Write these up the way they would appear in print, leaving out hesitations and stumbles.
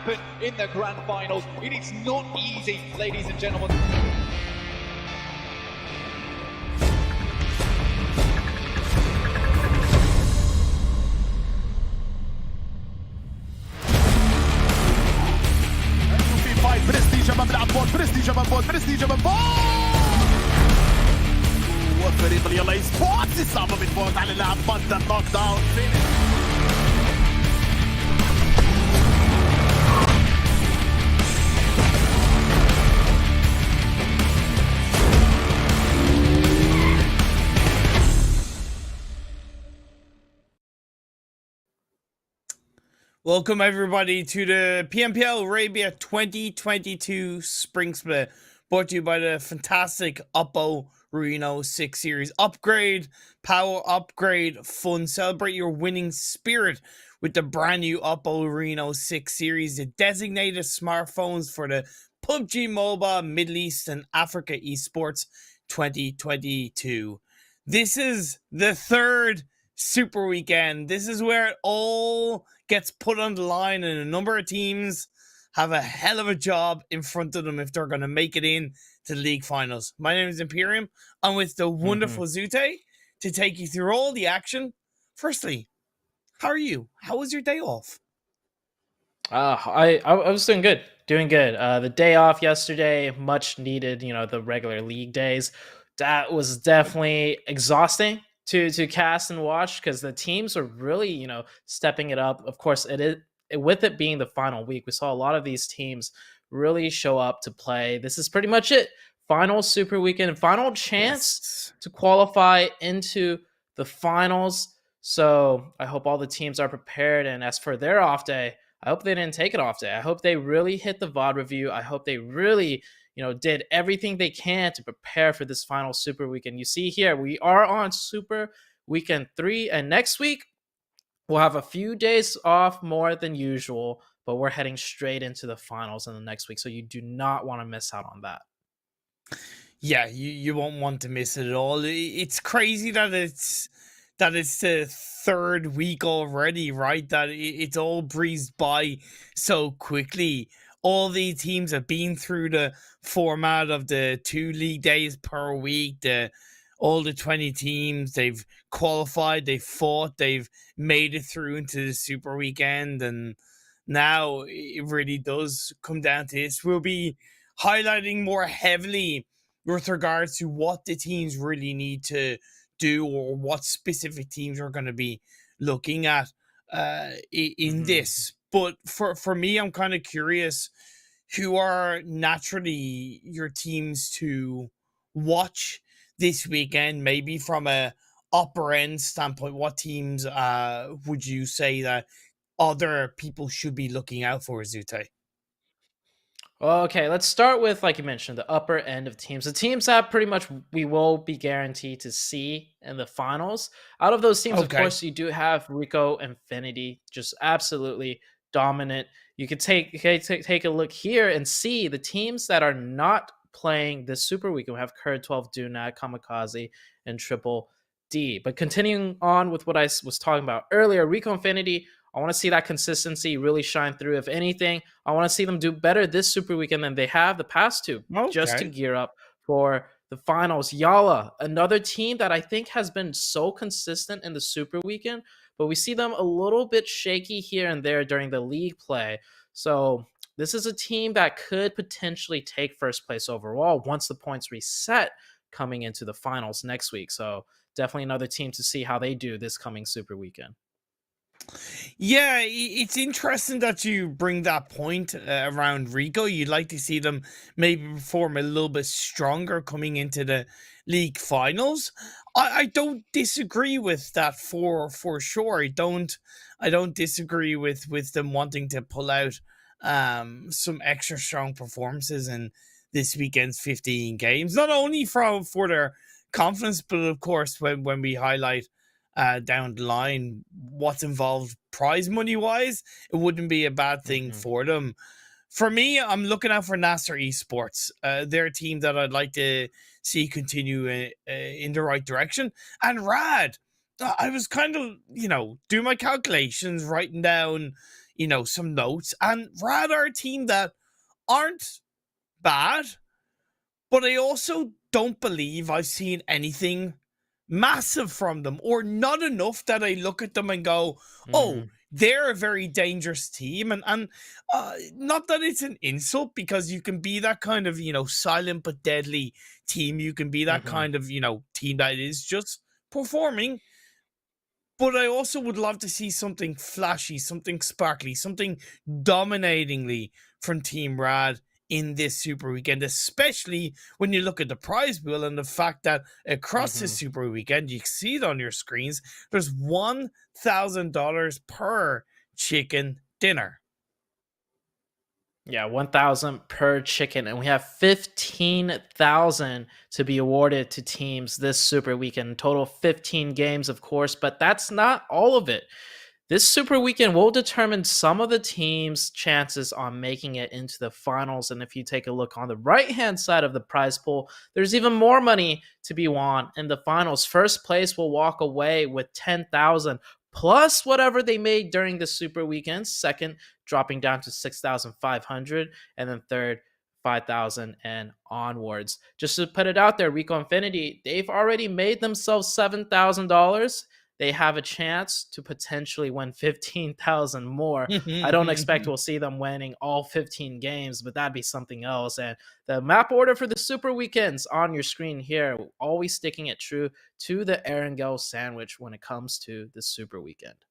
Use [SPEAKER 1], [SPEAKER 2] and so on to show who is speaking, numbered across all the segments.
[SPEAKER 1] happen in the grand finals. It is not easy, ladies and gentlemen.
[SPEAKER 2] برستيج من فوق وفريق يلا اي سبورتس يصعب من فوق على اللاعب بطل نوك داون
[SPEAKER 3] Welcome everybody to the PMPL Arabia 2022 Spring Split, brought to you by the fantastic Oppo Reno 6 series. Upgrade, power upgrade, fun. Celebrate your winning spirit with the brand new Oppo Reno 6 series, the designated smartphones for the PUBG Mobile Middle East and Africa Esports 2022. This is the third Super Weekend. This is where it all gets put on the line, and a number of teams have a hell of a job in front of them if they're going to make it in to the league finals. My name is Imperium. I'm with the wonderful Zute to take you through all the action. Firstly, how are you? How was your day off?
[SPEAKER 4] I was doing good. The day off yesterday, much needed, the regular league days. That was definitely exhausting to cast and watch because the teams are really, stepping it up. Of course, with it being the final week, we saw a lot of these teams really show up to play. This is pretty much it. Final Super Weekend, final chance to qualify into the finals. So I hope all the teams are prepared. And as for their off day, I hope they didn't take it off day. I hope they really hit the VOD review. I hope they really, did everything they can to prepare for this final Super Weekend. You see here, we are on Super Weekend 3, and next week we'll have a few days off more than usual, but we're heading straight into the finals in the next week, so you do not want to miss out on that.
[SPEAKER 3] Yeah, you won't want to miss it at all. It's crazy that it's the third week already, right? That it's all breezed by so quickly. All the teams have been through the format of the 2 league days per week. All the 20 teams, they've qualified, they've fought, they've made it through into the Super Weekend, and now it really does come down to this. We'll be highlighting more heavily with regards to what the teams really need to do, or what specific teams are going to be looking at in this. But for me, I'm kind of curious, who are naturally your teams to watch this weekend, maybe from a upper end standpoint? What teams would you say that other people should be looking out for, Zute?
[SPEAKER 4] Okay, let's start with, like you mentioned, the upper end of teams. The teams that pretty much we will be guaranteed to see in the finals. Out of those teams, of course, you do have Rico Infinity, just absolutely dominant. You could take a look here and see the teams that are not playing this Super Weekend. We have KURD 12, Dunak, KAMIKAZE, and Triple D. But continuing on with what I was talking about earlier, Rico Infinity, I want to see that consistency really shine through. If anything, I want to see them do better this Super Weekend than they have the past two, just to gear up for the finals. YaLLa, another team that I think has been so consistent in the Super Weekend, but we see them a little bit shaky here and there during the league play. So this is a team that could potentially take first place overall once the points reset coming into the finals next week. So definitely another team to see how they do this coming Super Weekend.
[SPEAKER 3] Yeah, it's interesting that you bring that point around Rico. You'd like to see them maybe perform a little bit stronger coming into the league finals. I don't disagree with that for sure. I don't disagree with them wanting to pull out some extra strong performances in this weekend's 15 games. Not only for their confidence, but of course when we highlight down the line what's involved prize money wise, it wouldn't be a bad thing for them. For me, I'm looking out for NASR Esports. They're a team that I'd like to see continue in the right direction. And Rad, I was kind of, doing my calculations, writing down, some notes. And Rad are a team that aren't bad, but I also don't believe I've seen anything massive from them, or not enough that I look at them and go, oh, they're a very dangerous team. And not that it's an insult, because you can be that kind of, silent but deadly team. You can be that kind of, team that is just performing. But I also would love to see something flashy, something sparkly, something dominatingly from Team Rad in this Super Weekend, especially when you look at the prize pool and the fact that across this Super Weekend, you see it on your screens, there's $1,000 per chicken dinner.
[SPEAKER 4] Yeah, 1,000 per chicken, and we have 15,000 to be awarded to teams this Super Weekend. Total 15 games, of course, but that's not all of it. This Super Weekend will determine some of the teams' chances on making it into the finals. And if you take a look on the right-hand side of the prize pool, there's even more money to be won in the finals. First place will walk away with 10,000 plus whatever they made during the Super Weekend. Second, dropping down to 6,500, and then third, 5,000 and onwards. Just to put it out there, Rico Infinity, they've already made themselves $7,000. They have a chance to potentially win 15,000 more. I don't expect we'll see them winning all 15 games, but that'd be something else. And the map order for the Super Weekends on your screen here, always sticking it true to the Erangel sandwich when it comes to the Super Weekend.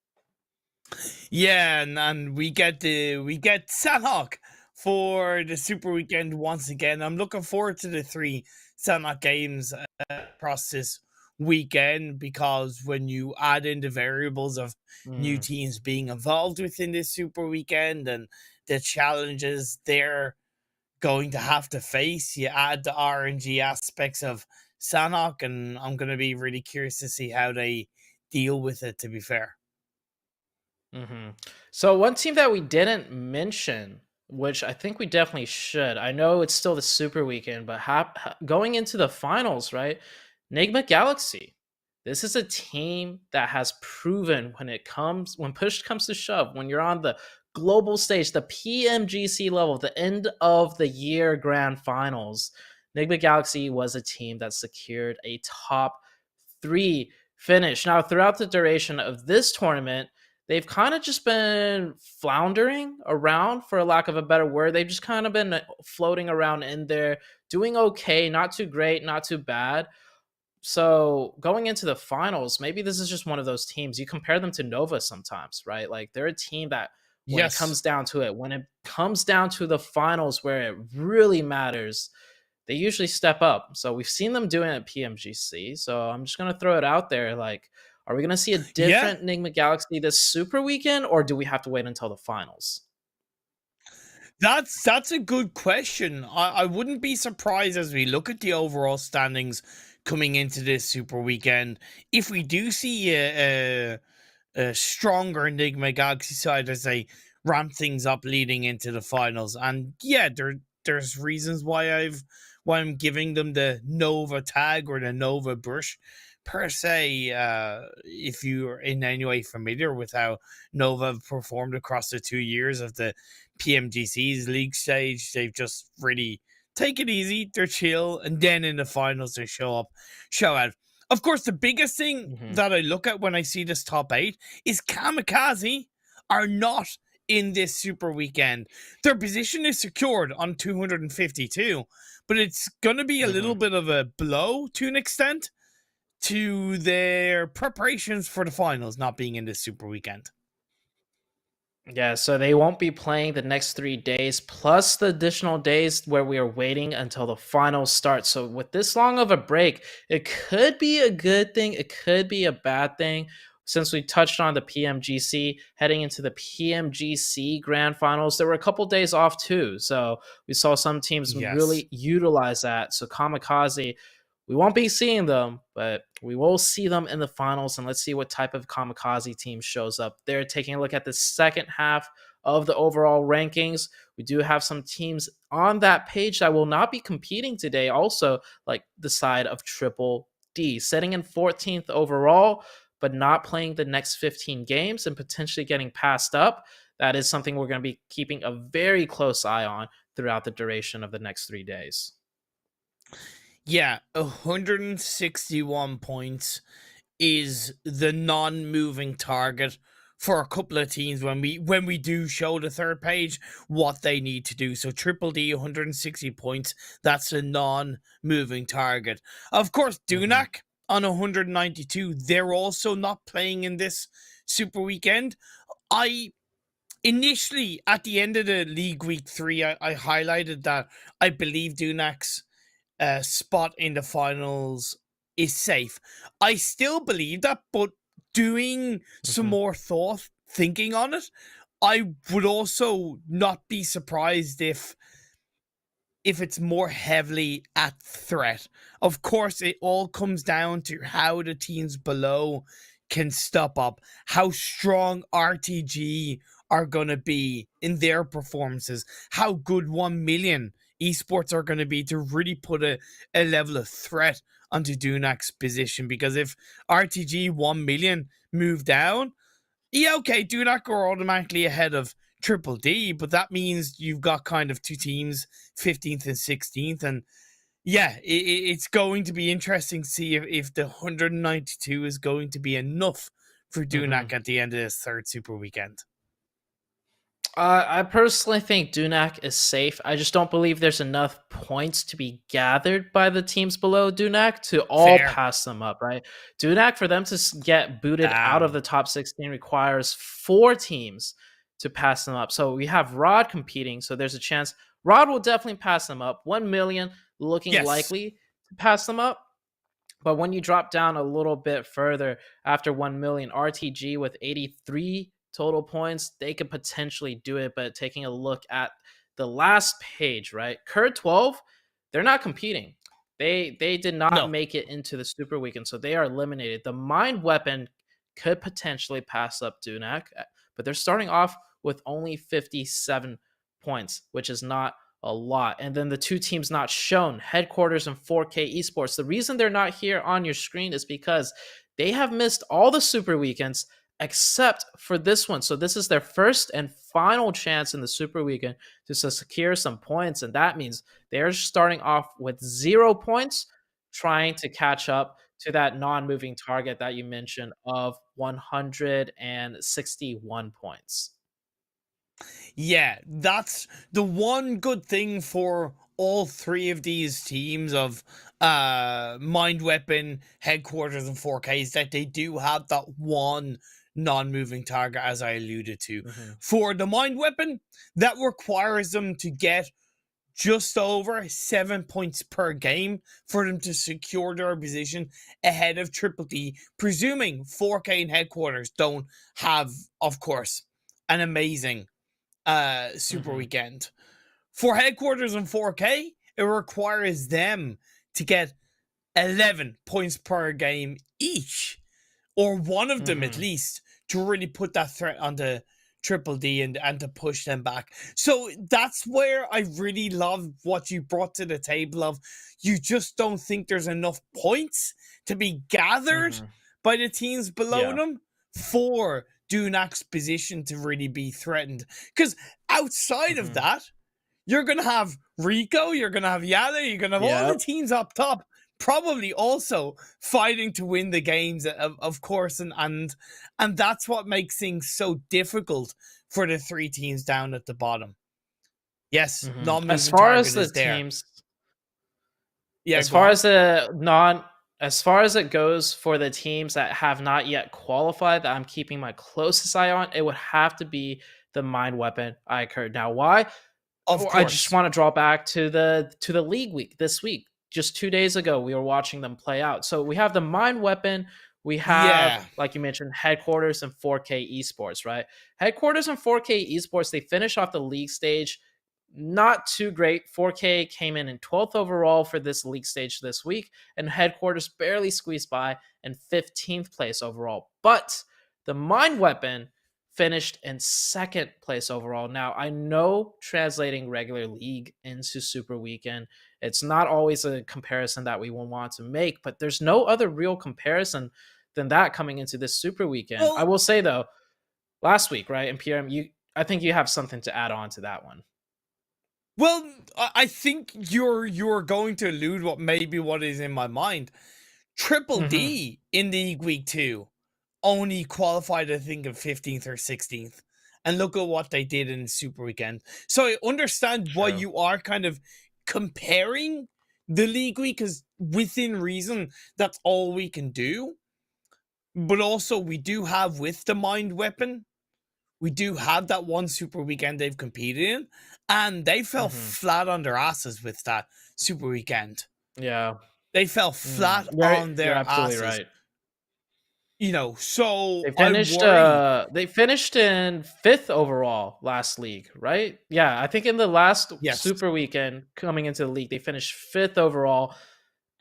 [SPEAKER 3] Yeah, and we get Sanhok for the Super Weekend once again. I'm looking forward to the 3 Sanhok games across this weekend, because when you add in the variables of new teams being involved within this Super Weekend and the challenges they're going to have to face, you add the RNG aspects of Sanhok, and I'm going to be really curious to see how they deal with it, to be fair.
[SPEAKER 4] So one team that we didn't mention, which I think we definitely should, I know it's still the Super Weekend, but going into the finals, right? Nigma Galaxy. This is a team that has proven when push comes to shove, when you're on the global stage, the PMGC level, the end of the year grand finals, Nigma Galaxy was a team that secured a top 3 finish. Now, throughout the duration of this tournament, they've kind of just been floundering around, for lack of a better word. They've just kind of been floating around in there, doing okay, not too great, not too bad. So going into the finals, maybe this is just one of those teams. You compare them to Nova sometimes, right? Like, they're a team that when it comes down to it, when it comes down to the finals where it really matters, they usually step up. So we've seen them doing it at PMGC. So I'm just going to throw it out there. Like, are we going to see a different Nigma Galaxy this Super Weekend, or do we have to wait until the finals?
[SPEAKER 3] That's a good question. I wouldn't be surprised, as we look at the overall standings coming into this Super Weekend, if we do see a stronger Nigma Galaxy side as they ramp things up leading into the finals. And yeah, there's reasons why I'm giving them the Nova tag or the Nova brush per se. If you're in any way familiar with how Nova have performed across the 2 years of the PMGC's league stage, they've just really take it easy, they're chill, and then in the finals they show out. Of course, the biggest thing that I look at when I see this top 8 is KAMIKAZE are not in this Super Weekend. Their position is secured on 252, but it's going to be a little bit of a blow to an extent to their preparations for the finals not being in this Super Weekend.
[SPEAKER 4] Yeah, so they won't be playing the next 3 days, plus the additional days where we are waiting until the finals start. So with this long of a break, it could be a good thing, it could be a bad thing. Since we touched on the PMGC, heading into the PMGC Grand Finals, there were a couple days off too. So we saw some teams really utilize that. So KAMIKAZE, we won't be seeing them, but we will see them in the finals, and let's see what type of KAMIKAZE team shows up. They're taking a look at the second half of the overall rankings. We do have some teams on that page that will not be competing today, also like the side of Triple D, sitting in 14th overall, but not playing the next 15 games and potentially getting passed up. that is something we're going to be keeping a very close eye on throughout the duration of the next 3 days.
[SPEAKER 3] Yeah, 161 points is the non-moving target for a couple of teams when we do show the third page what they need to do. So Triple D 160 points, that's a non-moving target. Of course, Dunak on 192, they're also not playing in this Super Weekend. I initially, at the end of the League Week 3, I highlighted that I believe Dunak's spot in the finals is safe. I still believe that, but doing some more thinking on it, I would also not be surprised if it's more heavily at threat. Of course, it all comes down to how the teams below can stop up, how strong RTG are going to be in their performances, how good 1 million esports are going to be to really put a level of threat onto Dunak's position. Because if RTG 1 million move down, yeah, okay, Dunak are automatically ahead of Triple D, but that means you've got kind of two teams, 15th and 16th, and yeah, it's going to be interesting to see if the 192 is going to be enough for Dunak at the end of this third Super Weekend.
[SPEAKER 4] I personally think Dunak is safe. I just don't believe there's enough points to be gathered by the teams below Dunak to all pass them up, right? Dunak, for them to get booted out of the top 16 requires 4 teams to pass them up. So we have Rod competing, so there's a chance Rod will definitely pass them up. 1 million looking likely to pass them up. But when you drop down a little bit further after 1 million, RTG with 83 total points, they could potentially do it. But taking a look at the last page, right? KURD 12, they're not competing. They did not make it into the Super Weekend, so they are eliminated. The Mind Weapon could potentially pass up Dunak, but they're starting off with only 57 points, which is not a lot. And then the two teams not shown, Headquarters and 4K Esports. The reason they're not here on your screen is because they have missed all the Super Weekends except for this one. So this is their first and final chance in the Super Weekend to secure some points. And that means they're starting off with 0 points, trying to catch up to that non-moving target that you mentioned of 161 points.
[SPEAKER 3] Yeah, that's the one good thing for all 3 of these teams of Mind Weapon, Headquarters, and 4K is that they do have that one non-moving target, as I alluded to. For the Mind Weapon, that requires them to get just over 7 points per game for them to secure their position ahead of Triple D, presuming 4K and Headquarters don't have, of course, an amazing Super Weekend. For Headquarters and 4K, it requires them to get 11 points per game each, or one of them at least, to really put that threat onto Triple D and to push them back. So that's where I really love what you brought to the table of you just don't think there's enough points to be gathered by the teams below them for Dunak's position to really be threatened. Because outside of that, you're going to have Rico, you're going to have YaLLa, you're going to have all the teams up top probably also fighting to win the games, of course, and that's what makes things so difficult for the 3 teams down at the bottom. Yes,
[SPEAKER 4] as far as the teams, as far as it goes for the teams that have not yet qualified, that I'm keeping my closest eye on, it would have to be the Mind Weapon iKURD. Now, why? Of course. I just want to draw back to the league week this week. Just 2 days ago, we were watching them play out. So we have the Mind Weapon. We have, like you mentioned, Headquarters and 4K Esports, right? Headquarters and 4K Esports, they finish off the league stage. Not too great. 4K came in 12th overall for this league stage this week, and Headquarters barely squeezed by in 15th place overall. But the Mind Weapon finished in 2nd place overall. Now, I know translating regular league into Super Weekend, it's not always a comparison that we will want to make, but there's no other real comparison than that coming into this Super Weekend. I will say, though, last week, right, in PRM, I think you have something to add on to that one.
[SPEAKER 3] Well, I think you're going to elude what is in my mind. Triple D in League Week 2 only qualified, I think, in 15th or 16th. And look at what they did in Super Weekend. So I understand why you are kind of comparing the League Week, because within reason, that's all we can do. But also, we do have, with the Mind Weapon, we do have that one Super Weekend they've competed in, and they fell flat on their asses with that Super Weekend.
[SPEAKER 4] Yeah.
[SPEAKER 3] They fell flat on their asses. Right. You know, so
[SPEAKER 4] they finished in 5th overall last league, right? Yeah, I think in the last Super Weekend coming into the league, they finished 5th overall.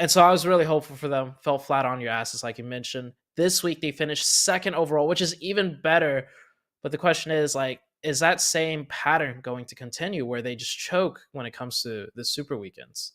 [SPEAKER 4] And so I was really hopeful for them. Fell flat on your asses, like you mentioned. This week, they finished 2nd overall, which is even better. But the question is, like, is that same pattern going to continue where they just choke when it comes to the Super Weekends?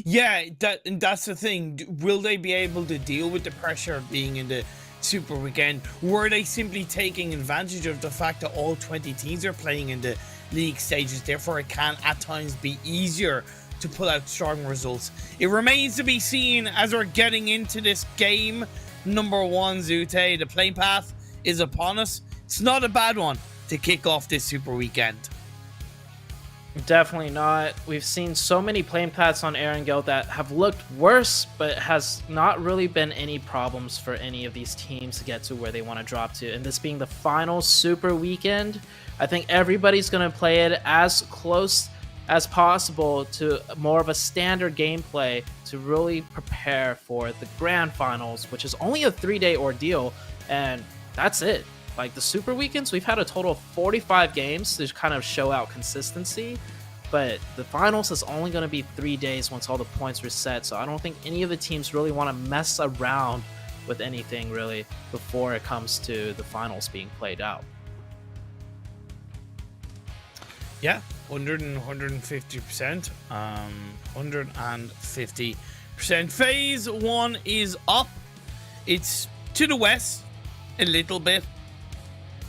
[SPEAKER 3] Yeah, that's the thing. Will they be able to deal with the pressure of being in the Super Weekend? Were they simply taking advantage of the fact that all 20 teams are playing in the league stages? Therefore, it can at times be easier to pull out strong results. It remains to be seen as we're getting into this game number 1, Zute. The playing path is upon us. It's not a bad one to kick off this Super Weekend.
[SPEAKER 4] Definitely not. We've seen so many playing paths on Erangel that have looked worse, but has not really been any problems for any of these teams to get to where they want to drop to. And this being the final Super Weekend, I think everybody's going to play it as close as possible to more of a standard gameplay to really prepare for the grand finals, which is only a 3-day ordeal, and that's it. Like the Super Weekends, we've had a total of 45 games to kind of show out consistency, but the finals is only going to be 3 days once all the points reset, so I don't think any of the teams really want to mess around with anything really before it comes to the finals being played out.
[SPEAKER 3] Yeah, 150%. 150%. Phase 1 is up. It's to the west a little bit.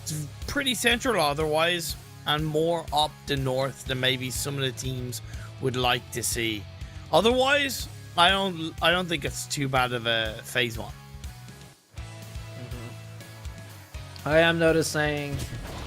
[SPEAKER 3] It's pretty central otherwise, and more up the north than maybe some of the teams would like to see. Otherwise, I don't think it's too bad of a phase 1.
[SPEAKER 4] I am noticing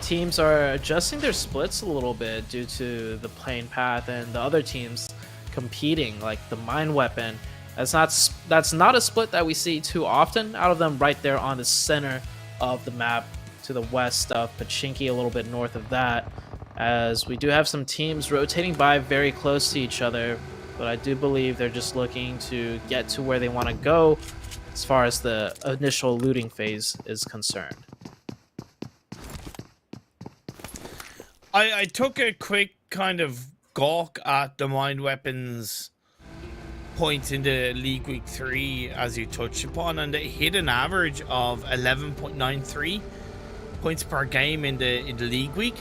[SPEAKER 4] teams are adjusting their splits a little bit due to the playing path and the other teams competing, like the Mind Weapon. That's not a split that we see too often out of them right there on the center of the map to the west of Pachinki, a little bit north of that, as we do have some teams rotating by very close to each other, but I do believe they're just looking to get to where they want to go as far as the initial looting phase is concerned.
[SPEAKER 3] I took a quick kind of gawk at the Mind Weapons points in the League Week 3, as you touched upon, and they hit an average of 11.93 points per game in the League Week.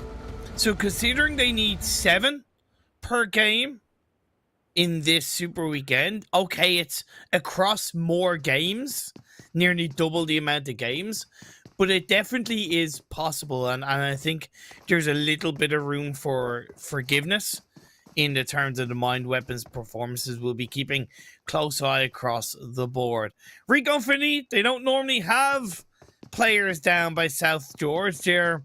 [SPEAKER 3] So considering they need 7 per game in this Super Weekend, okay, it's across more games, nearly double the amount of games, but it definitely is possible, and I think there's a little bit of room for forgiveness in the terms of the Mind Weapons performances. We'll be keeping close eye across the board. Rico and Finny, they don't normally have players down by South George. They're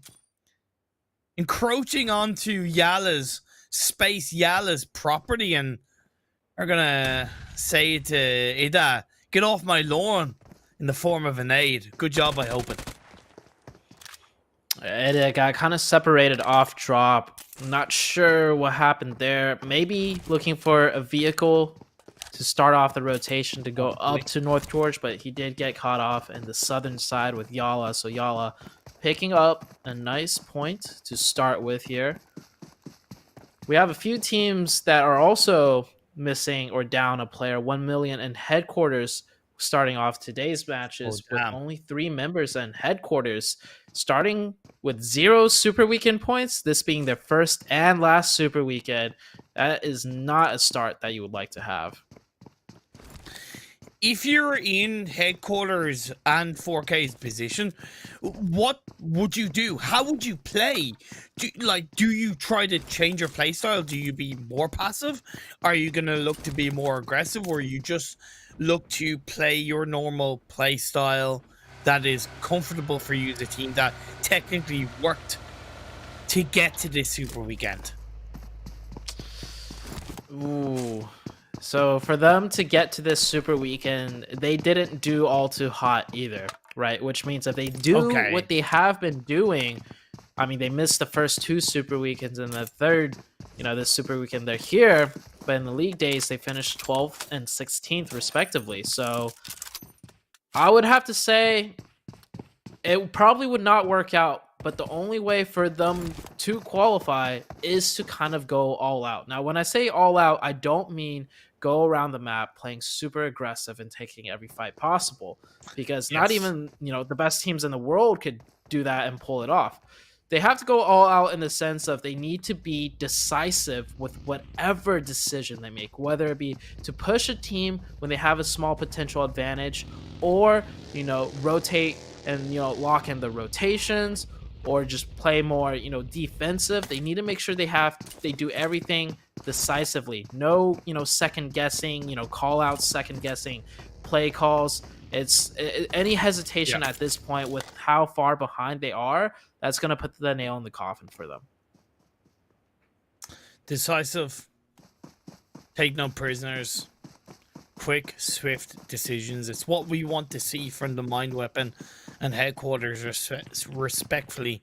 [SPEAKER 3] encroaching onto YaLLa's space, YaLLa's property, and are gonna say to Ida, get off my lawn, in the form of an aid. Good job, I hope it.
[SPEAKER 4] It got kind of separated off drop. Not sure what happened there. Maybe looking for a vehicle to start off the rotation to go up to North George, but he did get caught off in the southern side with YaLLa. So YaLLa picking up a nice point to start with here. We have a few teams that are also missing or down a player. 1million and Headquarters starting off today's matches with only 3 members and Headquarters starting with 0 Super Weekend points, this being their first and last Super Weekend. That is not a start that you would like to have.
[SPEAKER 3] if you're in headquarters and 4K's position, what would you do? How would you play? Do you try to change your play style? Do you be more passive? Are you going to look to be more aggressive, or you just look to play your normal play style that is comfortable for you as a team that technically worked to get to this Super Weekend?
[SPEAKER 4] Ooh. So for them to get to this Super Weekend, they didn't do all too hot either, right? Which means if they do what they have been doing, I mean, they missed the first 2 Super Weekends, and the third, this Super Weekend they're here, but in the league days, they finished 12th and 16th respectively. So I would have to say it probably would not work out, but the only way for them to qualify is to kind of go all out. Now, when I say all out, I don't mean go around the map playing super aggressive and taking every fight possible, because not even, the best teams in the world could do that and pull it off. They have to go all out in the sense of they need to be decisive with whatever decision they make, whether it be to push a team when they have a small potential advantage, or, rotate and, lock in the rotations, or just play more, defensive. They need to make sure they do everything decisively. No, second guessing, call out, second guessing play calls. Any hesitation at this point with how far behind they are, that's going to put the nail in the coffin for them.
[SPEAKER 3] Decisive, take no prisoners, quick, swift decisions. It's what we want to see from the Mind Weapon and headquarters, respectfully.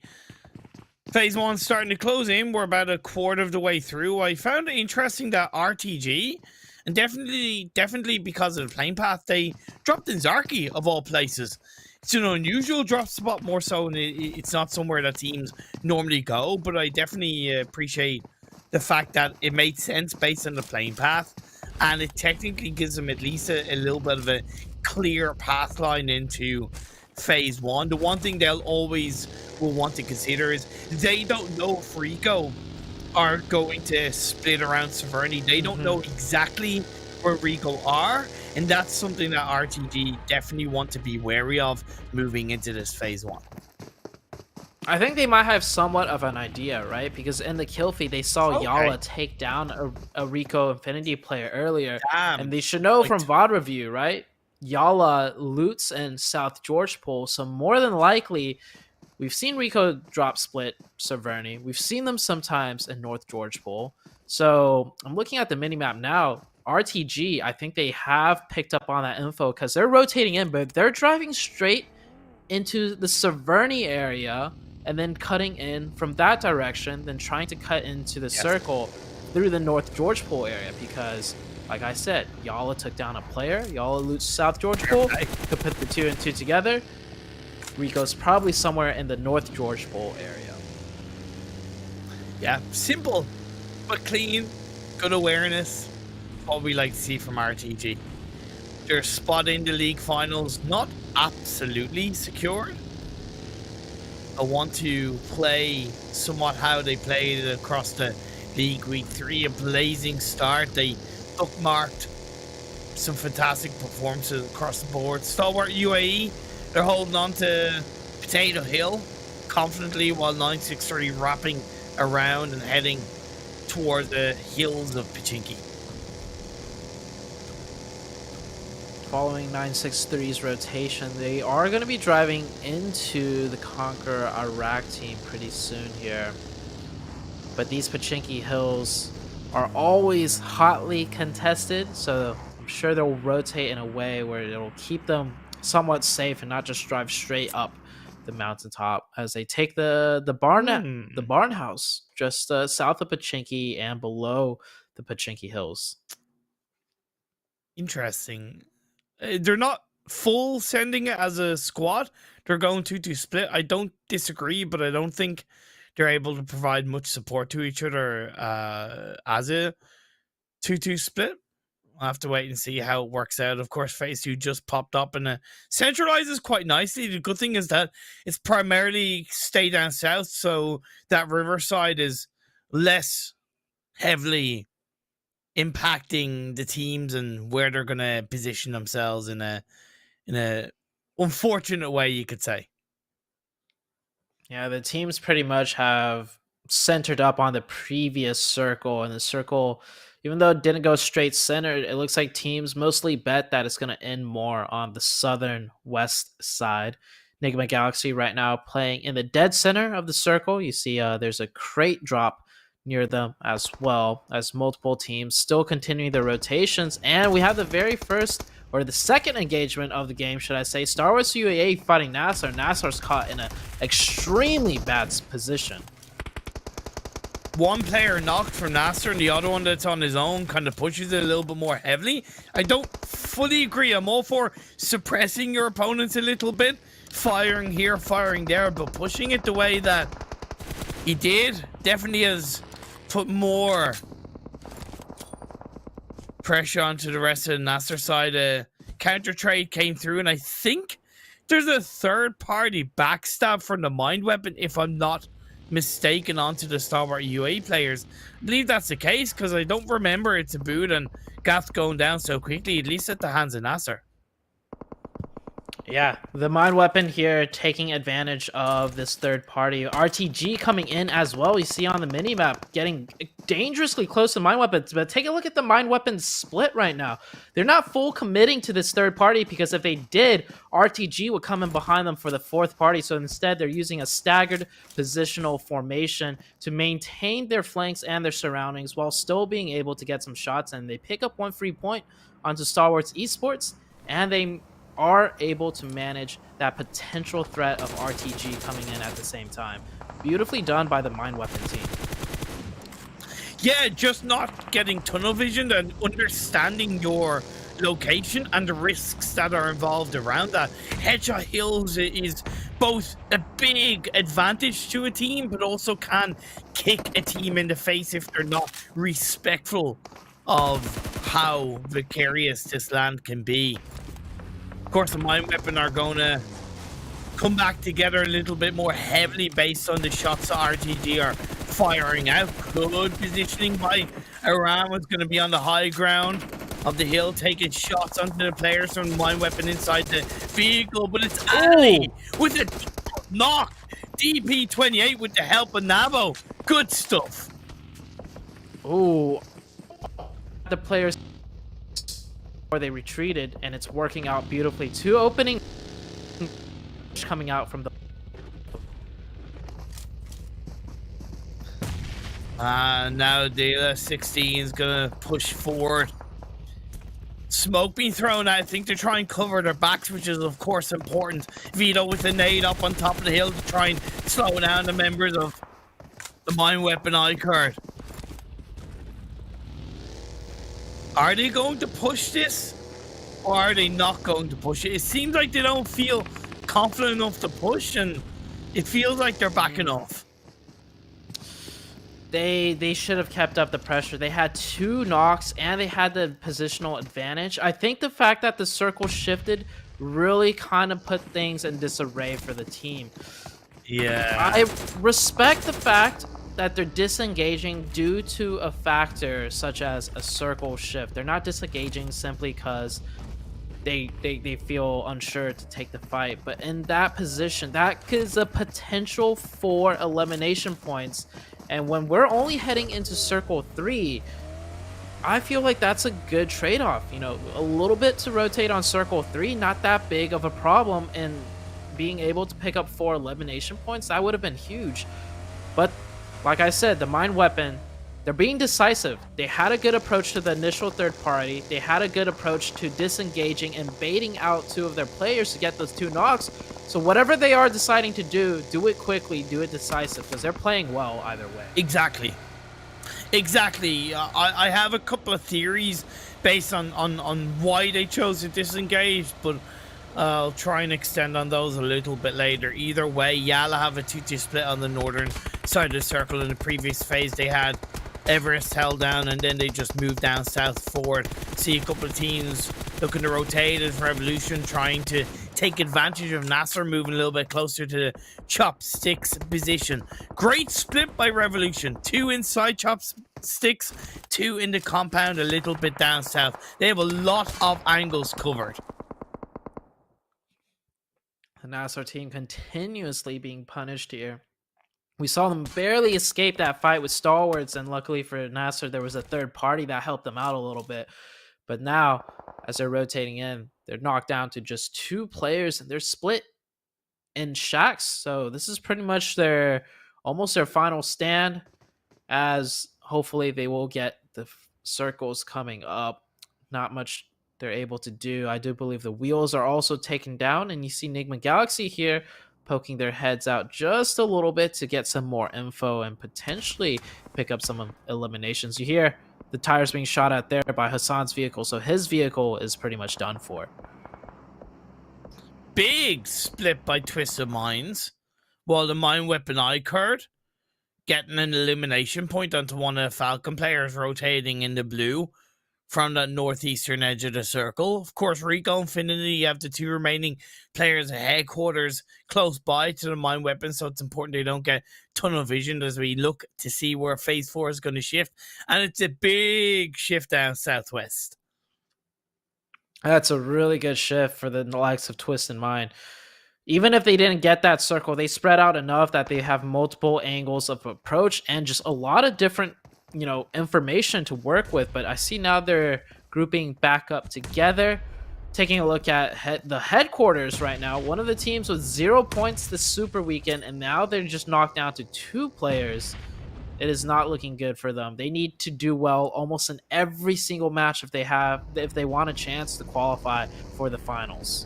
[SPEAKER 3] Phase 1 starting to close in. We're about a quarter of the way through. I found it interesting that RTG, and definitely because of the playing path, they dropped in Zarki of all places. It's an unusual drop spot, more so, and it's not somewhere that teams normally go, but I definitely appreciate the fact that it made sense based on the playing path, and it technically gives them at least a little bit of a clear path line into Phase 1. The one thing they'll always will want to consider is they don't know if Rico are going to split around Severny. They don't know exactly where Rico are, and that's something that RTG definitely want to be wary of moving into this Phase 1.
[SPEAKER 4] I think they might have somewhat of an idea, right? Because in the kill feed, they saw YaLLa take down a Rico Infinity player earlier, and they should know from VOD review, right? YaLLa loots in South George Pool, so more than likely, we've seen Rico drop split Severny. We've seen them sometimes in North George Pool. So I'm looking at the minimap now. RTG, I think they have picked up on that info because they're rotating in, but they're driving straight into the Severny area and then cutting in from that direction, then trying to cut into the circle through the North George Pool area because, like I said, YaLLa took down a player. YaLLa loots South George Pool. Could put the 2 and 2 together. Rico's probably somewhere in the North George Pool area.
[SPEAKER 3] Yeah, simple but clean. Good awareness. What we like to see from RTG. Their spot in the league finals, not absolutely secured. I want to play somewhat how they played across the league week 3. A blazing start. They bookmarked some fantastic performances across the board. Stalwart UAE, they're holding on to Potato Hill confidently while 963 wrapping around and heading toward the hills of Pachinki.
[SPEAKER 4] Following 963's rotation, they are going to be driving into the KONQUEROR Iraq team pretty soon here. But these Pachinki hills are always hotly contested, so I'm sure they'll rotate in a way where it'll keep them somewhat safe and not just drive straight up the mountaintop as they take the barn house just south of Pachinki and below the Pachinki hills.
[SPEAKER 3] Interesting. They're not full sending it as a squad. They're going to split. I don't disagree, but I don't think they're able to provide much support to each other as a 2-2 split. I'll have to wait and see how it works out. Of course, Phase 2 just popped up and centralizes quite nicely. The good thing is that it's primarily stay down south, so that riverside is less heavily impacting the teams and where they're going to position themselves in a unfortunate way, you could say.
[SPEAKER 4] Yeah, the teams pretty much have centered up on the previous circle, and the circle, even though it didn't go straight center, it looks like teams mostly bet that it's going to end more on the southern west side. Nigma Galaxy right now playing in the dead center of the circle. You see there's a crate drop near them, as well as multiple teams still continuing their rotations. And we have the very first, or the second engagement of the game, should I say. Stalwart UAE fighting NASR. NASR's caught in an extremely bad position.
[SPEAKER 3] One player knocked from NASR, and the other one that's on his own kind of pushes it a little bit more heavily. I don't fully agree. I'm all for suppressing your opponents a little bit, firing here, firing there, but pushing it the way that he did definitely has put more pressure onto the rest of the NASR side. Counter trade came through, and I think there's a third party backstab from the mind weapon, if I'm not mistaken, onto the Stalwart UAE players. I believe that's the case, because I don't remember it's a boot and Gath going down so quickly, at least at the hands of NASR.
[SPEAKER 4] Yeah, the mind weapon here taking advantage of this third party. RTG coming in as well. We see on the minimap getting dangerously close to mind weapons, but take a look at the mind weapons split right now. They're not full committing to this third party, because if they did, RTG would come in behind them for the fourth party. So instead, they're using a staggered positional formation to maintain their flanks and their surroundings while still being able to get some shots. And they pick up one free point onto Stalwart Esports, and they are able to manage that potential threat of RTG coming in at the same time. Beautifully done by the mind weapon team.
[SPEAKER 3] Yeah, just not getting tunnel vision and understanding your location and the risks that are involved around that. Headshot hills is both a big advantage to a team, but also can kick a team in the face if they're not respectful of how vicarious this land can be. Of course, the mind weapon are going to come back together a little bit more heavily based on the shots that RTG are firing out. Good positioning by Aram. Was going to be on the high ground of the hill, taking shots onto the players from the mind weapon inside the vehicle, but it's Ali with a knock. DP28 with the help of Nabo. Good stuff.
[SPEAKER 4] Oh, the players, or they retreated, and it's working out beautifully. Two opening coming out from the
[SPEAKER 3] now Dela 16 is gonna push forward. Smoke being thrown out. I think to try and cover their backs, which is of course important. Vito with the nade up on top of the hill to try and slow down the members of the mind weapon iKURD. Are they going to push this, or are they not going to push it? It seems like they don't feel confident enough to push, and it feels like they're backing off.
[SPEAKER 4] They should have kept up the pressure. They had two knocks, and they had the positional advantage. I think the fact that the circle shifted really kind of put things in disarray for the team.
[SPEAKER 3] Yeah.
[SPEAKER 4] I respect the fact that they're disengaging due to a factor such as a circle shift. They're not disengaging simply because they feel unsure to take the fight. But in that position, that is a potential for elimination points. And when we're only heading into circle 3, I feel like that's a good trade-off. You know, a little bit to rotate on circle 3, not that big of a problem. And being able to pick up 4 elimination points, that would have been huge. But like I said, the mind weapon, they're being decisive. They had a good approach to the initial third party. They had a good approach to disengaging and baiting out 2 of their players to get those 2 knocks. So whatever they are deciding to do it quickly, do it decisive, because they're playing well either way.
[SPEAKER 3] Exactly. I have a couple of theories based on why they chose to disengage, but I'll try and extend on those a little bit later. Either way, YaLLa have a 2-2 split on the northern side of the circle. In the previous phase, they had Everest held down, and then they just moved down south forward. See a couple of teams looking to rotate as Revolution, trying to take advantage of NASR moving a little bit closer to the chopsticks position. Great split by Revolution. 2 inside chopsticks, 2 in the compound, a little bit down south. They have a lot of angles covered.
[SPEAKER 4] The NASR team continuously being punished here. We saw them barely escape that fight with Stalwarts, and luckily for NASR, there was a third party that helped them out a little bit. But now, as they're rotating in, they're knocked down to just 2 players, and they're split in shacks. So this is pretty much almost their final stand, as hopefully they will get the circles coming up. Not much they're able to do. I do believe the wheels are also taken down, and you see Nigma Galaxy here poking their heads out just a little bit to get some more info and potentially pick up some eliminations. You hear the tires being shot at there by Hassan's vehicle, so his vehicle is pretty much done for.
[SPEAKER 3] Big split by Twisted Minds, while the mine weapon iKURD getting an elimination point onto one of the Falcon players rotating in the blue from that northeastern edge of the circle. Of course, Rico and Infinity, you have the 2 remaining players at headquarters close by to the mine weapon, so it's important they don't get tunnel vision as we look to see where phase 4 is going to shift. And it's a big shift down southwest.
[SPEAKER 4] That's a really good shift for the likes of Twist and Mind. Even if they didn't get that circle, they spread out enough that they have multiple angles of approach and just a lot of different information to work with. But I see now they're grouping back up together. Taking a look at the headquarters right now, one of the teams with 0 points this super weekend, and now they're just knocked down to 2 players. It is not looking good for them. They need to do well almost in every single match if they want a chance to qualify for the finals.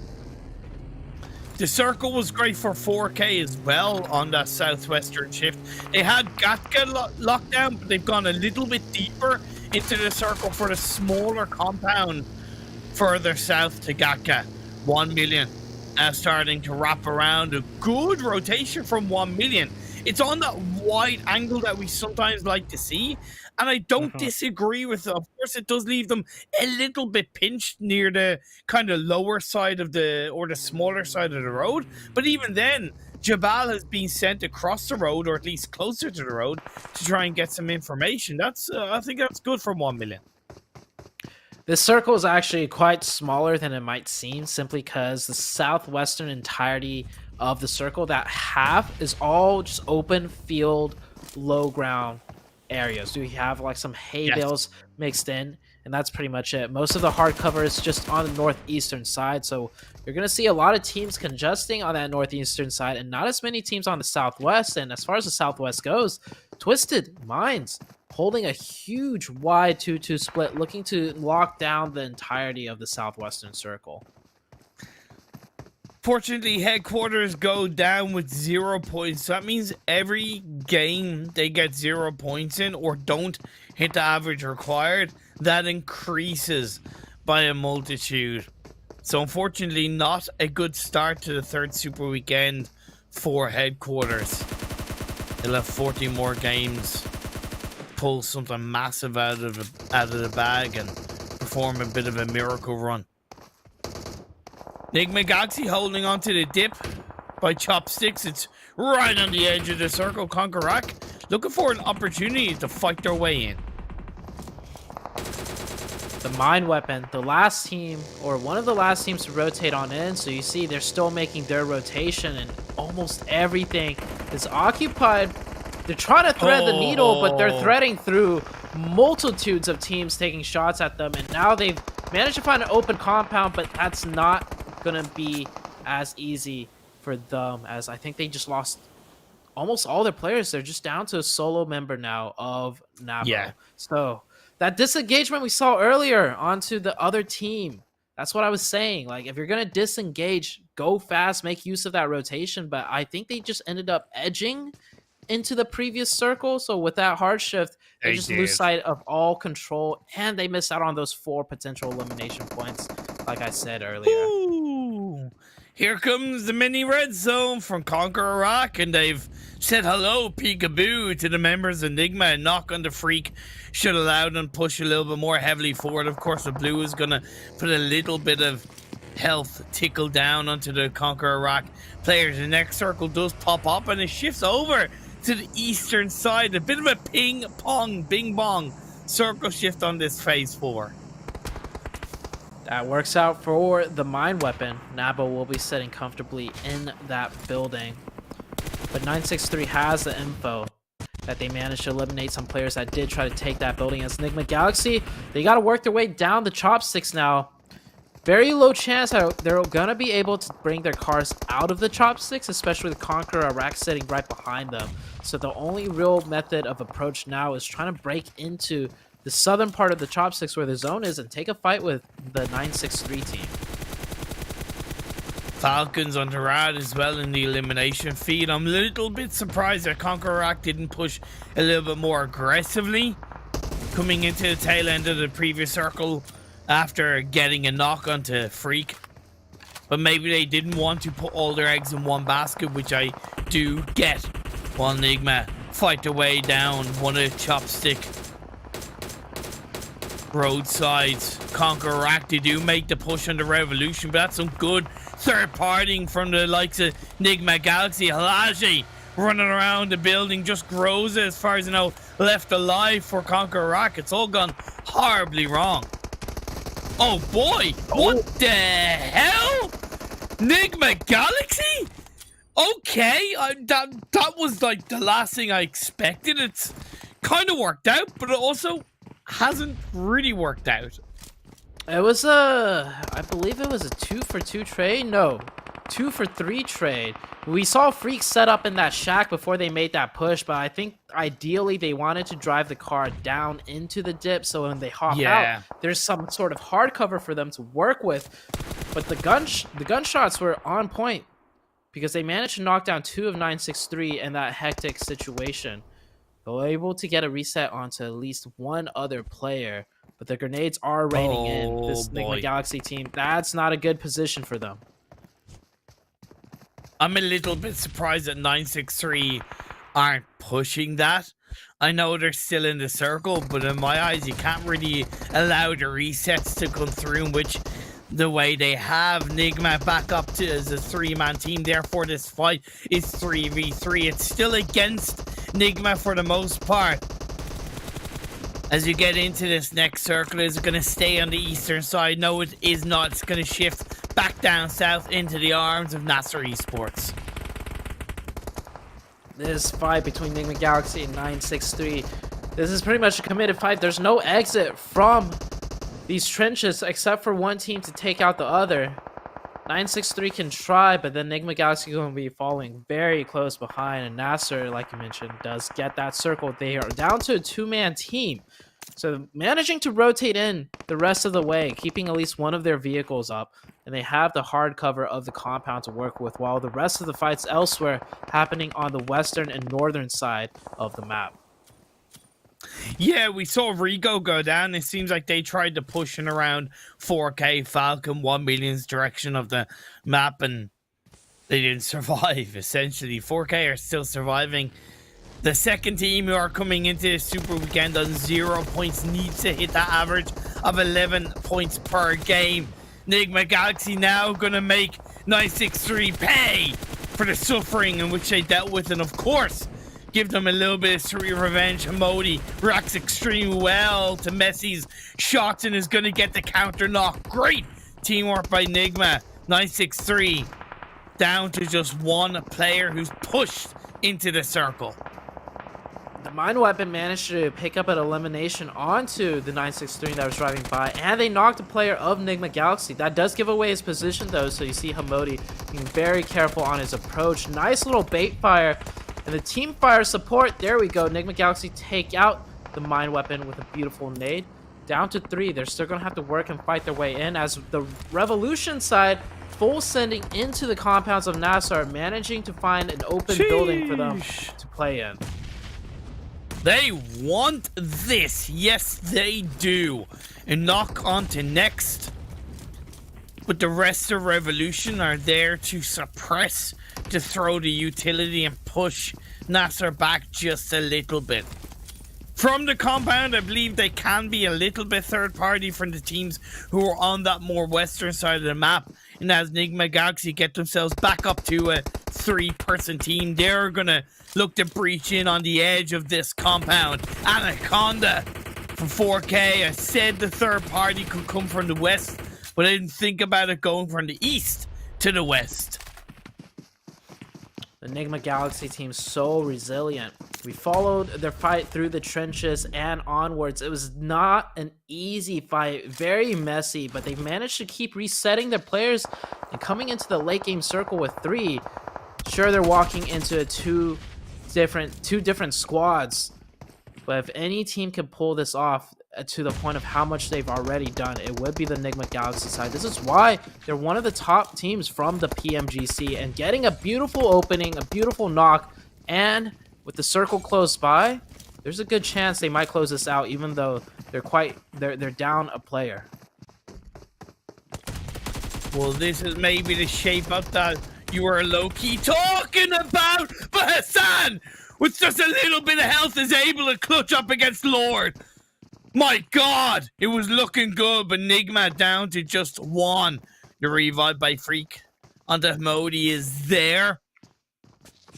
[SPEAKER 3] The circle was great for 4K as well on that southwestern shift. They had Gatka locked down, but they've gone a little bit deeper into the circle for the smaller compound further south to Gatka. 1 million now starting to wrap around. A good rotation from 1 million. It's on that wide angle that we sometimes like to see, and I don't disagree with it. Of course, it does leave them a little bit pinched near the kind of lower side of the smaller side of the road. But even then, Jabal has been sent across the road, or at least closer to the road, to try and get some information. That's I think that's good for 1 million.
[SPEAKER 4] This circle is actually quite smaller than it might seem, simply because the southwestern entirety of the circle, that half, is all just open field, low ground areas. We have like some hay bales mixed in, and that's pretty much it. Most of the hard cover is just on the northeastern side, so you're going to see a lot of teams congesting on that northeastern side and not as many teams on the southwest. And as far as the southwest goes, Twisted Minds holding a huge wide 2-2 split, looking to lock down the entirety of the southwestern circle.
[SPEAKER 3] Fortunately, headquarters go down with 0 points. So that means every game they get 0 points in or don't hit the average required, that increases by a multitude. So unfortunately, not a good start to the 3rd super weekend for headquarters. They'll have 40 more games, pull something massive out of the bag and perform a bit of a miracle run. Nigma Galaxy holding on to the dip by chopsticks. It's right on the edge of the circle. KONQUEROR looking for an opportunity to fight their way in.
[SPEAKER 4] The mine weapon, the last team, or one of the last teams to rotate on in. So you see they're still making their rotation, and almost everything is occupied. They're trying to thread the needle, but they're threading through multitudes of teams taking shots at them. And now they've managed to find an open compound, but that's not gonna be as easy for them, as I think they just lost almost all their players. They're just down to a solo member now of Nabo. Yeah. So that disengagement we saw earlier onto the other team, that's what I was saying. Like, if you're gonna disengage, go fast, make use of that rotation. But I think they just ended up edging into the previous circle. So with that hard shift, they just lose sight of all control, and they miss out on those 4 potential elimination points, like I said earlier.
[SPEAKER 3] Ooh, here comes the mini red zone from KONQUEROR, and they've said hello, peekaboo, to the members of Nigma, and knock on the freak should allow them push a little bit more heavily forward. Of course, the blue is going to put a little bit of health tickle down onto the Conqueror rack players. The next circle does pop up and it shifts over to the eastern side. A bit of a ping pong bing bong circle shift on this phase 4.
[SPEAKER 4] That works out for the mine weapon. Nabo will be sitting comfortably in that building. But 963 has the info that they managed to eliminate some players that did try to take that building. As Nigma Galaxy, they got to work their way down the chopsticks now. Very low chance that they're going to be able to bring their cars out of the chopsticks, especially the Conqueror rack sitting right behind them. So the only real method of approach now is trying to break into the southern part of the chopsticks where the zone is and take a fight with the 963 team.
[SPEAKER 3] Falcons on the rad as well in the elimination feed. I'm a little bit surprised that Conqueror rack didn't push a little bit more aggressively coming into the tail end of the previous circle after getting a knock onto Freak. But maybe they didn't want to put all their eggs in one basket, which I do get, while Nigma fight their way down one of the chopstick roadsides. Conqueror rack, they do make the push on the Revolution, but that's some good third partying from the likes of Nigma Galaxy. Halaji running around the building, just grows as far as I know, left alive for Conqueror rack. It's all gone horribly wrong. Oh boy, what the hell? Nigma Galaxy? Okay, that was like the last thing I expected. It's kind of worked out, but it also hasn't really worked out.
[SPEAKER 4] It was I believe it was a 2-for-2 trade. No, 2-for-3 trade. We saw Freak set up in that shack before they made that push, but I think ideally they wanted to drive the car down into the dip so when they hop out, there's some sort of hard cover for them to work with. But the gunshots were on point because they managed to knock down 2 of 963 in that hectic situation. They were able to get a reset onto at least one other player, but the grenades are raining in. This Nigma Galaxy team, that's not a good position for them.
[SPEAKER 3] I'm a little bit surprised that 963 aren't pushing that. I know they're still in the circle, but in my eyes, you can't really allow the resets to come through, which the way they have. Nigma back up to as a 3-man team. Therefore, this fight is 3v3. It's still against Nigma for the most part. As you get into this next circle, is it going to stay on the eastern side? No, it is not. It's going to shift back down south into the arms of NASR Esports.
[SPEAKER 4] This fight between Nigma Galaxy and 963, this is pretty much a committed fight. There's no exit from these trenches except for one team to take out the other. 963 can try, but then Nigma Galaxy is going to be falling very close behind, and NASR, like you mentioned, does get that circle. They are down to a 2-man team, so managing to rotate in the rest of the way, keeping at least one of their vehicles up, and they have the hard cover of the compound to work with, while the rest of the fights elsewhere happening on the western and northern side of the map.
[SPEAKER 3] Yeah, we saw Rico go down. It seems like they tried to push in around 4K Falcon 1million's direction of the map, and they didn't survive, essentially. 4K are still surviving. The second team who are coming into this Super Weekend on 0 points needs to hit that average of 11 points per game. Nigma Galaxy now going to make 963 pay for the suffering in which they dealt with, and of course, give them a little bit of sweet revenge. Hamodi reacts extremely well to Messi's shots and is going to get the counter knock. Great teamwork by Nigma. 963 down to just one player who's pushed into the circle.
[SPEAKER 4] The mine weapon managed to pick up an elimination onto the 963 that was driving by, and they knocked a player of Nigma Galaxy. That does give away his position though, so you see Hamodi being very careful on his approach. Nice little bait fire. And the team fire support, there we go. Nigma Galaxy take out the mine weapon with a beautiful nade. Down to 3. They're still going to have to work and fight their way in, as the Revolution side full sending into the compounds of NASR, managing to find an open building for them to play in.
[SPEAKER 3] They want this. Yes, they do. And knock on to next. But the rest of Revolution are there to suppress, to throw the utility and push NASR back just a little bit. From the compound, I believe they can be a little bit third party from the teams who are on that more western side of the map. And as Nigma Galaxy get themselves back up to a 3-person team, they're going to look to breach in on the edge of this compound. Anaconda from 4K. I said the third party could come from the west, but I didn't think about it going from the east to the west.
[SPEAKER 4] The Nigma Galaxy team so resilient. We followed their fight through the trenches and onwards. It was not an easy fight, very messy, but they managed to keep resetting their players and coming into the late game circle with 3. Sure, they're walking into two different squads, but if any team can pull this off to the point of how much they've already done, it would be the Nigma Galaxy side. This is why they're one of the top teams from the PMGC, and getting a beautiful opening, a beautiful knock, and with the circle close by, there's a good chance they might close this out, even though they're down a player.
[SPEAKER 3] Well, this is maybe the shape up that you were low-key talking about, but Hassan, with just a little bit of health, is able to clutch up against Lord. My God, it was looking good, but Nigma down to just 1. The revive by Freak on the Modi is there.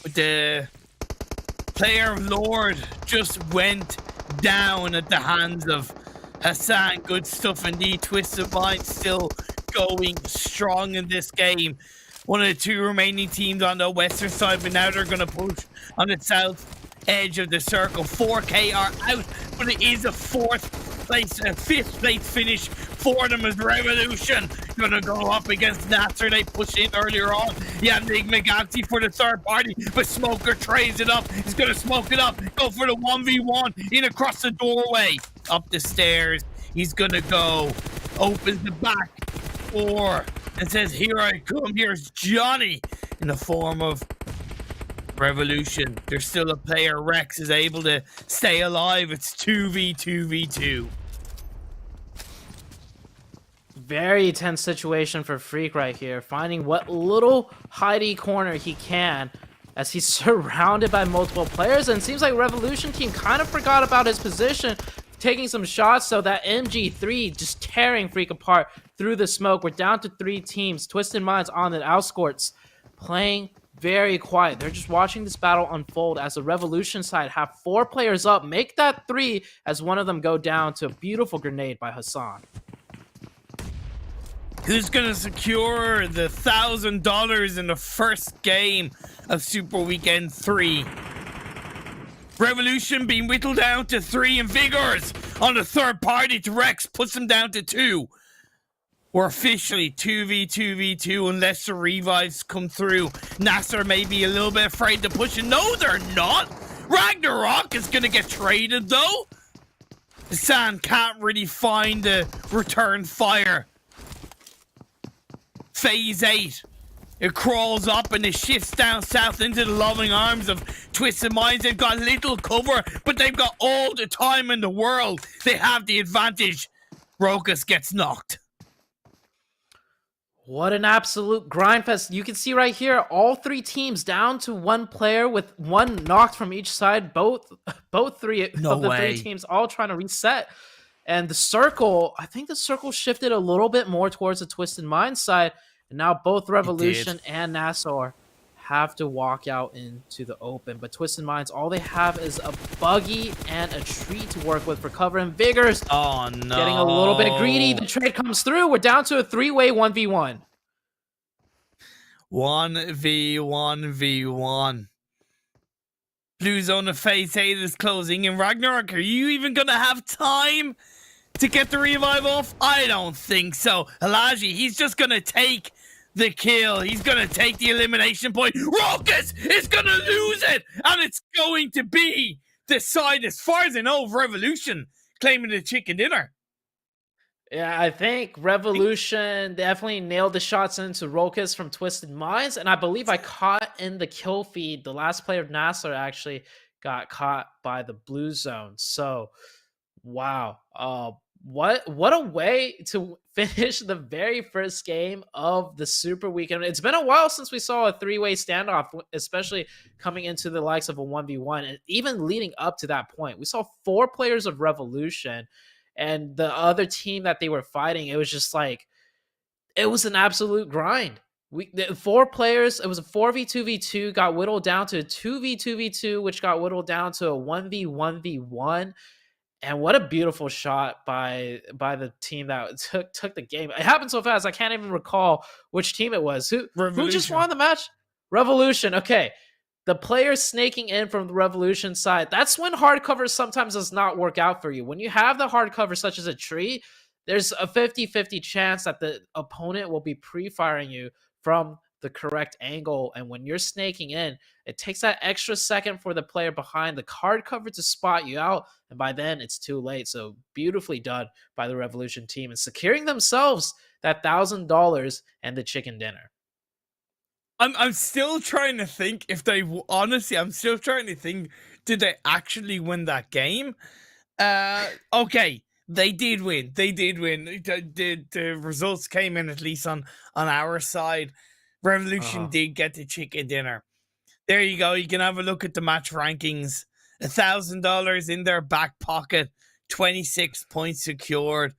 [SPEAKER 3] But the player of Lord just went down at the hands of Hassan. Good stuff indeed. Twisted Mind still going strong in this game. One of the 2 remaining teams on the western side, but now they're going to push on the south edge of the circle. 4K are out, but it is a 5th place finish for them as Revolution gonna go up against NASR. They pushed in earlier on. Yeah, Nigma Galaxy for the third party, but Smoker trades it up. He's gonna smoke it up, go for the 1v1 in across the doorway, up the stairs. He's gonna go, opens the back door and says, "Here I come." Here's Johnny in the form of Revolution. There's still a player. Rex is able to stay alive. It's 2v2v2.
[SPEAKER 4] Very tense situation for Freak right here, finding what little hidey corner he can as he's surrounded by multiple players, and it seems like Revolution team kind of forgot about his position, taking some shots, so that MG3 just tearing Freak apart through the smoke. We're down to 3 teams. Twisted Minds on the outskirts, playing very quiet. They're just watching this battle unfold as the Revolution side have 4 players up, make that 3 as one of them go down to a beautiful grenade by Hassan.
[SPEAKER 3] Who's gonna secure the $1,000 in the first game of Super Weekend 3? Revolution being whittled down to 3, and Vigors on the third party to Rex puts them down to 2. We're officially 2v2v2 unless the revives come through. NASR may be a little bit afraid to push it. No, they're not. Ragnarok is gonna get traded though. San can't really find the return fire. Phase 8. It crawls up and it shifts down south into the loving arms of Twisted Minds. They've got little cover, but they've got all the time in the world. They have the advantage. Rokas gets knocked.
[SPEAKER 4] What an absolute grind fest. You can see right here, all 3 teams down to 1 player with 1 knocked from each side. Both 3 of the 3 teams all trying to reset. And the circle, I think the circle shifted a little bit more towards the Twisted Mind side. And now both Revolution and NASR have to walk out into the open. But Twisted Minds, all they have is a buggy and a tree to work with for cover, and Vigors.
[SPEAKER 3] Oh no.
[SPEAKER 4] Getting a little bit greedy. The trade comes through. We're down to a 3-way 1v1.
[SPEAKER 3] 1v1v1. Blue zone of phase 8 is closing, and Ragnarok, are you even gonna have time to get the revive off? I don't think so. Halaji, he's just gonna take the kill. He's gonna take the elimination point. Rokas is gonna lose it, and it's going to be the side, as far as I know, of Revolution claiming the chicken dinner.
[SPEAKER 4] Yeah, I think Revolution definitely nailed the shots into Rokas from Twisted Minds, and I believe I caught in the kill feed, the last player of NASR actually got caught by the blue zone. So, wow. what a way to finish the very first game of the Super Weekend. It's been a while since we saw a three-way standoff, especially coming into the likes of a 1v1, and even leading up to that point. We saw 4 players of Revolution, and the other team that they were fighting, it was just like, it was an absolute grind. The 4 players, it was a 4v2v2, got whittled down to a 2v2v2, which got whittled down to a 1v1v1. And what a beautiful shot by the team that took the game. It happened so fast, I can't even recall which team it was. Who just won the match? Revolution. Okay. The players snaking in from the Revolution side. That's when hard cover sometimes does not work out for you. When you have the hard cover such as a tree, there's a 50-50 chance that the opponent will be pre-firing you from the correct angle. And when you're snaking in, it takes that extra second for the player behind the hard cover to spot you out, and by then it's too late. So beautifully done by the Revolution team and securing themselves that $1,000 and the chicken dinner.
[SPEAKER 3] I'm still trying to think if they honestly. I'm still trying to think. Did they actually win that game? Okay, they did win. They did win. The results came in at least on our side. Revolution did get the chicken dinner. There you go. You can have a look at the match rankings. $1,000 in their back pocket. 26 points secured.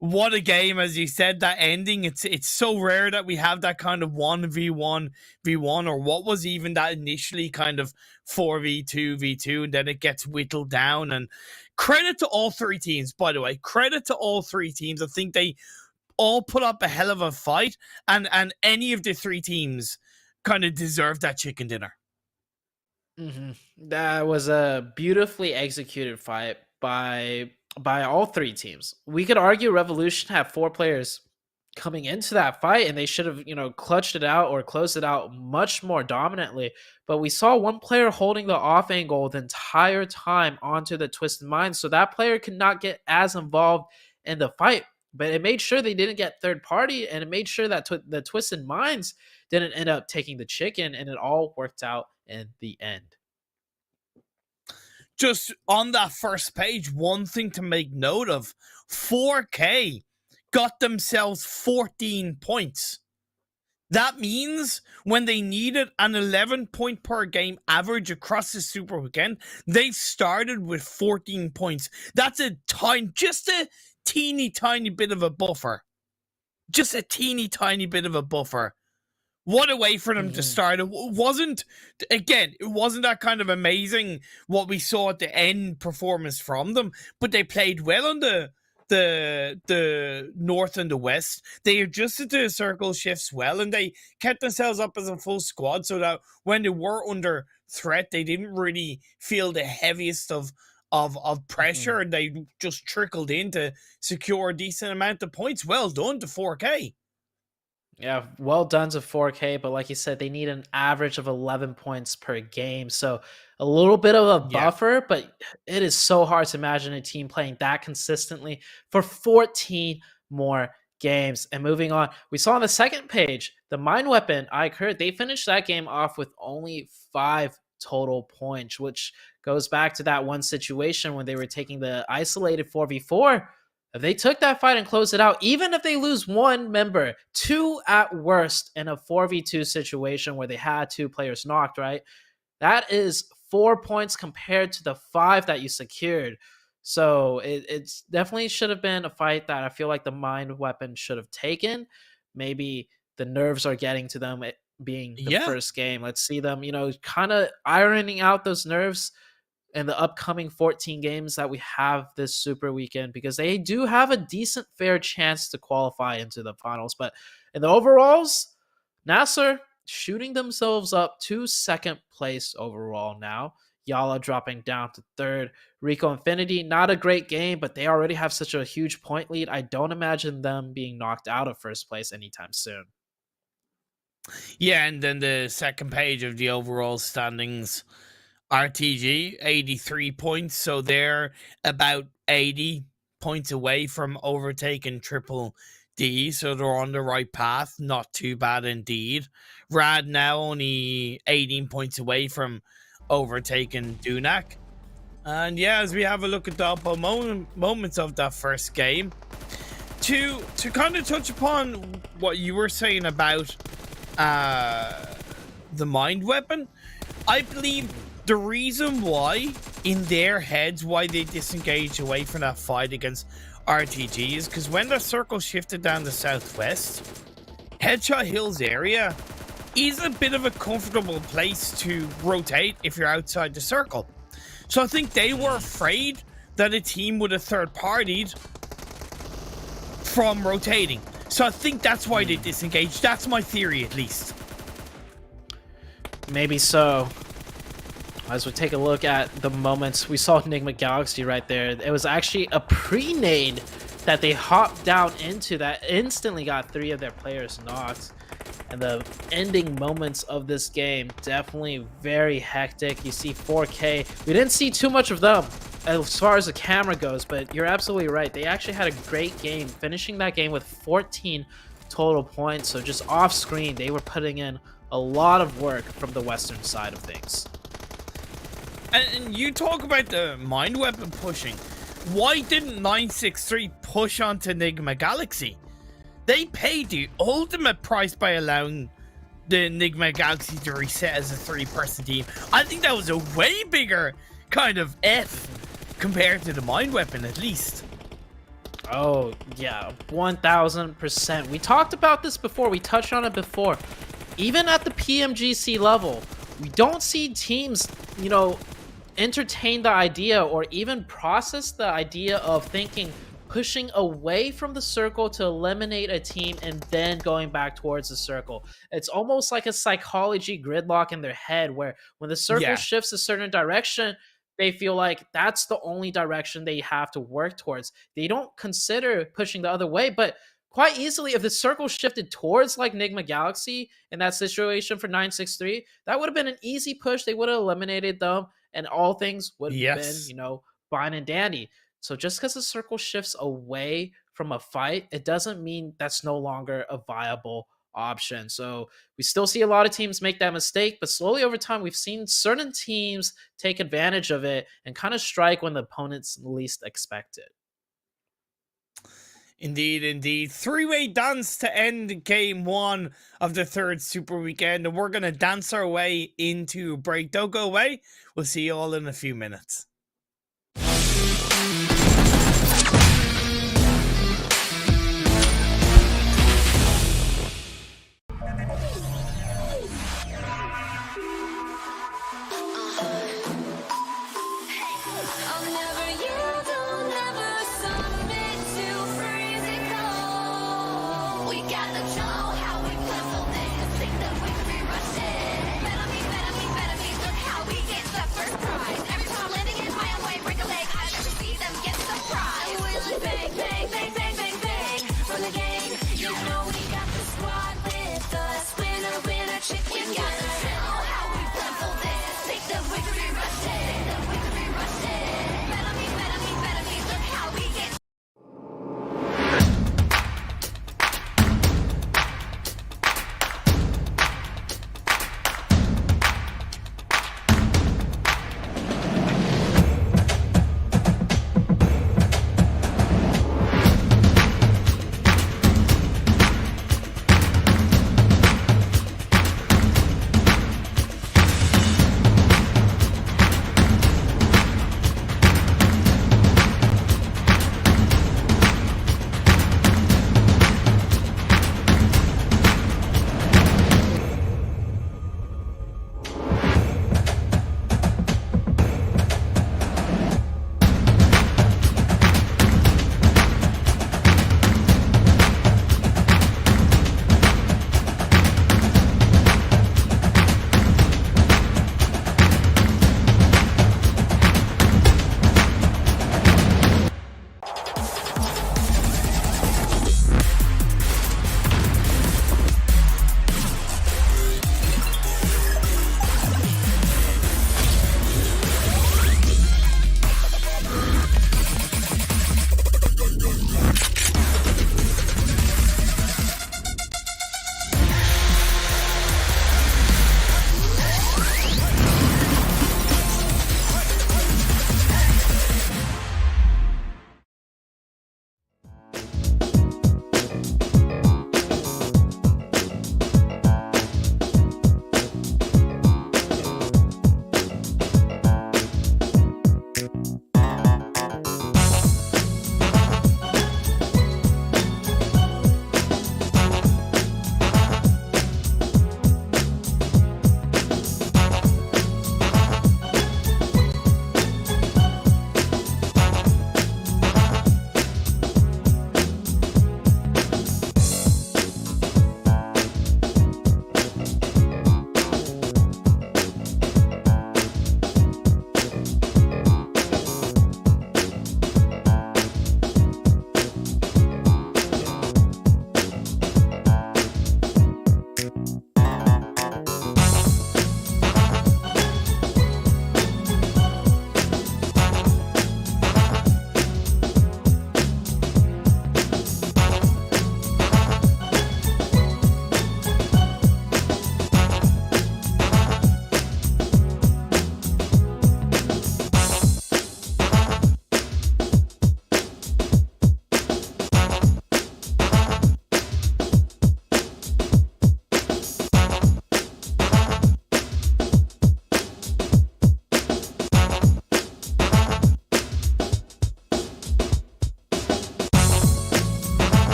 [SPEAKER 3] What a game, as you said, that ending. It's so rare that we have that kind of 1v1v1, or what was even that initially kind of 4v2v2, and then it gets whittled down. And credit to all 3 teams, by the way. Credit to all 3 teams. I think they all put up a hell of a fight, and any of the 3 teams kind of deserve that chicken dinner.
[SPEAKER 4] That was a beautifully executed fight by all 3 teams. We could argue Revolution had 4 players coming into that fight, and they should have, clutched it out or closed it out much more dominantly. But we saw one player holding the off angle the entire time onto the Twisted Minds, so that player could not get as involved in the fight. But it made sure they didn't get third party, and it made sure that the Twisted Minds didn't end up taking the chicken, and it all worked out in the end.
[SPEAKER 3] Just on that first page, one thing to make note of, 4K got themselves 14 points. That means when they needed an 11 point per game average across the Super Weekend, they started with 14 points. That's just a teeny tiny bit of a buffer. Just a teeny tiny bit of a buffer. What a way for them to start. It wasn't that kind of amazing what we saw at the end performance from them, but they played well on the north and the west. They adjusted to the circle shifts well, and they kept themselves up as a full squad so that when they were under threat, they didn't really feel the heaviest of pressure, and they just trickled in to secure a decent amount of points. Well done to 4K.
[SPEAKER 4] Yeah, well done to 4K, but like you said, they need an average of 11 points per game. So a little bit of a buffer, but it is so hard to imagine a team playing that consistently for 14 more games. And moving on, we saw on the second page, the Mind Weapon, iKURD, they finished that game off with only 5 total points, which goes back to that one situation when they were taking the isolated 4v4. If they took that fight and closed it out, even if they lose 1 member, 2 at worst in a 4v2 situation where they had 2 players knocked, right? That is 4 points compared to the 5 that you secured. So it's definitely should have been a fight that I feel like the Mind Weapon should have taken. Maybe the nerves are getting to them, it being the first game. Let's see them, kind of ironing out those nerves in the upcoming 14 games that we have this Super Weekend, because they do have a decent fair chance to qualify into the finals. But in the overalls, NASR shooting themselves up to 2nd place overall now. YaLLa dropping down to 3rd. Rico Infinity, not a great game, but they already have such a huge point lead. I don't imagine them being knocked out of 1st place anytime soon.
[SPEAKER 3] Yeah, and then the second page of the overall standings, RTG, 83 points, so they're about 80 points away from overtaking Triple D, so they're on the right path. Not too bad indeed. Rad now only 18 points away from overtaking Dunak. And yeah, as we have a look at the up moments of that first game, to kind of touch upon what you were saying about the mind weapon, I believe the reason why in their heads why they disengaged away from that fight against RTG is because when the circle shifted down the southwest, Headshot Hills area is a bit of a comfortable place to rotate if you're outside the circle. So I think they were afraid that a team would have third-partied from rotating. So I think that's why they disengaged. That's my theory, at least.
[SPEAKER 4] Maybe so. As we take a look at the moments, we saw Nigma Galaxy right there. It was actually a pre-nade that they hopped down into that instantly got 3 of their players knocked. And the ending moments of this game, definitely very hectic. You see 4K. We didn't see too much of them as far as the camera goes, but you're absolutely right. They actually had a great game, finishing that game with 14 total points. So just off screen, they were putting in a lot of work from the western side of things.
[SPEAKER 3] And you talk about the mind weapon pushing. Why didn't 963 push onto Nigma Galaxy? They paid the ultimate price by allowing the Nigma Galaxy to reset as a 3-person team. I think that was a way bigger kind of F compared to the mind weapon, at least.
[SPEAKER 4] Oh, yeah, 1000%. We talked about this before. We touched on it before. Even at the PMGC level, we don't see teams, you know, entertain the idea or even process the idea of thinking pushing away from the circle to eliminate a team and then going back towards the circle. It's almost like a psychology gridlock in their head where when the circle shifts a certain direction, they feel like that's the only direction they have to work towards. They don't consider pushing the other way, but quite easily, if the circle shifted towards like Nigma Galaxy in that situation for 963, that would have been an easy push. They would have eliminated them and all things would have been, you know, fine and dandy. So just because the circle shifts away from a fight, it doesn't mean that's no longer a viable option. So we still see a lot of teams make that mistake, but slowly over time, we've seen certain teams take advantage of it and kind of strike when the opponents least expect it.
[SPEAKER 3] Indeed, indeed. 3-way dance to end game 1 of the 3rd Super Weekend, and we're going to dance our way into break. Don't go away. We'll see you all in a few minutes.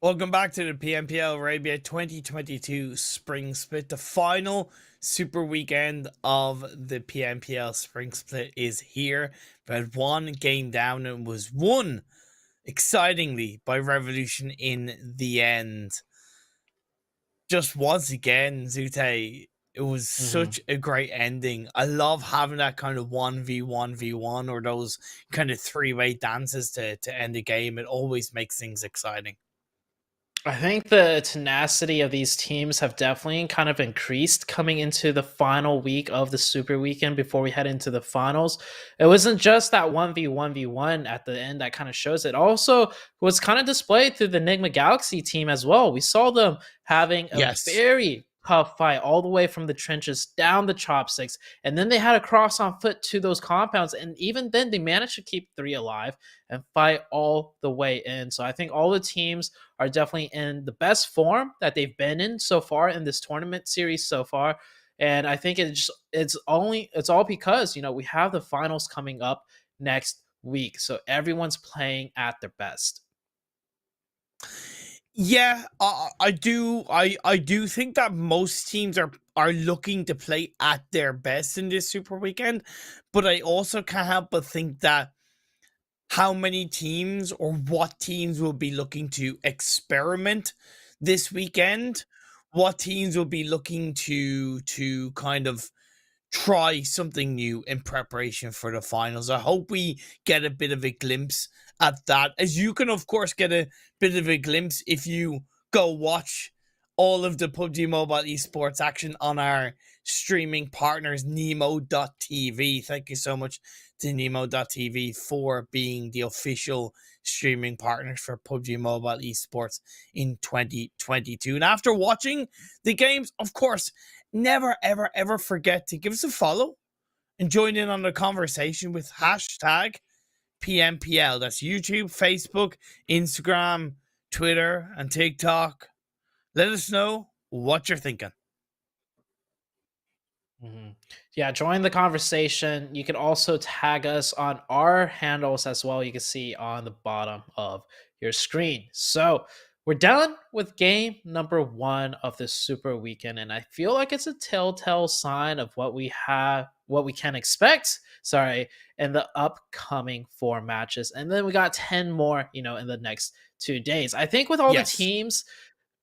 [SPEAKER 3] Welcome back to the PMPL Arabia 2022 Spring Split. The final super weekend of the PMPL Spring Split is here. But one game down and was won, excitingly, by Revolution in the end. Just once again, Zute, it was such a great ending. I love having that kind of 1v1v1 or those kind of three-way dances to end a game. It always makes things exciting.
[SPEAKER 4] I think the tenacity of these teams have definitely kind of increased coming into the final week of the Super Weekend before we head into the finals. It wasn't just that 1v1v1 at the end that kind of shows it. Also was kind of displayed through the Nigma Galaxy team as well. We saw them having a very tough fight all the way from the trenches down the chopsticks, and then they had to cross on foot to those compounds, and even then they managed to keep 3 alive and fight all the way in. So I think all the teams are definitely in the best form that they've been in so far in this tournament series so far, and I think it's all because, you know, we have the finals coming up next week, so everyone's playing at their best.
[SPEAKER 3] Yeah, I do think that most teams are looking to play at their best in this Super Weekend, but I also can't help but think that how many teams or what teams will be looking to experiment this weekend, what teams will be looking to kind of try something new in preparation for the finals. I hope we get a bit of a glimpse at that, as you can of course get a bit of a glimpse if you go watch all of the PUBG Mobile Esports action on our streaming partners, Nemo.tv. Thank you so much to Nemo.tv for being the official streaming partners for PUBG Mobile Esports in 2022. And after watching the games, of course, never, ever, ever forget to give us a follow and join in on the conversation with hashtag PMPL. That's YouTube, Facebook, Instagram, Twitter, and TikTok. Let us know what you're thinking.
[SPEAKER 4] Yeah, join the conversation. You can also tag us on our handles as well. You can see on the bottom of your screen. So we're done with game number 1 of this Super Weekend, and I feel like it's a telltale sign of what we can expect, in the upcoming 4 matches. And then we got 10 more, in the next 2 days. I think with all the teams,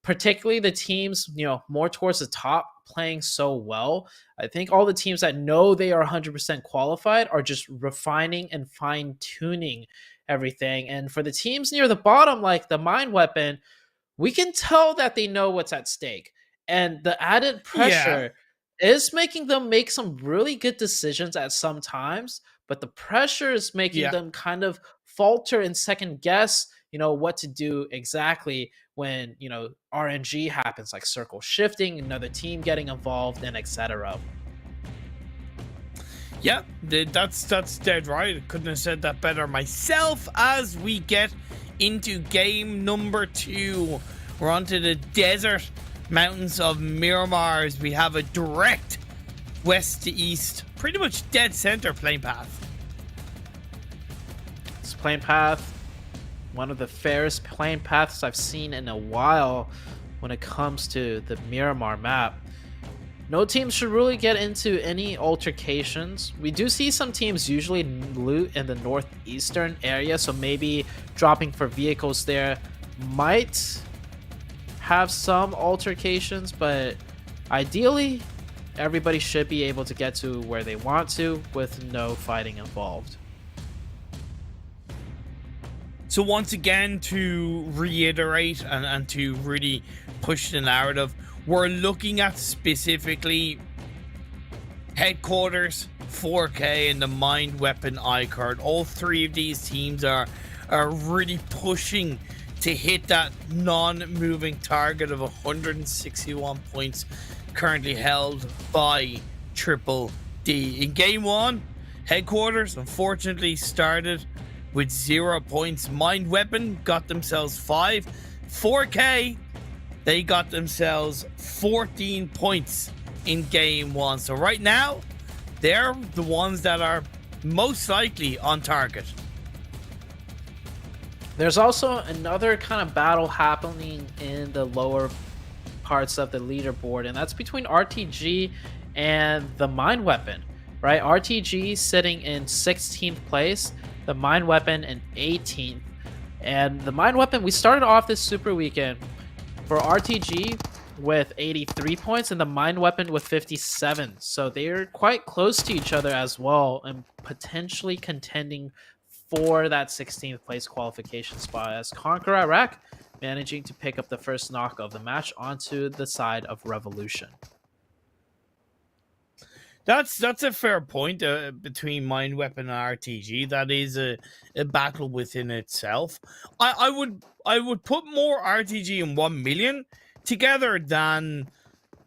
[SPEAKER 4] particularly the teams, more towards the top playing so well, I think all the teams that know they are 100% qualified are just refining and fine-tuning everything. And for the teams near the bottom, like the Mind Weapon, we can tell that they know what's at stake. And the added pressure is making them make some really good decisions at some times, but the pressure is making them kind of falter and second guess, what to do exactly when, RNG happens, like circle shifting, another team getting involved, and etc.
[SPEAKER 3] Yeah, that's dead right. I couldn't have said that better myself. As we get into game number 2, we're onto the desert mountains of Miramar. We have a direct west to east, pretty much dead center plane path.
[SPEAKER 4] This plane path, one of the fairest plane paths I've seen in a while when it comes to the Miramar map. No team should really get into any altercations. We do see some teams usually loot in the northeastern area, so maybe dropping for vehicles there might have some altercations, but ideally everybody should be able to get to where they want to with no fighting involved.
[SPEAKER 3] So once again, to reiterate and to really push the narrative, we're looking at specifically Headquarters, 4K, and the Mind Weapon iKURD. All 3 of these teams are really pushing to hit that non-moving target of 161 points currently held by Triple D. In game 1, Headquarters unfortunately started with 0 points. Mind Weapon got themselves 5. 4K, they got themselves 14 points in game 1. So right now, they're the ones that are most likely on target.
[SPEAKER 4] There's also another kind of battle happening in the lower parts of the leaderboard, and that's between RTG and the Mine Weapon, right? RTG sitting in 16th place, the Mine Weapon in 18th. And the Mine Weapon, we started off this Super Weekend for RTG with 83 points and the Mine Weapon with 57. So they're quite close to each other as well and potentially contending for that 16th place qualification spot, as CONQUEROR Iraq managing to pick up the first knock of the match onto the side of Revolution.
[SPEAKER 3] That's a fair point between Mine Weapon and RTG. That is a battle within itself. I would put more RTG and 1 million together than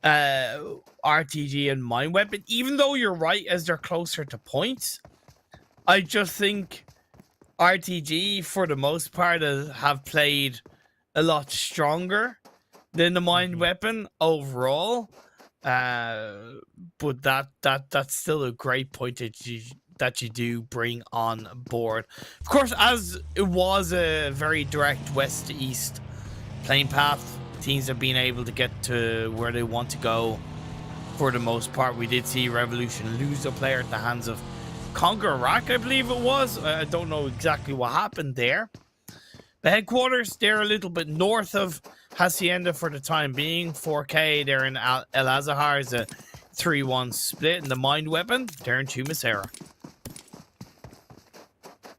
[SPEAKER 3] RTG and Mine Weapon, even though you're right as they're closer to points. I just think RTG, for the most part, have played a lot stronger than the Mine Weapon overall. But that's still a great point that you do bring on board. Of course, as it was a very direct west to east playing path, teams have been able to get to where they want to go for the most part. We did see Revolution lose a player at the hands of CONQUEROR Iraq, I believe it was. I don't know exactly what happened there. The headquarters, they're a little bit north of Hacienda for the time being. 4K, they're in El Azahar, is a 3-1 split. And the Mine Weapon, they're in Chumasera.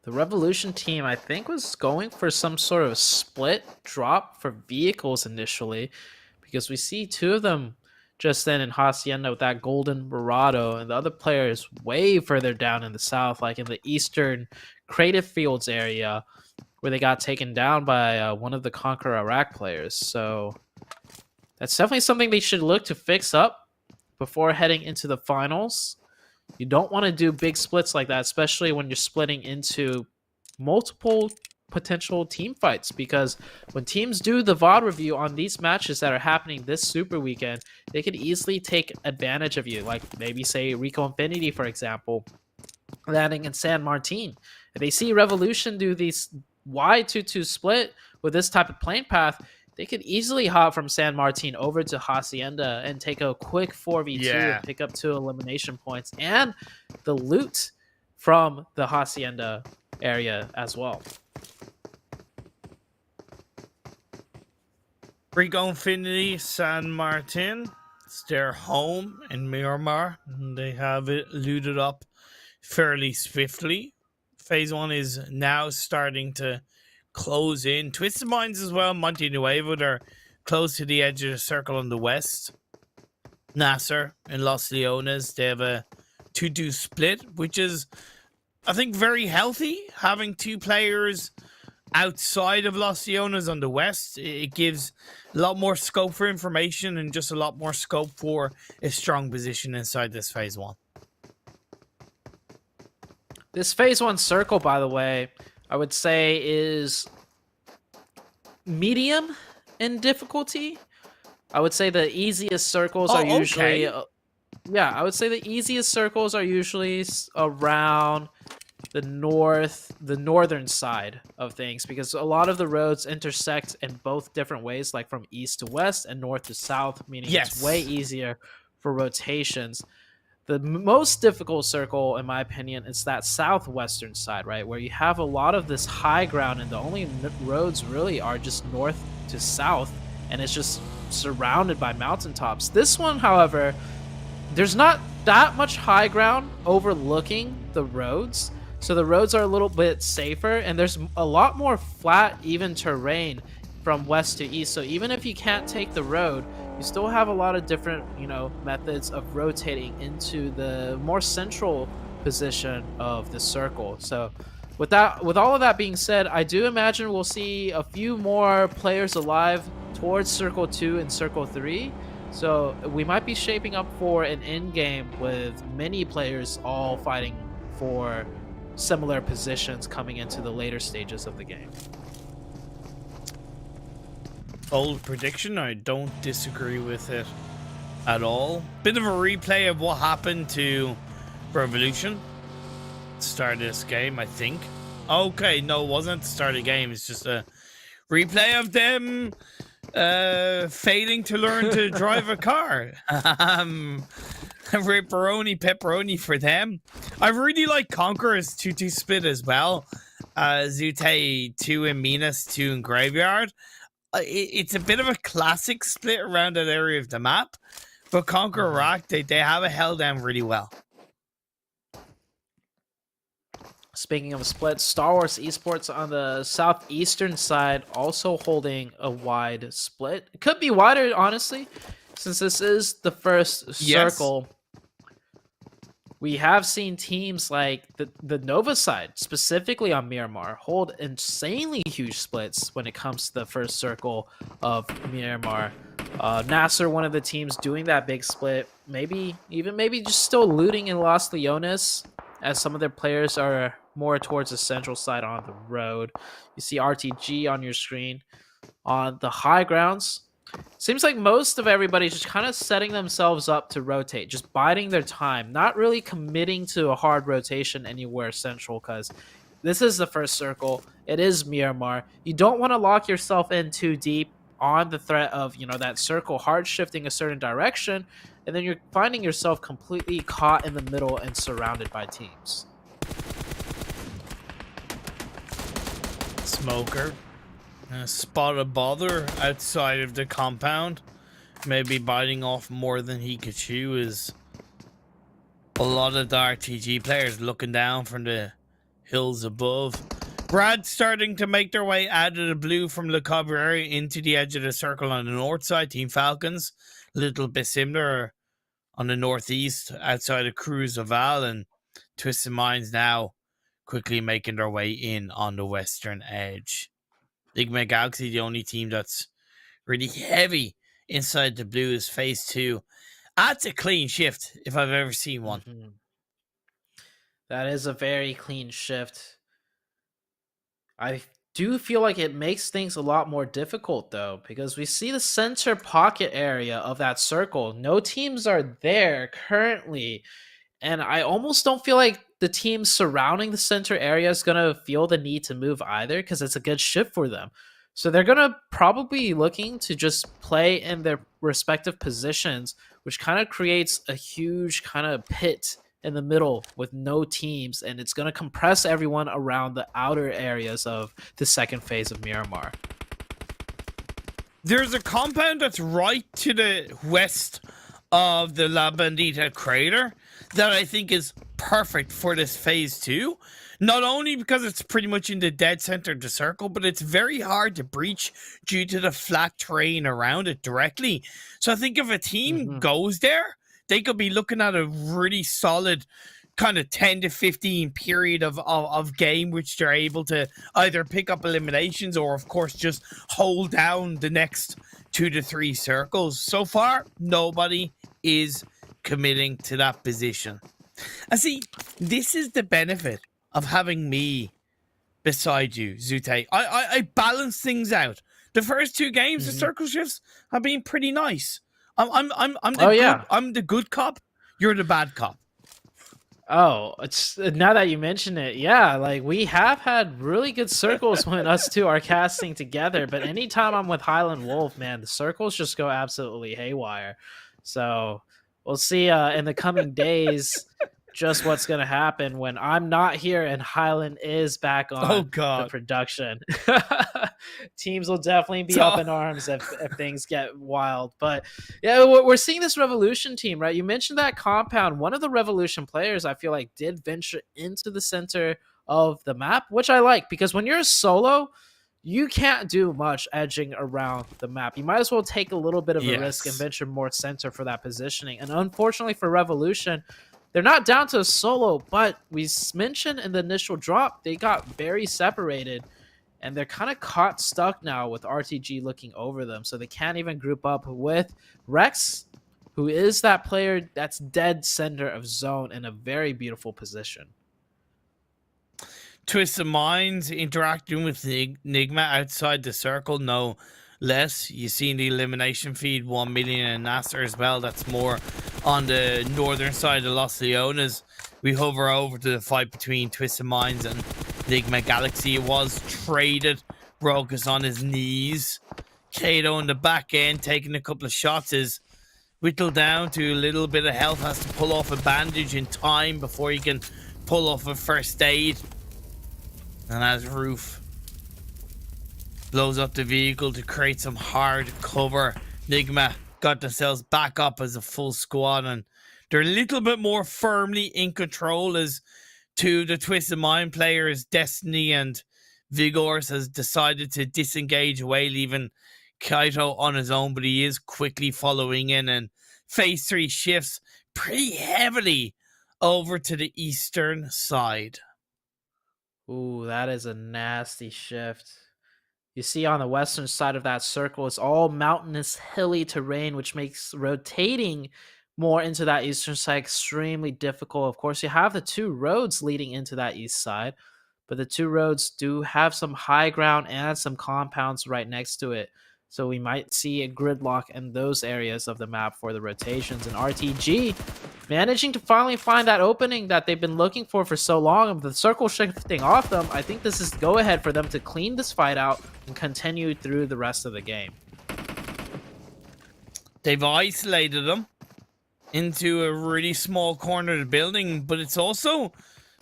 [SPEAKER 4] The Revolution team, I think, was going for some sort of split drop for vehicles initially, because we see two of them just then in Hacienda with that golden Murado, and the other player is way further down in the south, like in the eastern Creative Fields area, where they got taken down by one of the CONQUEROR Iraq players. So that's definitely something they should look to fix up before heading into the finals. You don't want to do big splits like that, especially when you're splitting into multiple potential team fights, because when teams do the VOD review on these matches that are happening this Super Weekend, they could easily take advantage of you. Like maybe say Rico Infinity, for example, landing in San Martin. If they see Revolution do these Y22 split with this type of playing path, they could easily hop from San Martin over to Hacienda and take a quick 4v2 and pick up 2 elimination points and the loot from the Hacienda area as well.
[SPEAKER 3] Rico Infinity, San Martin, it's their home in Miramar. They have it looted up fairly swiftly. Phase 1 is now starting to close in. Twisted Minds as well, Monte Nuevo, they're close to the edge of the circle on the west. NASR and Los Leones, they have a 2-2 split, which is, I think, very healthy. Having 2 players outside of Los Leones on the west, it gives a lot more scope for information and just a lot more scope for a strong position inside this Phase 1.
[SPEAKER 4] This Phase 1 circle, by the way, I would say is medium in difficulty. I would say the easiest circles are usually... I would say the easiest circles are usually around the northern side of things, because a lot of the roads intersect in both different ways, like from east to west and north to south, meaning it's way easier for rotations. The most difficult circle, in my opinion, is that southwestern side, right? Where you have a lot of this high ground and the only roads really are just north to south, and it's just surrounded by mountaintops. This one, however, there's not that much high ground overlooking the roads, so the roads are a little bit safer, and there's a lot more flat, even terrain from west to east. So even if you can't take the road, you still have a lot of different, methods of rotating into the more central position of the circle. So with all of that being said, I do imagine we'll see a few more players alive towards Circle 2 and Circle 3. So we might be shaping up for an end game with many players all fighting for similar positions coming into the later stages of the game.
[SPEAKER 3] Bold prediction, I don't disagree with it at all. Bit of a replay of what happened to Revolution at the start of this game, I think. Okay, no, it wasn't the start of the game. It's just a replay of them failing to learn to drive a car. Ripperoni pepperoni for them. I really like Conqueror's 2-2 split as well. Zute 2 in Minas, 2 in Graveyard. It's a bit of a classic split around that area of the map, but Conqueror Rock, they have it held down really well.
[SPEAKER 4] Speaking of a split, Stalwart Esports on the southeastern side also holding a wide split. It could be wider, honestly, since this is the first circle. We have seen teams like the Nova side, specifically on Miramar, hold insanely huge splits when it comes to the first circle of Miramar. NASR, one of the teams doing that big split, maybe just still looting in Los Leones, as some of their players are more towards the central side on the road. You see RTG on your screen. On the high grounds, seems like most of everybody's just kind of setting themselves up to rotate, just biding their time, not really committing to a hard rotation anywhere central, because this is the first circle. It is Miramar. You don't want to lock yourself in too deep on the threat of, you know, that circle hard shifting a certain direction, and then you're finding yourself completely caught in the middle and surrounded by teams.
[SPEAKER 3] Smoker. Spot a bother outside of the compound. Maybe biting off more than he could chew. Is a lot of the RTG players looking down from the hills above. Brad starting to make their way out of the blue from Le Cabrera into the edge of the circle on the north side. Team Falcons, a little bit similar on the northeast outside of Cruz Oval, and Twisted Minds now quickly making their way in on the western edge. Nigma Galaxy, the only team that's really heavy inside the blue, is phase 2. That's a clean shift if I've ever seen one.
[SPEAKER 4] That is a very clean shift. I do feel like it makes things a lot more difficult, though, because we see the center pocket area of that circle. No teams are there currently, and I almost don't feel like the teams surrounding the center area is going to feel the need to move either, because it's a good shift for them. So they're going to probably be looking to just play in their respective positions, which kind of creates a huge kind of pit in the middle with no teams, and it's going to compress everyone around the outer areas of the second phase of Miramar.
[SPEAKER 3] There's a compound that's right to the west of the La Bandita crater that I think is perfect for this phase 2. Not only because it's pretty much in the dead center of the circle, but it's very hard to breach due to the flat terrain around it directly. So I think if a team goes there, they could be looking at a really solid kind of 10 to 15 period of game, which they're able to either pick up eliminations or, of course, just hold down the next 2 to 3 circles. So far, nobody is committing to that position. And see, this is the benefit of having me beside you, Zute. I balance things out. The first 2 games, the circle shifts have been pretty nice. I'm the good cop. You're the bad cop.
[SPEAKER 4] Oh, it's now that you mention it, yeah, like we have had really good circles when us two are casting together, but anytime I'm with Highland Wolf, man, the circles just go absolutely haywire. So we'll see in the coming days just what's going to happen when I'm not here and Highland is back on the production. Teams will definitely be up in arms if things get wild. But yeah, we're seeing this Revolution team, right? You mentioned that compound. One of the Revolution players I feel like did venture into the center of the map, which I like, because when you're a solo, you can't do much edging around the map. You might as well take a little bit of a risk and venture more center for that positioning. And unfortunately for Revolution, they're not down to a solo, but we mentioned in the initial drop, they got very separated, and they're kind of caught stuck now with RTG looking over them, so they can't even group up with Rex, who is that player that's dead center of zone in a very beautiful position.
[SPEAKER 3] Twisted Minds interacting with Nigma outside the circle, no less. You see in the elimination feed, 1 million and NASR as well. That's more on the northern side of Los Leones. We hover over to the fight between Twisted Minds and Nigma Galaxy was traded. Rogus on his knees. Kato in the back end taking a couple of shots is whittled down to a little bit of health. Has to pull off a bandage in time before he can pull off a first aid. And as Roof blows up the vehicle to create some hard cover, Nigma got themselves back up as a full squad, and they're a little bit more firmly in control as to the Twisted Mind players. Destiny and Vigors has decided to disengage away, leaving Kaito on his own, but he is quickly following in, and phase 3 shifts pretty heavily over to the eastern side.
[SPEAKER 4] Ooh, that is a nasty shift. You see on the western side of that circle, it's all mountainous, hilly terrain, which makes rotating more into that eastern side extremely difficult. Of course, you have the 2 roads leading into that east side, but the 2 roads do have some high ground and some compounds right next to it. So we might see a gridlock in those areas of the map for the rotations. And RTG managing to finally find that opening that they've been looking for so long. The circle shifting off them, I think this is go ahead for them to clean this fight out and continue through the rest of the game.
[SPEAKER 3] They've isolated them into a really small corner of the building, but it's also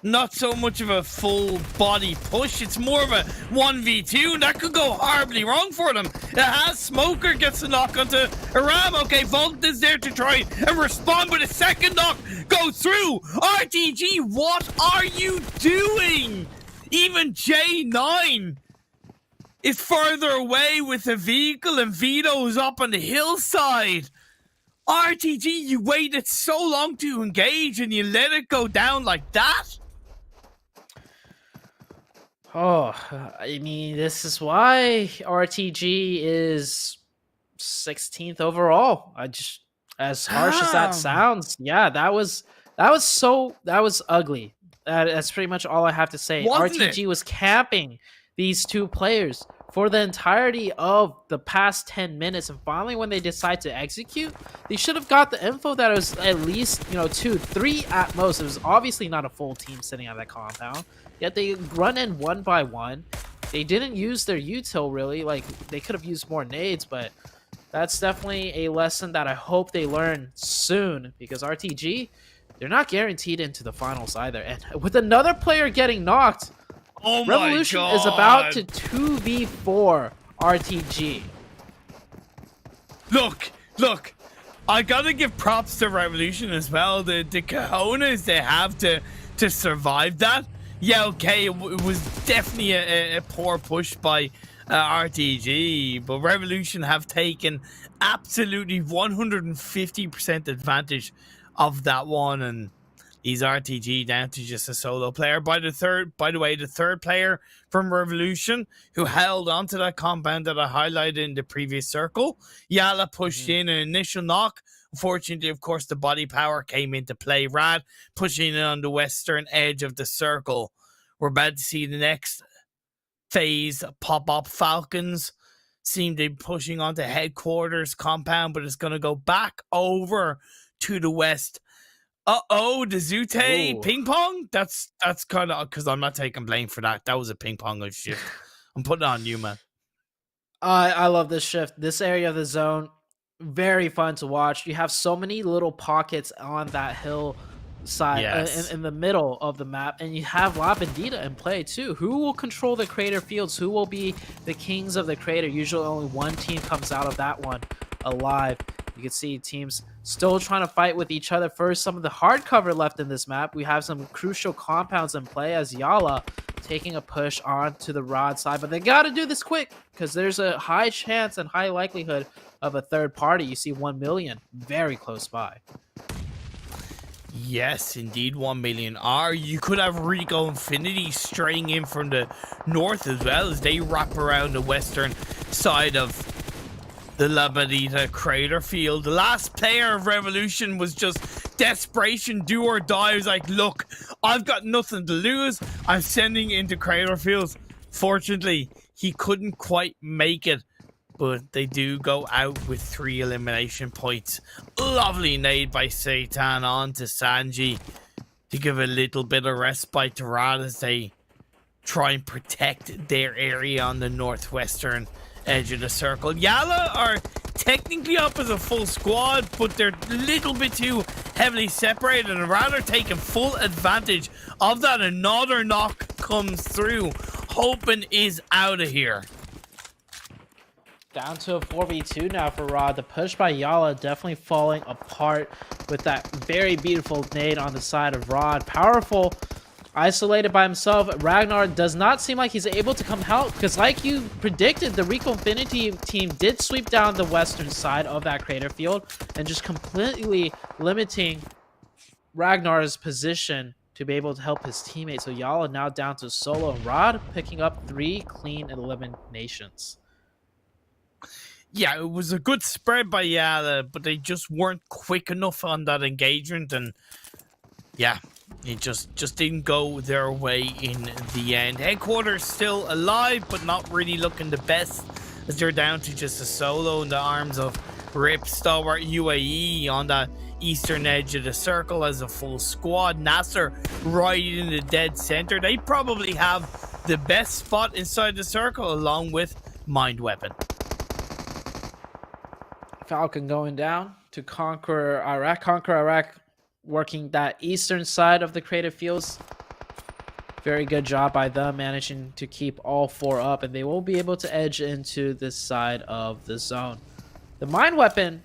[SPEAKER 3] not so much of a full body push. It's more of a 1v2, and that could go horribly wrong for them. It has Smoker gets a knock onto Aram. Okay, Volt is there to try and respond, but a second knock goes through. RTG, what are you doing? Even J9 is further away with a vehicle, and Vito's up on the hillside. RTG, you waited so long to engage and you let it go down like that?
[SPEAKER 4] Oh, I mean, this is why RTG is 16th overall. As harsh as that sounds, yeah, that was ugly. That's pretty much all I have to say. RTG was camping these 2 players for the entirety of the past 10 minutes, and finally when they decide to execute, they should have got the info that it was at least 2, 3 at most. It was obviously not a full team sitting at that compound, yet they run in 1 by 1. They didn't use their util really. Like, they could have used more nades, but that's definitely a lesson that I hope they learn soon, because RTG, they're not guaranteed into the finals either. And with another player getting knocked,
[SPEAKER 3] oh
[SPEAKER 4] Revolution
[SPEAKER 3] my God.
[SPEAKER 4] is about to 2v4 RTG.
[SPEAKER 3] Look, I gotta give props to Revolution as well. The cojones they have to survive that. Yeah, okay, it was definitely a poor push by RTG, but Revolution have taken absolutely 150% advantage of that one, and he's RTG down to just a solo player. By the way, the third player from Revolution who held onto that compound that I highlighted in the previous circle, YaLLa pushed in an initial knock. Unfortunately, of course, the body power came into play. Rad pushing in on the western edge of the circle. We're about to see the next phase pop up. Falcons seem to be pushing onto headquarters compound, but it's going to go back over to the west. Uh-oh, the Zute ping pong? That's kind of, because I'm not taking blame for that. That was a ping pong shift. I'm putting it on you, man.
[SPEAKER 4] I love this shift. This area of the zone, very fun to watch. You have so many little pockets on that hill side,
[SPEAKER 3] yes,
[SPEAKER 4] in the middle of the map, and you have La Bandita in play too. Who will control the crater fields? Who will be the kings of the crater? Usually only one team comes out of that one alive. You can see teams still trying to fight with each other for some of the hard cover left in this map. We have some crucial compounds in play as YaLLa taking a push onto the Rod side, but they got to do this quick because there's a high chance and high likelihood of a third party. You see 1million very close by.
[SPEAKER 3] Yes, indeed, 1million are. You could have Rico Infinity straying in from the north as well as they wrap around the western side of the La Bandita crater field. The last player of Revolution was just desperation, do or die. He was like, look, I've got nothing to lose. I'm sending into crater fields. Fortunately, he couldn't quite make it, but they do go out with 3 elimination points. Lovely nade by Satan on to Sanji to give a little bit of respite to Rad as they try and protect their area on the northwestern edge of the circle. YaLLa are technically up as a full squad, but they're a little bit too heavily separated and rather taking full advantage of that. Another knock comes through. Hoping is out of here.
[SPEAKER 4] Down to a 4v2 now for Rod. The push by YaLLa definitely falling apart with that very beautiful nade on the side of Rod. Powerful, isolated by himself. Ragnar does not seem like he's able to come help, because like you predicted, the Rico Infinity team did sweep down the western side of that crater field and just completely limiting Ragnar's position to be able to help his teammates. So YaLLa now down to solo, and Rod picking up 3 clean eliminations.
[SPEAKER 3] Yeah, it was a good spread by YaLLa, but they just weren't quick enough on that engagement, and yeah, it just didn't go their way in the end. Headquarters still alive, but not really looking the best, as they're down to just a solo in the arms of RIP Stalwart UAE on that eastern edge of the circle as a full squad. NASR right in the dead center. They probably have the best spot inside the circle, along with Mind Weapon.
[SPEAKER 4] Falcon going down to Conqueror Iraq. Conqueror Iraq working that eastern side of the creative fields. Very good job by them, managing to keep all 4 up, and they will be able to edge into this side of the zone. The Mind Weapon,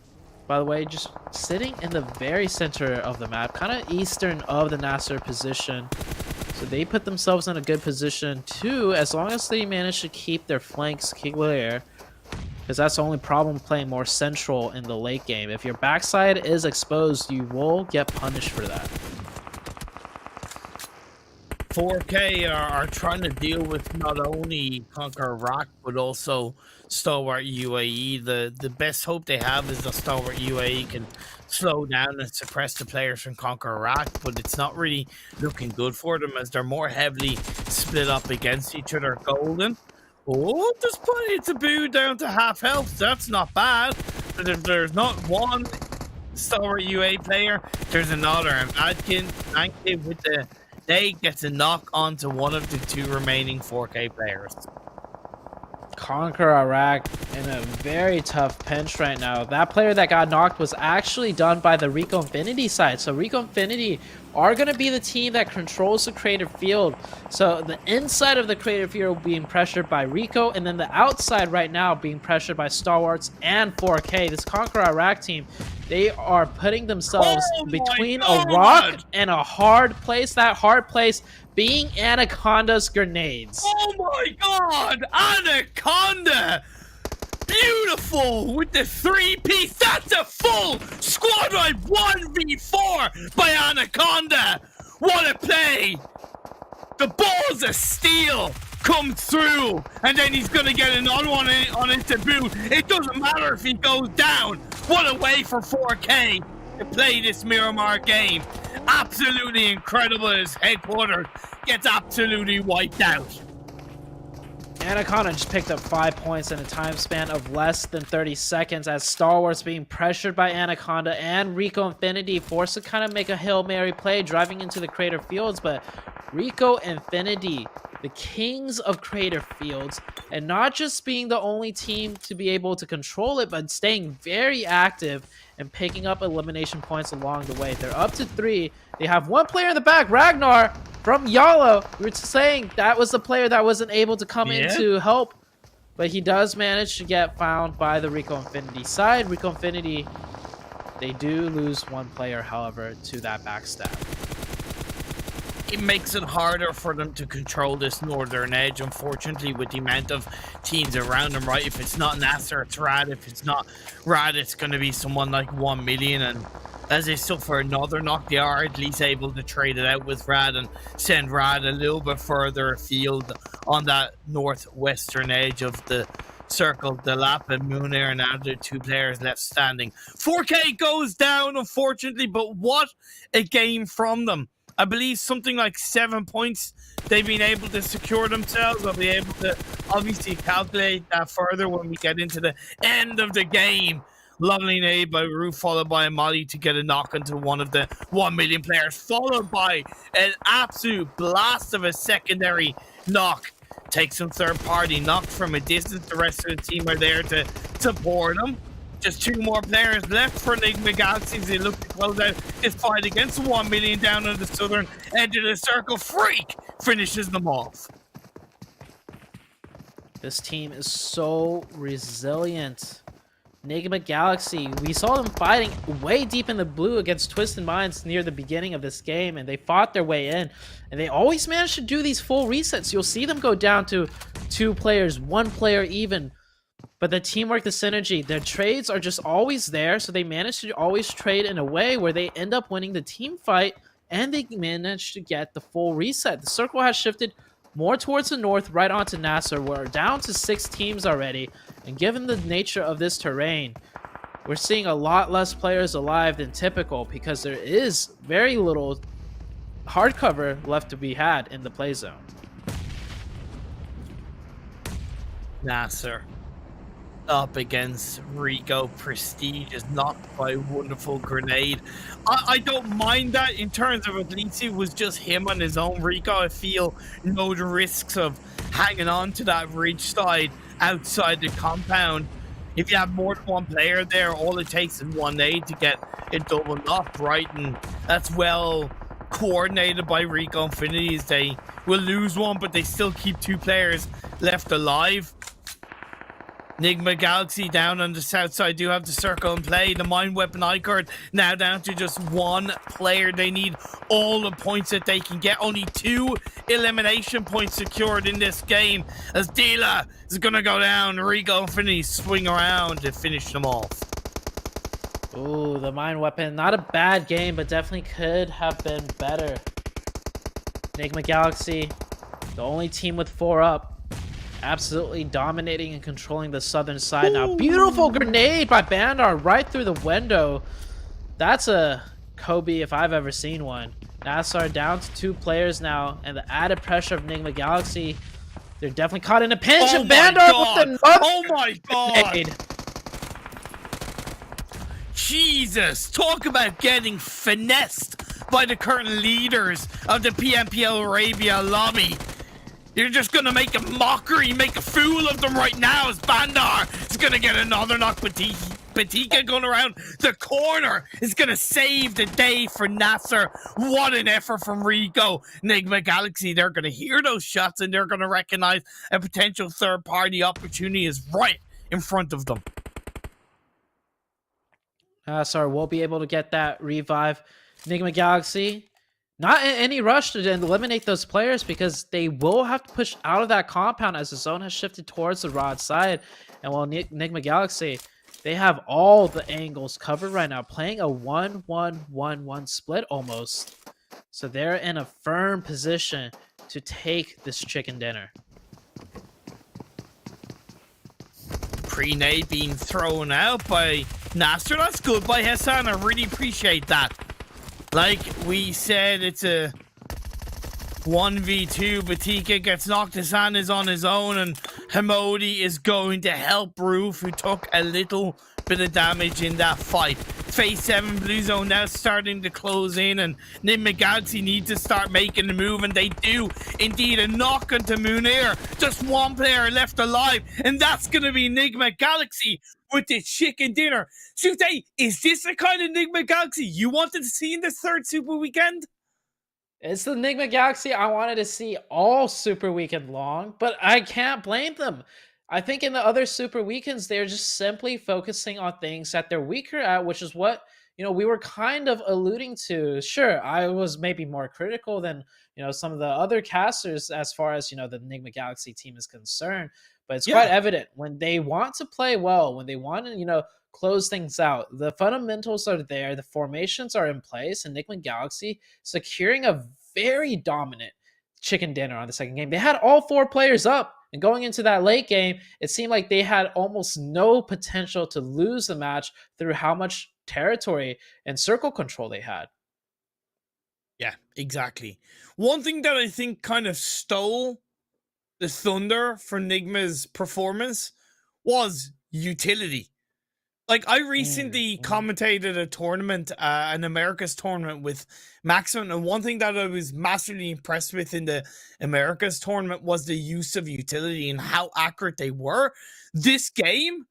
[SPEAKER 4] by the way, just sitting in the very center of the map, kind of eastern of the NASR position. So they put themselves in a good position too, as long as they manage to keep their flanks clear. Because that's the only problem playing more central in the late game. If your backside is exposed, you will get punished for that.
[SPEAKER 3] 4K are trying to deal with not only Conquer Iraq, but also Stalwart UAE. The best hope they have is that Stalwart UAE can slow down and suppress the players from Conquer Iraq, but it's not really looking good for them, as they're more heavily split up against each other. Golden. Oh, just put it's a boo down to half health. That's not bad. But there's not one Stalwart UA player, there's another. And Adkin with the nade gets a knock onto one of the 2 remaining 4K players.
[SPEAKER 4] Conquer Iraq in a very tough pinch right now. That player that got knocked was actually done by the Rico Infinity side. So Rico Infinity are going to be the team that controls the creative field. So the inside of the creative field being pressured by Rico, and then the outside right now being pressured by Stalwarts and 4K. This Conquer Iraq team, they are putting themselves between a rock and a hard place. That hard place being Anaconda's grenades.
[SPEAKER 3] Oh my god! Anaconda! Beautiful with the 3-piece. That's a full squad right 1v4 by Anaconda. What a play! The balls of steel come through, and then he's gonna get another one on his debut. It doesn't matter if he goes down. What a way for 4K to play this Miramar game. Absolutely incredible. His headquarters gets absolutely wiped out.
[SPEAKER 4] Anaconda just picked up 5 points in a time span of less than 30 seconds, as Stalwarts being pressured by Anaconda and Rico Infinity forced to kind of make a Hail Mary play driving into the crater fields. But Rico Infinity, the kings of crater fields, and not just being the only team to be able to control it, but staying very active and picking up elimination points along the way. They're up to 3. They have 1 player in the back, Ragnar from YaLLa. We were saying that was the player that wasn't able to come in to help, but he does manage to get found by the Rico Infinity side. Rico Infinity, they do lose 1 player, however, to that backstab.
[SPEAKER 3] It makes it harder for them to control this northern edge, unfortunately, with the amount of teams around them, right? If it's not NASR, it's Rad. If it's not Rad, it's going to be someone like 1Million. And as they suffer another knock, they are at least able to trade it out with Rad and send Rad a little bit further afield on that northwestern edge of the circle. Delap and Munir, and now the 2 players left standing. 4K goes down, unfortunately, but what a game from them. I believe something like 7 points they've been able to secure themselves. I'll be able to obviously calculate that further when we get into the end of the game. Lovely nade by Roof, followed by a Molly to get a knock into one of the 1Million players, followed by an absolute blast of a secondary Knock takes some third party. Knock from a distance. The rest of the team are there to support him. Just 2 more players left for Nigma Galaxy as they look to close out this fight against 1 million down on the southern end of the circle. Freak finishes them off.
[SPEAKER 4] This team is so resilient. Nigma Galaxy, we saw them fighting way deep in the blue against Twisted Minds near the beginning of this game, and they fought their way in, and they always manage to do these full resets. You'll see them go down to 2 players, 1 player even, but the teamwork, the synergy, their trades are just always there, so they manage to always trade in a way where they end up winning the team fight, and they manage to get the full reset. The circle has shifted more towards the north, right onto NASR. We're down to 6 teams already, and given the nature of this terrain, we're seeing a lot less players alive than typical because there is very little hard cover left to be had in the play zone.
[SPEAKER 3] NASR up against Rico. Prestige is knocked by a wonderful grenade. I don't mind that in terms of at least it was just him on his own. Rico, I feel, no the risks of hanging on to that ridge side outside the compound. If you have more than 1 player there, all it takes is 1 nade to get it double knocked, right? And that's well coordinated by Rico Infinity as they will lose 1, but they still keep 2 players left alive. Nigma Galaxy down on the south side do have the circle in play. The mine weapon iKURD now down to just 1 player. They need all the points that they can get. Only 2 elimination points secured in this game as Dila is going to go down. Rico Infinity swing around to finish them off.
[SPEAKER 4] Ooh, the mine weapon. Not a bad game, but definitely could have been better. Nigma Galaxy, the only team with 4 up. Absolutely dominating and controlling the southern side now. Beautiful grenade by Bandar right through the window. That's a Kobe if I've ever seen one. NASR down to 2 players now, and the added pressure of Nigma Galaxy. They're definitely caught in a pinch, and Bandar with another
[SPEAKER 3] oh my god!
[SPEAKER 4] grenade.
[SPEAKER 3] Jesus, talk about getting finessed by the current leaders of the PMPL Arabia lobby. You're just gonna make a mockery, make a fool of them right now as Bandar is gonna get another knock. Batika going around the corner is gonna save the day for NASR. What an effort from Rico. Nigma Galaxy, they're gonna hear those shots and they're gonna recognize a potential third-party opportunity is right in front of them.
[SPEAKER 4] NASR will be able to get that revive. Nigma Galaxy, not in any rush to eliminate those players because they will have to push out of that compound as the zone has shifted towards the Rod side. And while Nigma Galaxy, they have all the angles covered right now, playing a 1-1-1-1 split almost. So they're in a firm position to take this chicken dinner.
[SPEAKER 3] Pre-nade being thrown out by NASR. That's good by Hassan. I really appreciate that. Like we said, it's a 1v2. Batika gets knocked. Hassan is on his own, and Hamodi is going to help Roof, who took a little bit of damage in that fight. Phase 7 blue zone now starting to close in, and Nigma Galaxy need to start making the move, and they do indeed. A knock onto Munir. Just 1 player left alive, and that's going to be Nigma Galaxy with the chicken dinner. Sute, is this the kind of Nigma Galaxy you wanted to see in this 3rd Super Weekend?
[SPEAKER 4] It's the Nigma Galaxy I wanted to see all Super Weekend long, but I can't blame them. I think in the other Super Weekends, they're just simply focusing on things that they're weaker at, which is what, we were kind of alluding to. Sure, I was maybe more critical than, some of the other casters as far as, the Nigma Galaxy team is concerned. But it's quite evident when they want to play well, when they want to, close things out, the fundamentals are there, the formations are in place, and Nigma Galaxy securing a very dominant chicken dinner on the second game. They had all 4 players up, and going into that late game, it seemed like they had almost no potential to lose the match through how much territory and circle control they had.
[SPEAKER 3] Yeah, exactly. One thing that I think kind of stole the thunder for Nigma's performance was utility. Like, I recently
[SPEAKER 4] Mm.
[SPEAKER 3] commentated a tournament, an Americas tournament with Maximum, and one thing that I was massively impressed with in the Americas tournament was the use of utility and how accurate they were. This game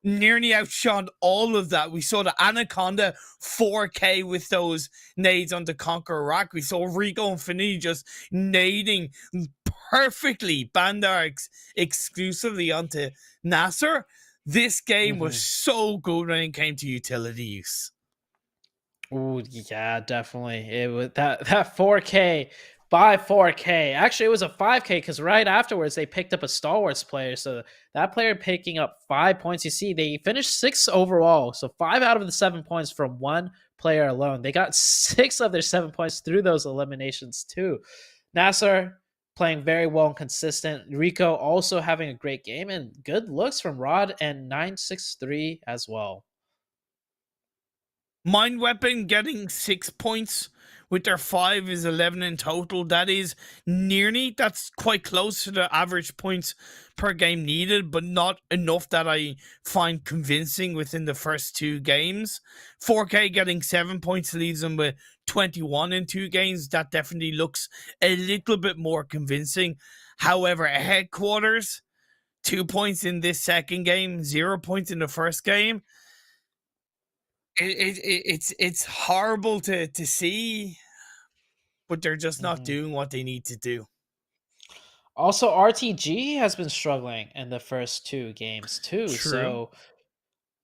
[SPEAKER 3] nearly outshone all of that. We saw the Anaconda 4K with those nades on the Conqueror rack. We saw Rico Infinity just nading perfectly Bandarks exclusively onto NASR. This game was so good when it came to utility use.
[SPEAKER 4] Oh yeah, definitely. It was that 4K by 4K. Actually, it was a 5K because right afterwards they picked up a Stalwarts player. So that player picking up 5 points. You see, they finished 6 overall. So 5 out of the 7 points from one player alone. They got 6 of their 7 points through those eliminations too. NASR playing very well and consistent. Rico also having a great game and good looks from Rod and 963 as well.
[SPEAKER 3] Mind Weapon getting 6 points with their 5 is 11 in total. That is that's quite close to the average points per game needed, but not enough that I find convincing within the first 2 games. 4K getting 7 points leaves them with 21 in 2 games. That definitely looks a little bit more convincing. However, Headquarters, 2 points in this second game, 0 points in the first game. It's horrible to see, but they're just not doing what they need to do.
[SPEAKER 4] Also, RTG has been struggling in the first 2 games too.
[SPEAKER 3] True.
[SPEAKER 4] So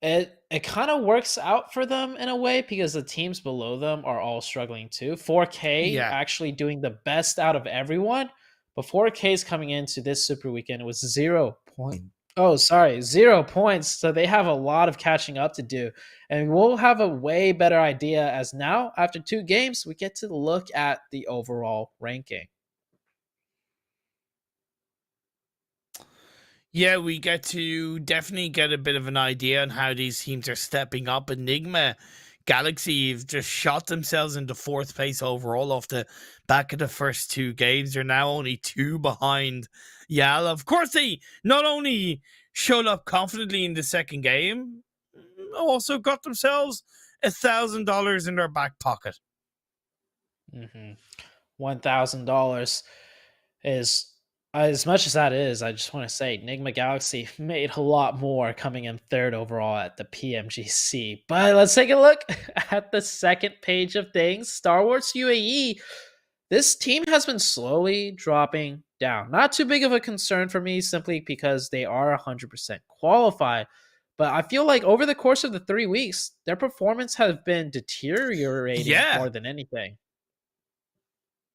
[SPEAKER 4] it kind of works out for them in a way because the teams below them are all struggling too. 4K actually doing the best out of everyone, but 4K is coming into this Super Weekend. It was 0 point. Oh, sorry, 0 points. So they have a lot of catching up to do. And we'll have a way better idea as now, after 2 games, we get to look at the overall ranking.
[SPEAKER 3] Yeah, we get to definitely get a bit of an idea on how these teams are stepping up. Nigma Galaxy have just shot themselves into 4th place overall off the back of the first 2 games. They're now only 2 behind YaLLa. Of course, they not only showed up confidently in the second game, also got themselves $1,000 in their back pocket.
[SPEAKER 4] $1,000 is, as much as that is, I just want to say Nigma Galaxy made a lot more coming in 3rd overall at the PMGC. But let's take a look at the second page of things. Stalwart UAE. This team has been slowly dropping down. Not too big of a concern for me simply because they are 100% qualified. But I feel like over the course of the 3 weeks, their performance has been deteriorating more than anything.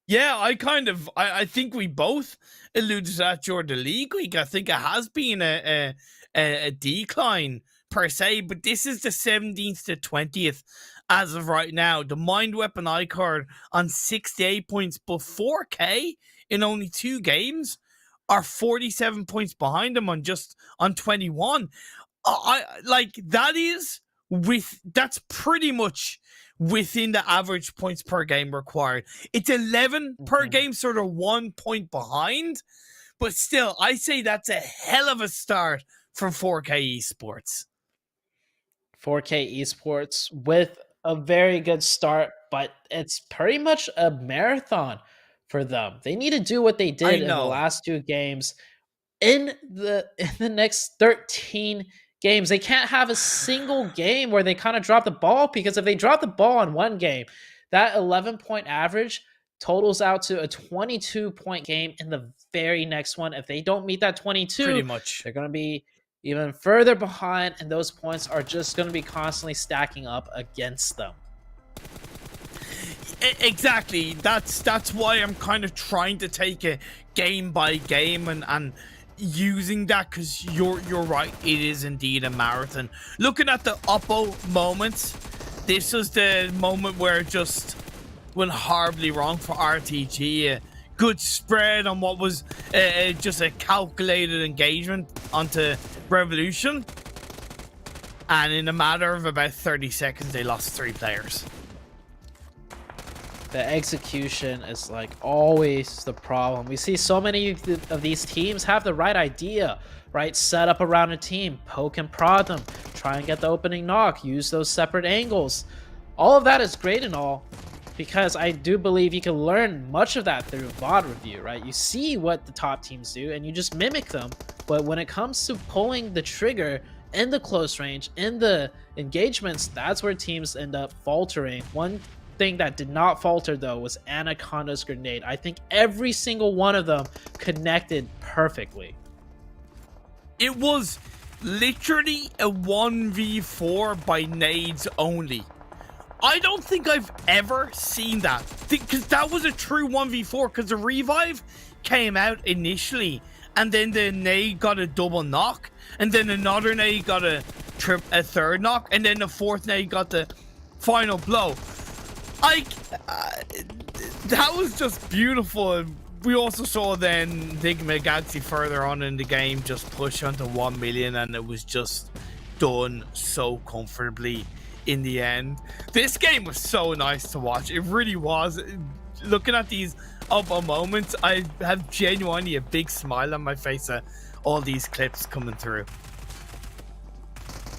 [SPEAKER 3] Yeah, I think we both alluded to that during the league week. I think it has been a decline per se, but this is the 17th to 20th as of right now. The Mind Weapon iKURD on 68 points, but 4K in only 2 games are 47 points behind them on 21. That's pretty much within the average points per game required. It's 11 per game, sort of 1 point behind, but still, I say that's a hell of a start from 4K Esports.
[SPEAKER 4] 4K Esports with a very good start, but it's pretty much a marathon for them. They need to do what they did in the last 2 games in the next 13 games. They can't have a single game where they kind of drop the ball, because if they drop the ball on one game, that 11-point average totals out to a 22-point game in the very next one. If they don't meet that 22,
[SPEAKER 3] pretty much,
[SPEAKER 4] they're going to be even further behind, and those points are just going to be constantly stacking up against them.
[SPEAKER 3] Exactly. That's why I'm kind of trying to take it game by game and using that, because you're right, it is indeed a marathon. Looking at the Oppo moments, this was the moment where it just went horribly wrong for RTG. A good spread on what was just a calculated engagement onto Revolution, and in a matter of about 30 seconds they lost 3 players.
[SPEAKER 4] The execution is like always the problem. We see so many of these teams have the right idea, right? Set up around a team, poke and prod them, try and get the opening knock, use those separate angles. All of that is great and all, because I do believe you can learn much of that through VOD review, right? You see what the top teams do and you just mimic them. But when it comes to pulling the trigger in the close range, in the engagements, that's where teams end up faltering. One thing that did not falter though was Anaconda's grenade. I think every single one of them connected perfectly.
[SPEAKER 3] It was literally a 1v4 by nades only. I don't think I've ever seen that, because that was a true 1v4, because the revive came out initially and then the nade got a double knock, and then another nade got a third knock, and then the fourth nade got the final blow. That was just beautiful. We also saw then Nigma Galaxy further on in the game just push onto 1 million, and it was just done so comfortably in the end. This game was so nice to watch. It really was. Looking at these moments, I have genuinely a big smile on my face at all these clips coming through.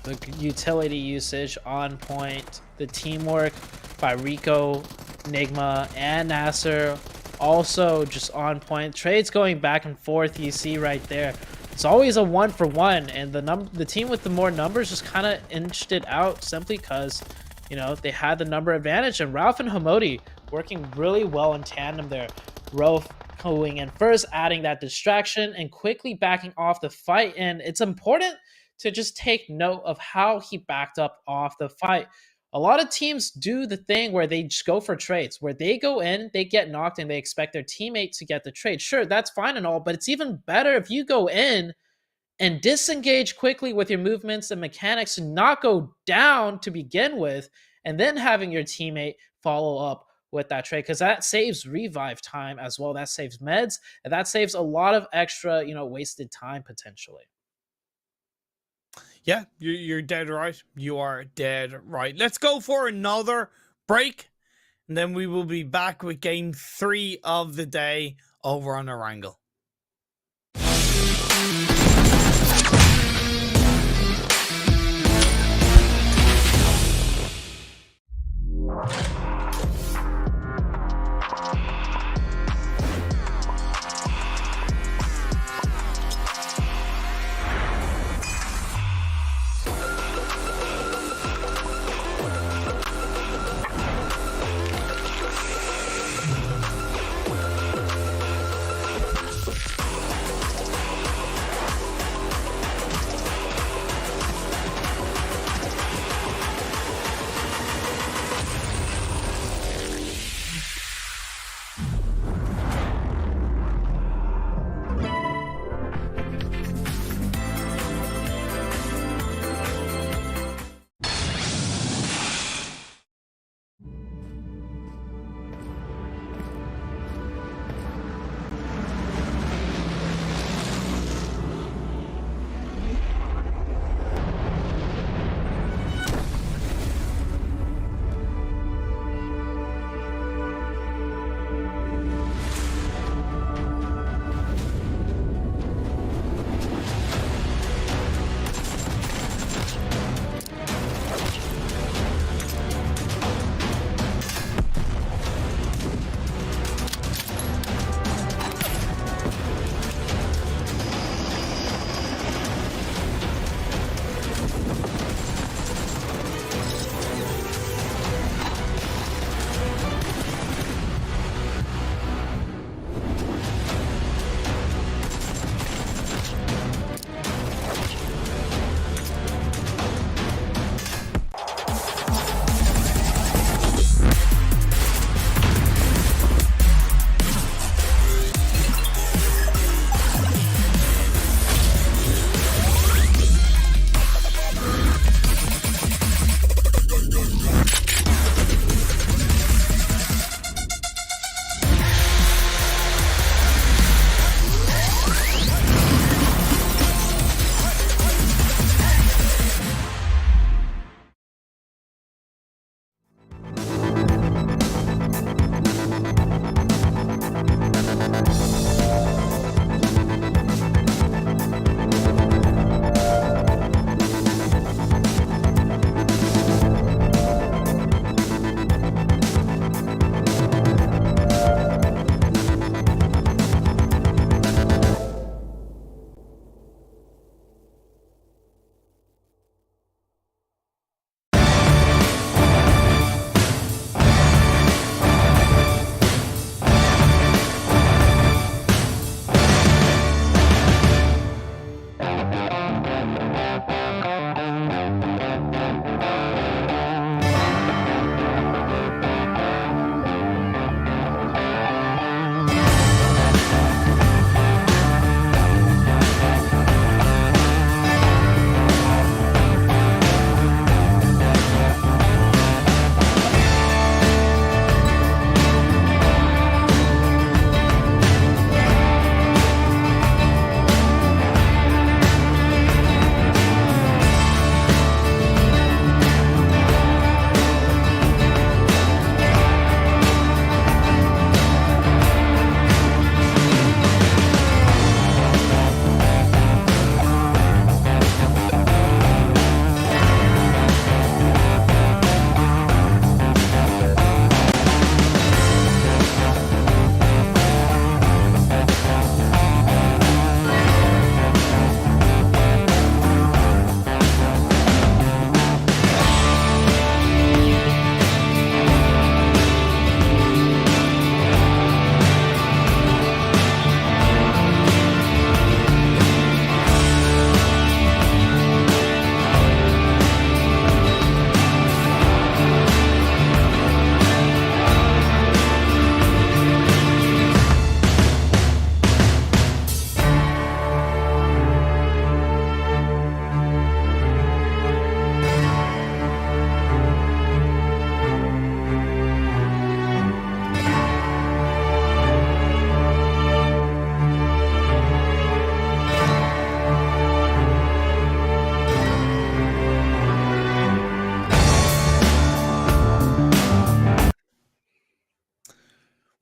[SPEAKER 4] The utility usage on point, the teamwork by Rico, Nigma, and NASR also just on point. Trades going back and forth, you see right there. It's always a 1-for-1, and the team with the more numbers just kind of inched it out simply because, you know, they had the number advantage. And Ralph and Hamodi working really well in tandem there. Ralph going in first, adding that distraction and quickly backing off the fight. And it's important to just take note of how he backed up off the fight. A lot of teams do the thing where they just go for trades, where they go in, they get knocked, and they expect their teammate to get the trade. Sure, that's fine and all, but it's even better if you go in and disengage quickly with your movements and mechanics and not go down to begin with, and then having your teammate follow up with that trade, because that saves revive time as well. That saves meds, and that saves a lot of extra, wasted time potentially.
[SPEAKER 3] Yeah, you're dead right. You are dead right. Let's go for another break, and then we will be back with game 3 of the day over on Erangel.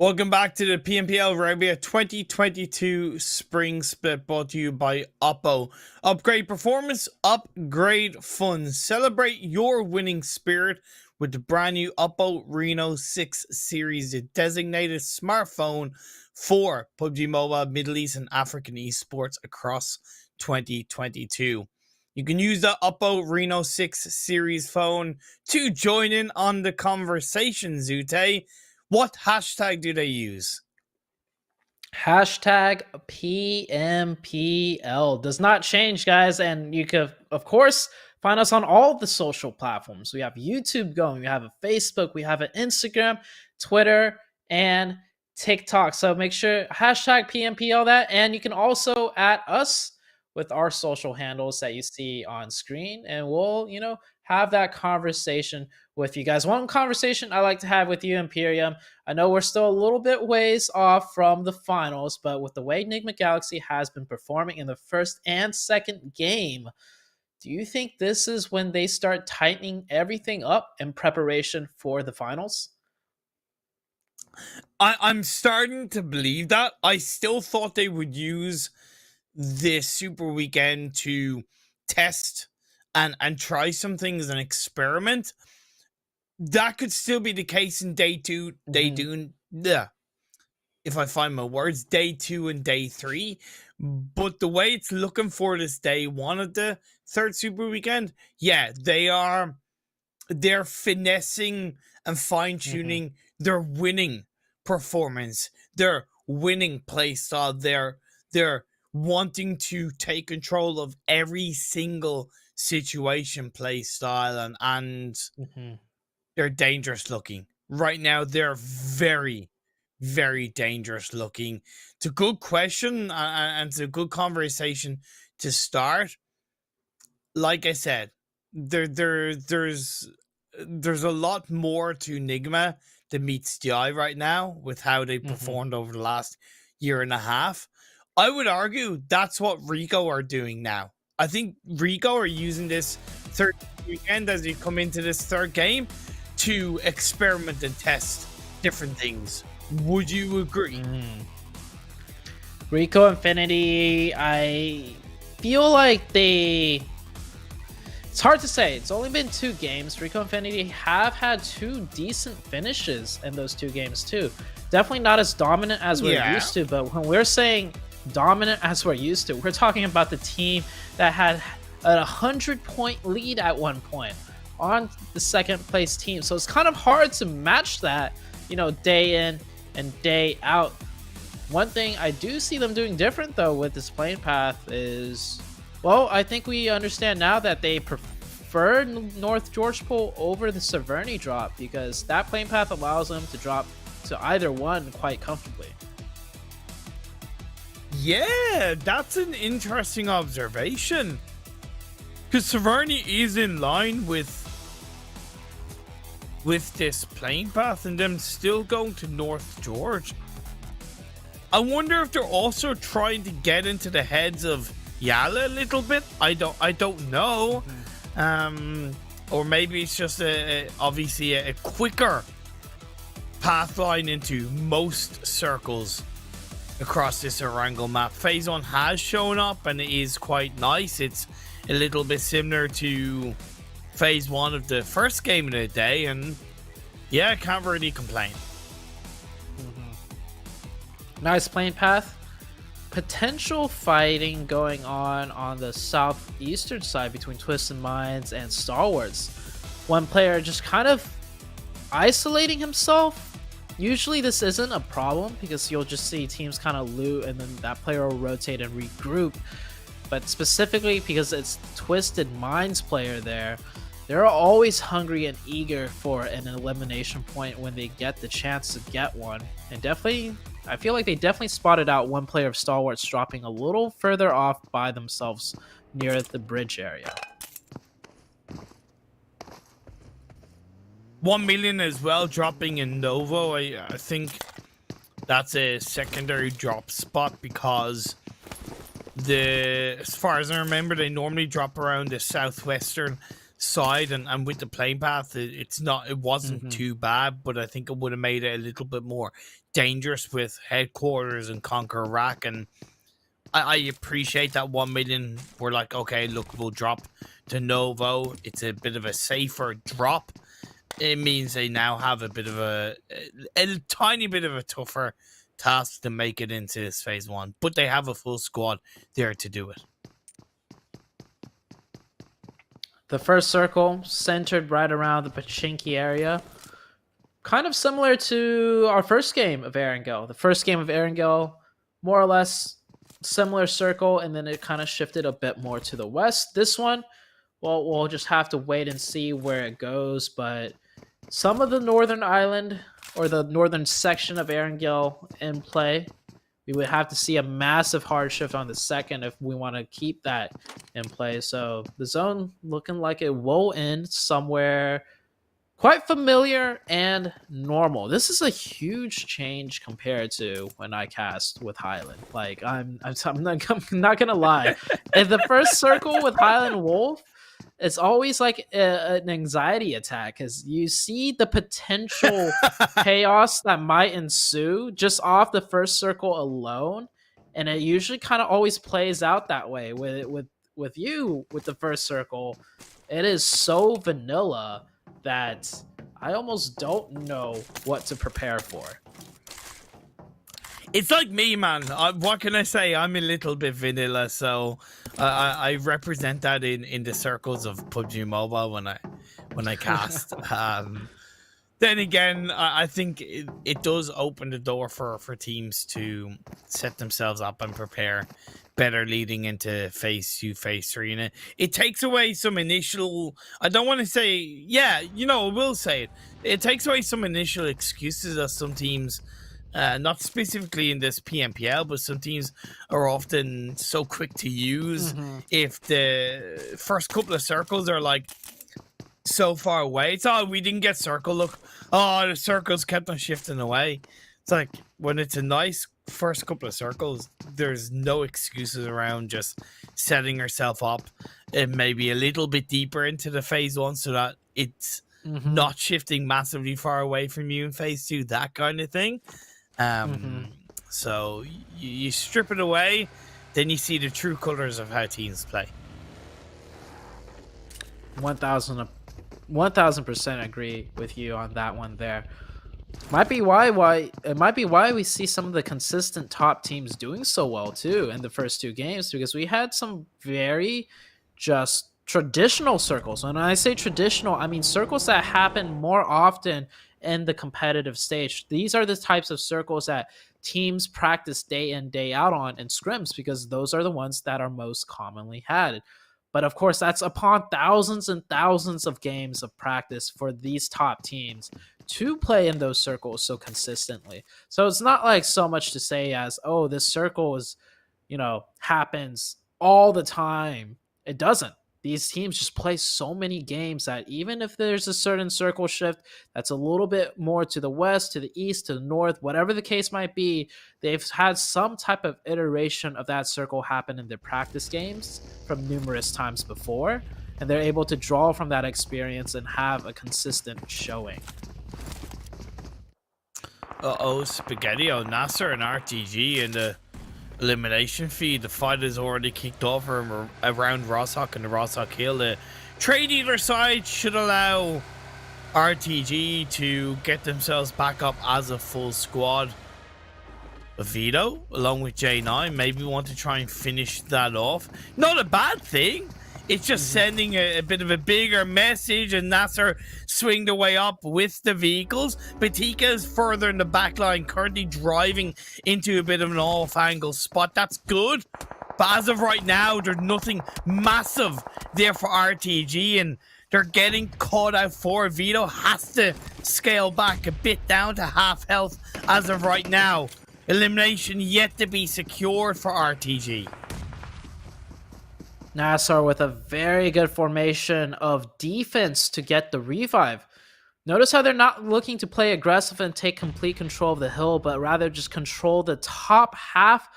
[SPEAKER 3] Welcome back to the PMPL Arabia 2022 Spring Split, brought to you by Oppo. Upgrade performance, upgrade fun. Celebrate your winning spirit with the brand new Oppo Reno 6 series, the designated smartphone for PUBG Mobile, Middle East and African esports across 2022. You can use the Oppo Reno 6 series phone to join in on the conversation, Zute. What hashtag do they use?
[SPEAKER 4] Hashtag PMPL does not change, guys. And you can, of course, find us on all the social platforms. We have YouTube going, we have a Facebook, we have an Instagram, Twitter, and TikTok. So make sure hashtag PMPL that. And you can also add us with our social handles that you see on screen. And we'll, have that conversation with you guys. One conversation I like to have with you, Imperium. I know we're still a little bit ways off from the finals, but with the way Nigma Galaxy has been performing in the first and second game, do you think this is when they start tightening everything up in preparation for the finals?
[SPEAKER 3] I'm starting to believe that. I still thought they would use this Super Weekend to test and try some things and experiment. That could still be the case in day 2, day 2, if I find my words, day 2 and day 3. But the way it's looking for this day 1 of the third Super Weekend, yeah, they're finessing and fine-tuning their winning performance, their winning play style. They're wanting to take control of every single situation play style, and they're dangerous looking. Right now, they're very, very dangerous looking. It's a good question and it's a good conversation to start. Like I said, there's a lot more to Nigma than meets the eye right now with how they performed over the last year and a half. I would argue that's what Rico are doing now. I think Rico are using this third weekend as they come into this third game to experiment and test different things. Would you agree?
[SPEAKER 4] Rico Infinity, I feel like it's hard to say. It's only been 2 games. Rico Infinity have had 2 decent finishes in those 2 games too. Definitely not as dominant as we're used to, but when we're saying dominant as we're used to, we're talking about the team that had a 100-point lead at one point on the second place team. So it's kind of hard to match that, day in and day out. One thing I do see them doing different though with this playing path is, well, I think we understand now that they prefer North George Pool over the Severny drop, because that playing path allows them to drop to either one quite comfortably.
[SPEAKER 3] Yeah, that's an interesting observation. Because Severny is in line with this playing path and them still going to North George. I wonder if they're also trying to get into the heads of YaLLa a little bit. I don't know. Or maybe it's just obviously a quicker path line into most circles across this Erangel map. Phase 1 has shown up and it is quite nice. It's a little bit similar to Phase 1 of the first game of the day, and yeah, I can't really complain.
[SPEAKER 4] Nice playing path. Potential fighting going on the southeastern side between Twisted Minds and Stalwarts. One player just kind of isolating himself. Usually this isn't a problem because you'll just see teams kind of loot and then that player will rotate and regroup. But specifically because it's Twisted Minds player there, they're always hungry and eager for an elimination point when they get the chance to get one. And definitely, I feel like they definitely spotted out one player of Stalwarts dropping a little further off by themselves near the bridge area.
[SPEAKER 3] 1,000,000 as well, dropping in Novo. I think that's a secondary drop spot because as far as I remember, they normally drop around the southwestern side and with the playing path, it wasn't too bad, but I think it would have made it a little bit more dangerous with headquarters and Conqueror Rack. And I appreciate that 1 million. We're like, okay, look, we'll drop to Novo. It's a bit of a safer drop. It means they now have a bit of a tiny bit of a tougher task to make it into this phase 1, but they have a full squad there to do it.
[SPEAKER 4] The first circle centered right around the Pachinki area. Kind of similar to our first game of Erangel. The first game of Erangel, more or less similar circle, and then it kind of shifted a bit more to the west. This one, well, we'll just have to wait and see where it goes, but some of the northern island or the northern section of Erangel in play, we would have to see a massive hard shift on the second if we want to keep that in play. So the zone looking like it will end somewhere quite familiar and normal. This is a huge change compared to when I cast with Highland. Like I'm not gonna lie. In the first circle with Highland Wolf, it's always like an anxiety attack because you see the potential chaos that might ensue just off the first circle alone, and it usually kind of always plays out that way with you with the first circle. It is so vanilla that I almost don't know what to prepare for.
[SPEAKER 3] It's like me, man. What can I say? I'm a little bit vanilla, so I represent that in the circles of PUBG Mobile when I cast. Then again, I think it does open the door for teams to set themselves up and prepare better leading into phase 2, phase 3. And it takes away some initial, I don't want to say, yeah, you know, I will say it. It takes away some initial excuses that some teams, not specifically in this PMPL, but some teams are often so quick to use. If the first couple of circles are like so far away, it's we didn't get circle, look, the circles kept on shifting away. It's like when it's a nice first couple of circles, there's no excuses around just setting yourself up and maybe a little bit deeper into the phase 1 so that it's not shifting massively far away from you in phase 2, that kind of thing. So you strip it away, then you see the true colors of how teams play.
[SPEAKER 4] 1000% agree with you on that one there. Might be why we see some of the consistent top teams doing so well too in the first 2 games, because we had some very just traditional circles. And when I say traditional, I mean circles that happen more often in the competitive stage. These are the types of circles that teams practice day in, day out on in scrims, because those are the ones that are most commonly had. But of course, that's upon thousands and thousands of games of practice for these top teams to play in those circles so consistently. So it's not like so much to say as, oh, this circle is, happens all the time. It doesn't. These teams just play so many games that even if there's a certain circle shift that's a little bit more to the west, to the east, to the north, whatever the case might be, they've had some type of iteration of that circle happen in their practice games from numerous times before, and they're able to draw from that experience and have a consistent showing.
[SPEAKER 3] Spaghetti, NASR and RTG in the elimination feed. The fight has already kicked off around Rosshok and the Rosshok Hill. The trade either side should allow RTG to get themselves back up as a full squad. Vito, along with J9, maybe want to try and finish that off. Not a bad thing. It's just sending a bit of a bigger message, and NASR swing the way up with the vehicles. Batika is further in the back line, currently driving into a bit of an off-angle spot. That's good. But as of right now, there's nothing massive there for RTG, and they're getting caught out for. Vito has to scale back a bit down to half health as of right now. Elimination yet to be secured for RTG.
[SPEAKER 4] NASR with a very good formation of defense to get the revive. Notice how they're not looking to play aggressive and take complete control of the hill, but rather just control the top half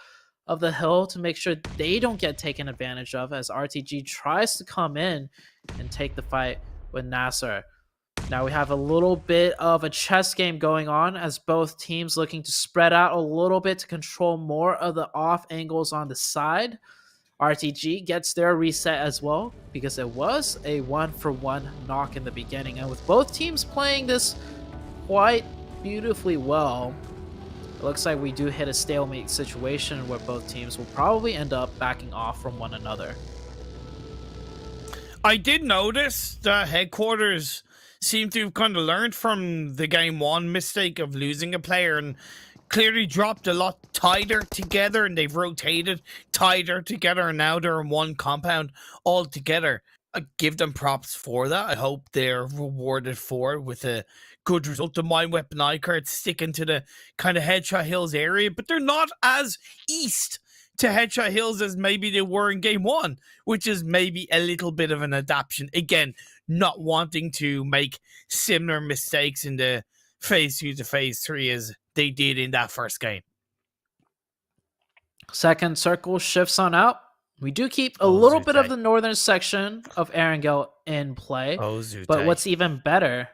[SPEAKER 4] of the hill to make sure they don't get taken advantage of as RTG tries to come in and take the fight with NASR. Now we have a little bit of a chess game going on as both teams looking to spread out a little bit to control more of the off angles on the side. RTG gets their reset as well because it was a 1-for-1 knock in the beginning. And with both teams playing this quite beautifully well, it looks like we do hit a stalemate situation where both teams will probably end up backing off from one another.
[SPEAKER 3] I did notice that headquarters seem to have kind of learned from the game one mistake of losing a player and clearly dropped a lot tighter together, and they've rotated tighter together, and now they're in one compound all together. I give them props for that. I hope they're rewarded for it with a good result. The Mind Weapon iKURD sticking to the kind of Headshot Hills area, but they're not as east to Headshot Hills as maybe they were in game one, which is maybe a little bit of an adaptation. Again, not wanting to make similar mistakes in the phase 2 to phase 3 as they did in that first game.
[SPEAKER 4] Second circle shifts on out. We do keep a little bit of the northern section of Erangel in play. But what's even better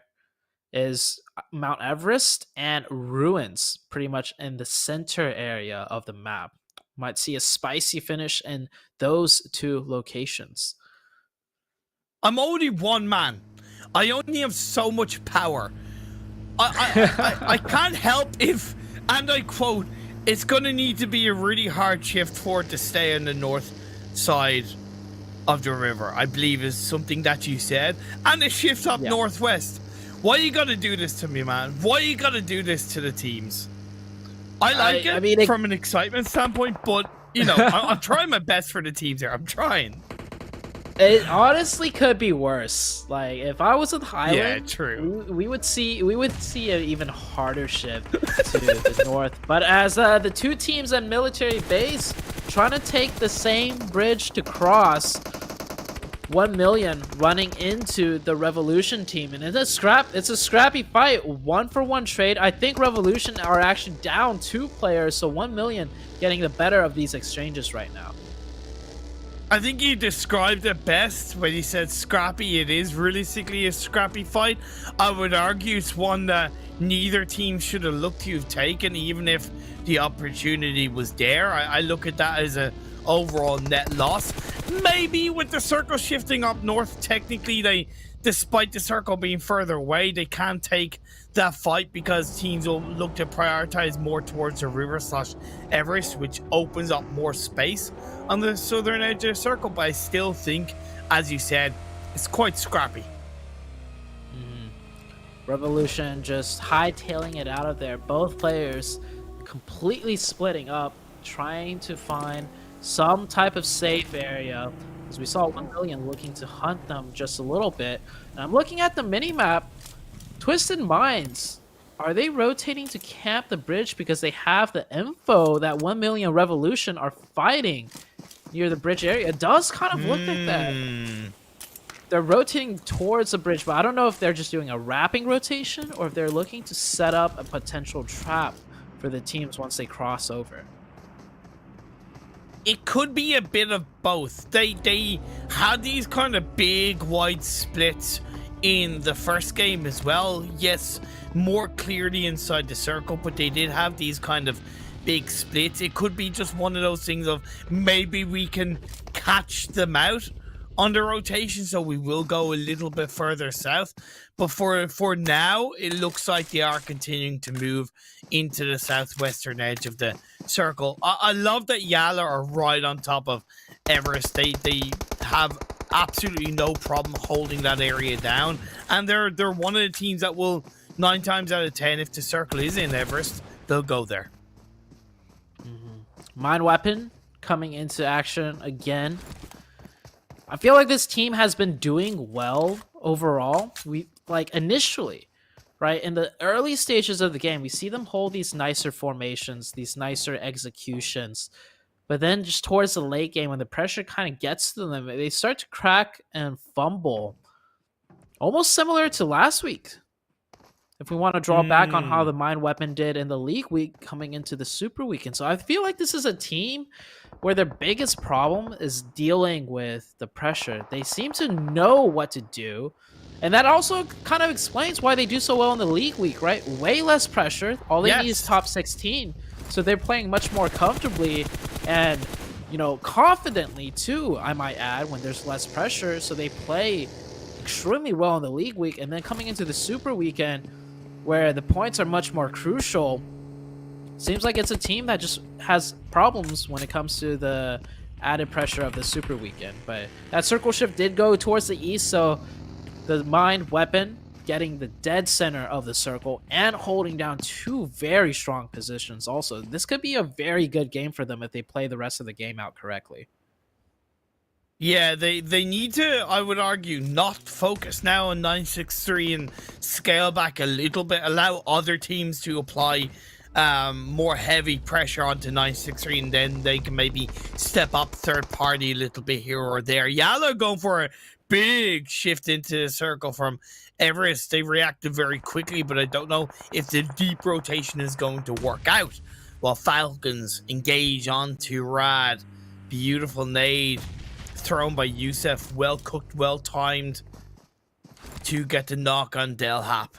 [SPEAKER 4] is Mount Everest and Ruins pretty much in the center area of the map. Might see a spicy finish in those two locations.
[SPEAKER 3] I'm only one man. I only have so much power. I can't help if, and I quote, it's going to need to be a really hard shift for it to stay on the north side of the river, I believe is something that you said. And a shift up northwest. Why you got to do this to me, man? Why you got to do this to the teams? I like it from an excitement standpoint, but, you know, I'm trying my best for the teams here. I'm trying.
[SPEAKER 4] It honestly could be worse. Like, if I was in Highland,
[SPEAKER 3] yeah, true.
[SPEAKER 4] We would see an even harder shift to the north. But as the two teams at military base trying to take the same bridge to cross, 1Million running into the Revolution team, and it's a scrappy fight, 1-for-1 trade. I think Revolution are actually down 2 players, so 1Million getting the better of these exchanges right now.
[SPEAKER 3] I think he described it best when he said scrappy. It is realistically a scrappy fight. I would argue it's one that neither team should have looked to have taken, even if the opportunity was there. I look at that as a overall net loss. Maybe with the circle shifting up north, technically they, despite the circle being further away, they can't take that fight because teams will look to prioritize more towards the river / Everest, which opens up more space on the southern edge of the circle. But I still think, as you said, it's quite scrappy.
[SPEAKER 4] Revolution just hightailing it out of there. Both players completely splitting up, trying to find some type of safe area, as we saw 1Million looking to hunt them just a little bit. And I'm looking at the mini-map. Twisted Minds, are they rotating to camp the bridge because they have the info that 1Million Revolution are fighting near the bridge area? It does kind of look like that. They're rotating towards the bridge, but I don't know if they're just doing a wrapping rotation or if they're looking to set up a potential trap for the teams once they cross over.
[SPEAKER 3] It could be a bit of both. They had these kind of big wide splits in the first game as well. Yes, more clearly inside the circle, but they did have these kind of big splits. It could be just one of those things of maybe we can catch them out on the rotation, so we will go a little bit further south. But for now, it looks like they are continuing to move into the southwestern edge of the circle. I love that YaLLa are right on top of Everest. They have absolutely no problem holding that area down, and they're one of the teams that will 9 times out of 10, if the circle is in Everest, they'll go there.
[SPEAKER 4] Mind Weapon coming into action again. I feel like this team has been doing well overall. We initially, right, in the early stages of the game, we see them hold these nicer formations, these nicer executions. But then just towards the late game, when the pressure kind of gets to them, they start to crack and fumble. Almost similar to last week. if we want to draw back on how the Mind Weapon did in the league week coming into the Super Weekend. So I feel like this is a team where their biggest problem is dealing with the pressure. They seem to know what to do. And that also kind of explains why they do so well in the league week, right? Way less pressure. All they need is top 16. So they're playing much more comfortably and, you know, confidently too, I might add, when there's less pressure. So they play extremely well in the league week. And then coming into the Super Weekend, where the points are much more crucial, seems like it's a team that just has problems when it comes to the added pressure of the Super Weekend. But that circle shift did go towards the east, so the Mind Weapon getting the dead center of the circle and holding down two very strong positions also. This could be a very good game for them if they play the rest of the game out correctly.
[SPEAKER 3] Yeah, they need to, I would argue, not focus now on 963 and scale back a little bit, allow other teams to apply more heavy pressure onto 963, and then they can maybe step up third party a little bit here or there. YaLLa going for a big shift into the circle from Everest. They reacted very quickly, but I don't know if the deep rotation is going to work out. While Falcons engage onto Rad. Beautiful nade thrown by Youssef. Well cooked, well timed to get the knock on Delhap.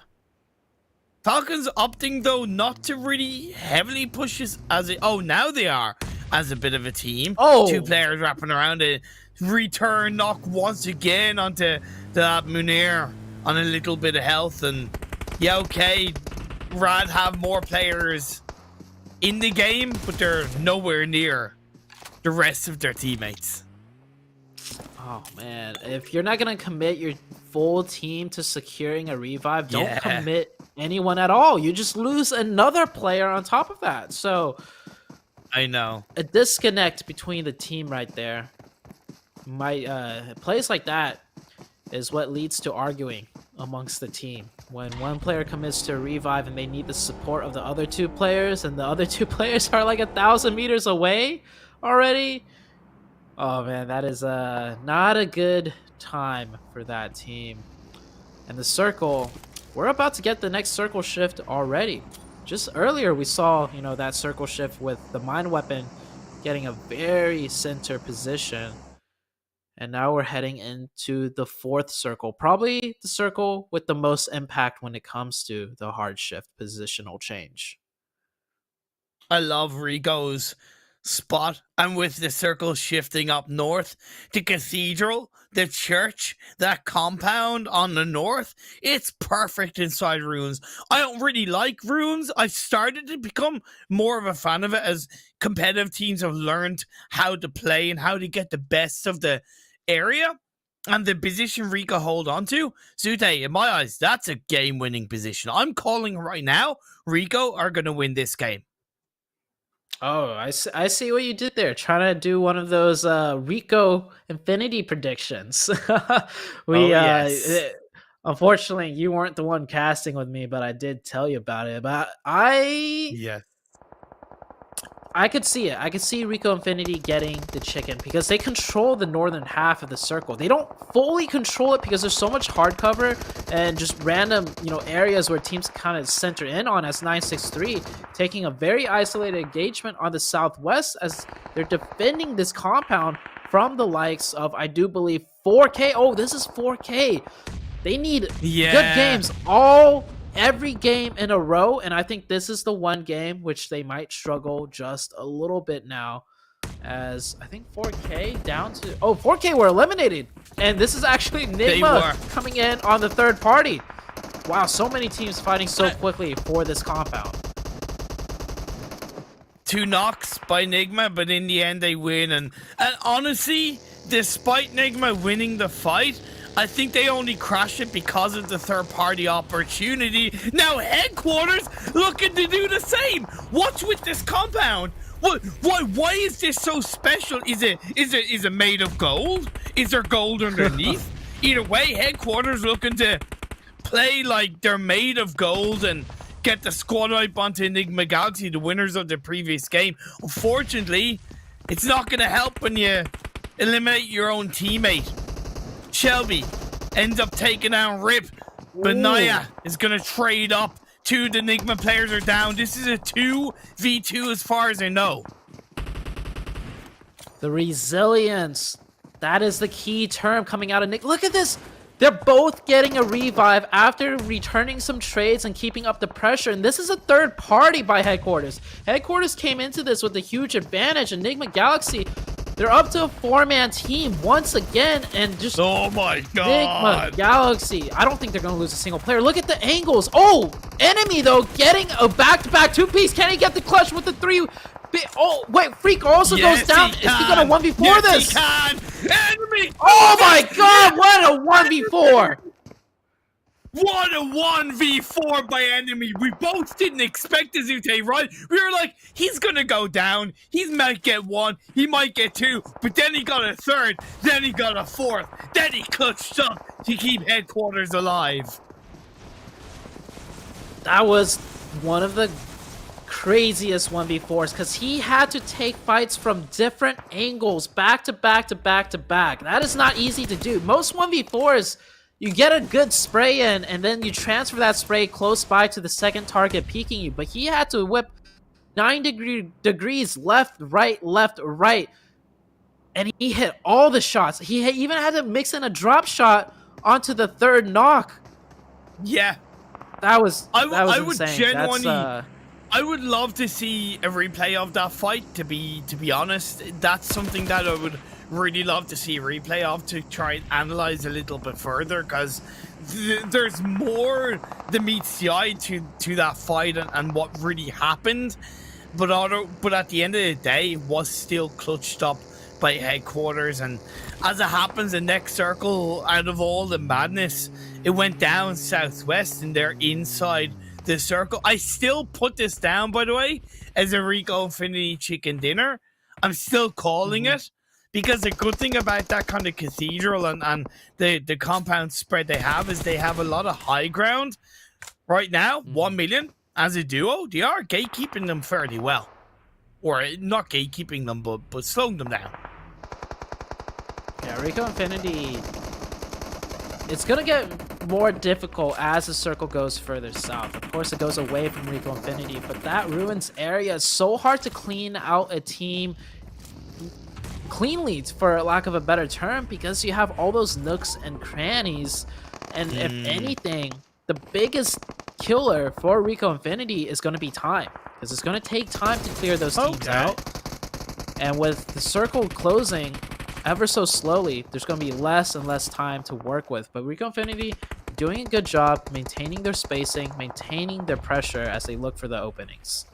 [SPEAKER 3] Falcons opting though not to really heavily push this as a now they are as a bit of a team. Two players wrapping around it. Return knock once again onto the Munir on a little bit of health, and yeah, okay, Rad have more players in the game, but they're nowhere near the rest of their teammates.
[SPEAKER 4] Oh man, if you're not gonna commit your full team to securing a revive, don't commit anyone at all. You just lose another player on top of that. So
[SPEAKER 3] I know
[SPEAKER 4] a disconnect between the team right there. Plays like that is what leads to arguing amongst the team. When one player commits to a revive and they need the support of the other two players, and the other two players are like 1,000 meters away already. Oh man, that is not a good time for that team. And the circle, we're about to get the next circle shift already. Just earlier we saw, you know, that circle shift with the Mind Weapon getting a very center position. And now we're heading into the fourth circle, probably the circle with the most impact when it comes to the hard shift positional change.
[SPEAKER 3] I love Rico's spot, and with the circle shifting up north, the cathedral, the church, that compound on the north, it's perfect inside ruins. I don't really like ruins. I've started to become more of a fan of it as competitive teams have learned how to play and how to get the best of the area, and the position Rico hold on to, Zute, in my eyes, that's a game-winning position. I'm calling right now, Rico are going to win this game.
[SPEAKER 4] Oh, I see what you did there. Trying to do one of those Rico Infinity predictions. Unfortunately, you weren't the one casting with me, but I did tell you about it. But I could see it. I could see Rico Infinity getting the chicken because they control the northern half of the circle. They don't fully control it because there's so much hard cover and just random, you know, areas where teams kind of center in on as 963, taking a very isolated engagement on the southwest as they're defending this compound from the likes of, I do believe, 4K. Oh, this is 4K. They need good games every game in a row, and I think this is the one game which they might struggle just a little bit now, as I think 4K down to 4K were eliminated, and this is actually Nigma coming in on the third party. Wow, so many teams fighting so quickly for this compound.
[SPEAKER 3] 2 knocks by Nigma, but in the end they win, and honestly, despite Nigma winning the fight, I think they only crashed it because of the third-party opportunity. Now Headquarters looking to do the same. What's with this compound? Why is this so special? Is it made of gold? Is there gold underneath? Either way, Headquarters looking to play like they're made of gold and get the squad wipe onto Nigma Galaxy, the winners of the previous game. Unfortunately, it's not going to help when you eliminate your own teammate. Shelby ends up taking down Rip. But Naya is going to trade up. 2 the Nigma players are down. This is a 2v2 as far as I know.
[SPEAKER 4] The resilience. That is the key term coming out of Nick. Look at this. They're both getting a revive after returning some trades and keeping up the pressure. And this is a third party by Headquarters. Headquarters came into this with a huge advantage. And Nigma Galaxy, they're up to a 4-man team once again. And just...
[SPEAKER 3] Oh my god.
[SPEAKER 4] Nigma Galaxy. I don't think they're going to lose a single player. Look at the angles. Oh, enemy though, getting a back-to-back 2-piece. Can he get the clutch with the 3... Oh, wait, Freak also goes down. Is he gonna 1v4 this?
[SPEAKER 3] He can. Enemy.
[SPEAKER 4] Oh my god, what a 1v4!
[SPEAKER 3] What a 1v4 by enemy. We both didn't expect Azute, right? We were like, he's gonna go down. He might get 1, he might get 2, but then he got a 3rd, then he got a 4th, then he clutched up to keep Headquarters alive.
[SPEAKER 4] That was one of the craziest 1v4s because he had to take fights from different angles back to back to back to back. That is not easy to do. Most 1v4s, you get a good spray in and then you transfer that spray close by to the second target peeking you, but he had to whip 9 degrees left, right, and he hit all the shots. He even had to mix in a drop shot onto the 3rd knock.
[SPEAKER 3] Yeah,
[SPEAKER 4] that was
[SPEAKER 3] I would
[SPEAKER 4] insane.
[SPEAKER 3] genuinely, I would love to see a replay of that fight, to be honest. That's something that I would really love to see a replay of, to try and analyze a little bit further, because there's more than meets the eye to that fight and what really happened. But at the end of the day, it was still clutched up by Headquarters, and as it happens, the next circle, out of all the madness, it went down southwest and they're inside the circle. I still put this down, by the way, as a Rico Infinity chicken dinner. I'm still calling it, because the good thing about that kind of cathedral and the compound spread they have is they have a lot of high ground. Right now, 1 million as a duo, they are gatekeeping them fairly well. Or not gatekeeping them, but slowing them down.
[SPEAKER 4] Yeah, Rico Infinity, it's gonna get more difficult as the circle goes further south. Of course, it goes away from Rico Infinity, but that ruins area is so hard to clean out a team cleanly, for lack of a better term, because you have all those nooks and crannies. And if anything, the biggest killer for Rico Infinity is going to be time, because it's going to take time to clear those teams out. And with the circle closing ever so slowly, there's going to be less and less time to work with. But Rico Infinity doing a good job maintaining their spacing, maintaining their pressure as they look for the openings.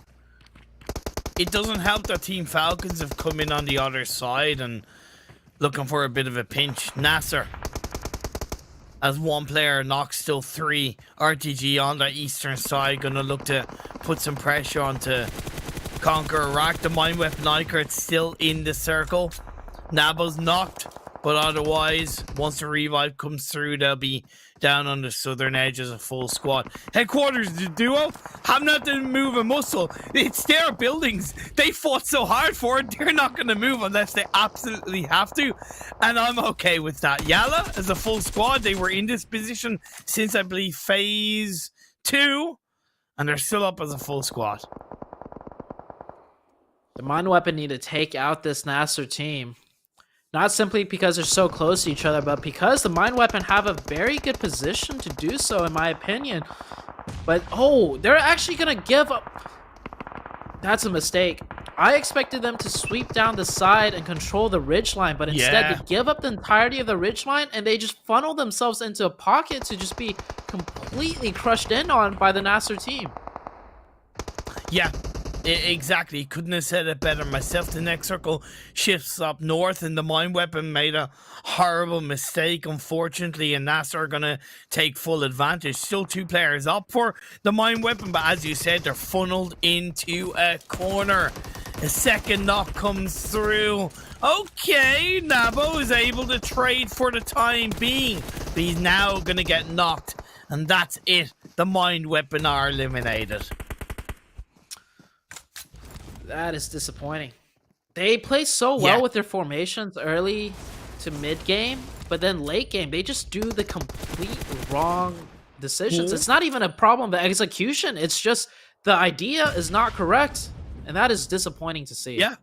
[SPEAKER 3] It doesn't help that Team Falcons have come in on the other side and looking for a bit of a pinch. NASR, as one player knocks still 3. RTG on the eastern side, gonna look to put some pressure onto CONQUEROR. The mine weapon iKURD still in the circle. Nabo's knocked, but otherwise, once the revive comes through, they'll be down on the southern edge as a full squad. Headquarters, the duo, have not to move a muscle. It's their buildings. They fought so hard for it. They're not going to move unless they absolutely have to. And I'm okay with that. YaLLa, as a full squad, they were in this position since, I believe, phase 2. And they're still up as a full squad.
[SPEAKER 4] The mine weapon need to take out this NASR team. Not simply because they're so close to each other, but because the mine weapon have a very good position to do so, in my opinion. But, oh, they're actually going to give up. That's a mistake. I expected them to sweep down the side and control the ridgeline, but instead they give up the entirety of the ridgeline and they just funnel themselves into a pocket to just be completely crushed in on by the NASR team.
[SPEAKER 3] Yeah. Exactly, couldn't have said it better myself. The next circle shifts up north and the mine weapon made a horrible mistake, unfortunately, and NASR are going to take full advantage. Still 2 players up for the mine weapon, but as you said, they're funneled into a corner. A second knock comes through. Okay, Nabo is able to trade for the time being, but he's now going to get knocked, and that's it. The mine weapon are eliminated.
[SPEAKER 4] That is disappointing. They play so well with their formations early to mid game, but then late game, they just do the complete wrong decisions. It's not even a problem of execution. It's just the idea is not correct, and that is disappointing to see.
[SPEAKER 3] Yeah.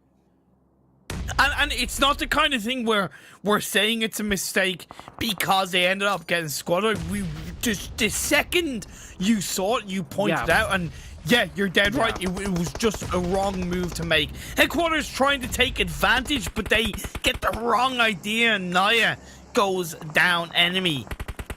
[SPEAKER 3] And it's not the kind of thing where we're saying it's a mistake because they ended up getting squatted. We just the second you saw it, you pointed out, and yeah, you're dead right. It was just a wrong move to make. Headquarters trying to take advantage, but they get the wrong idea. And Naya goes down. Enemy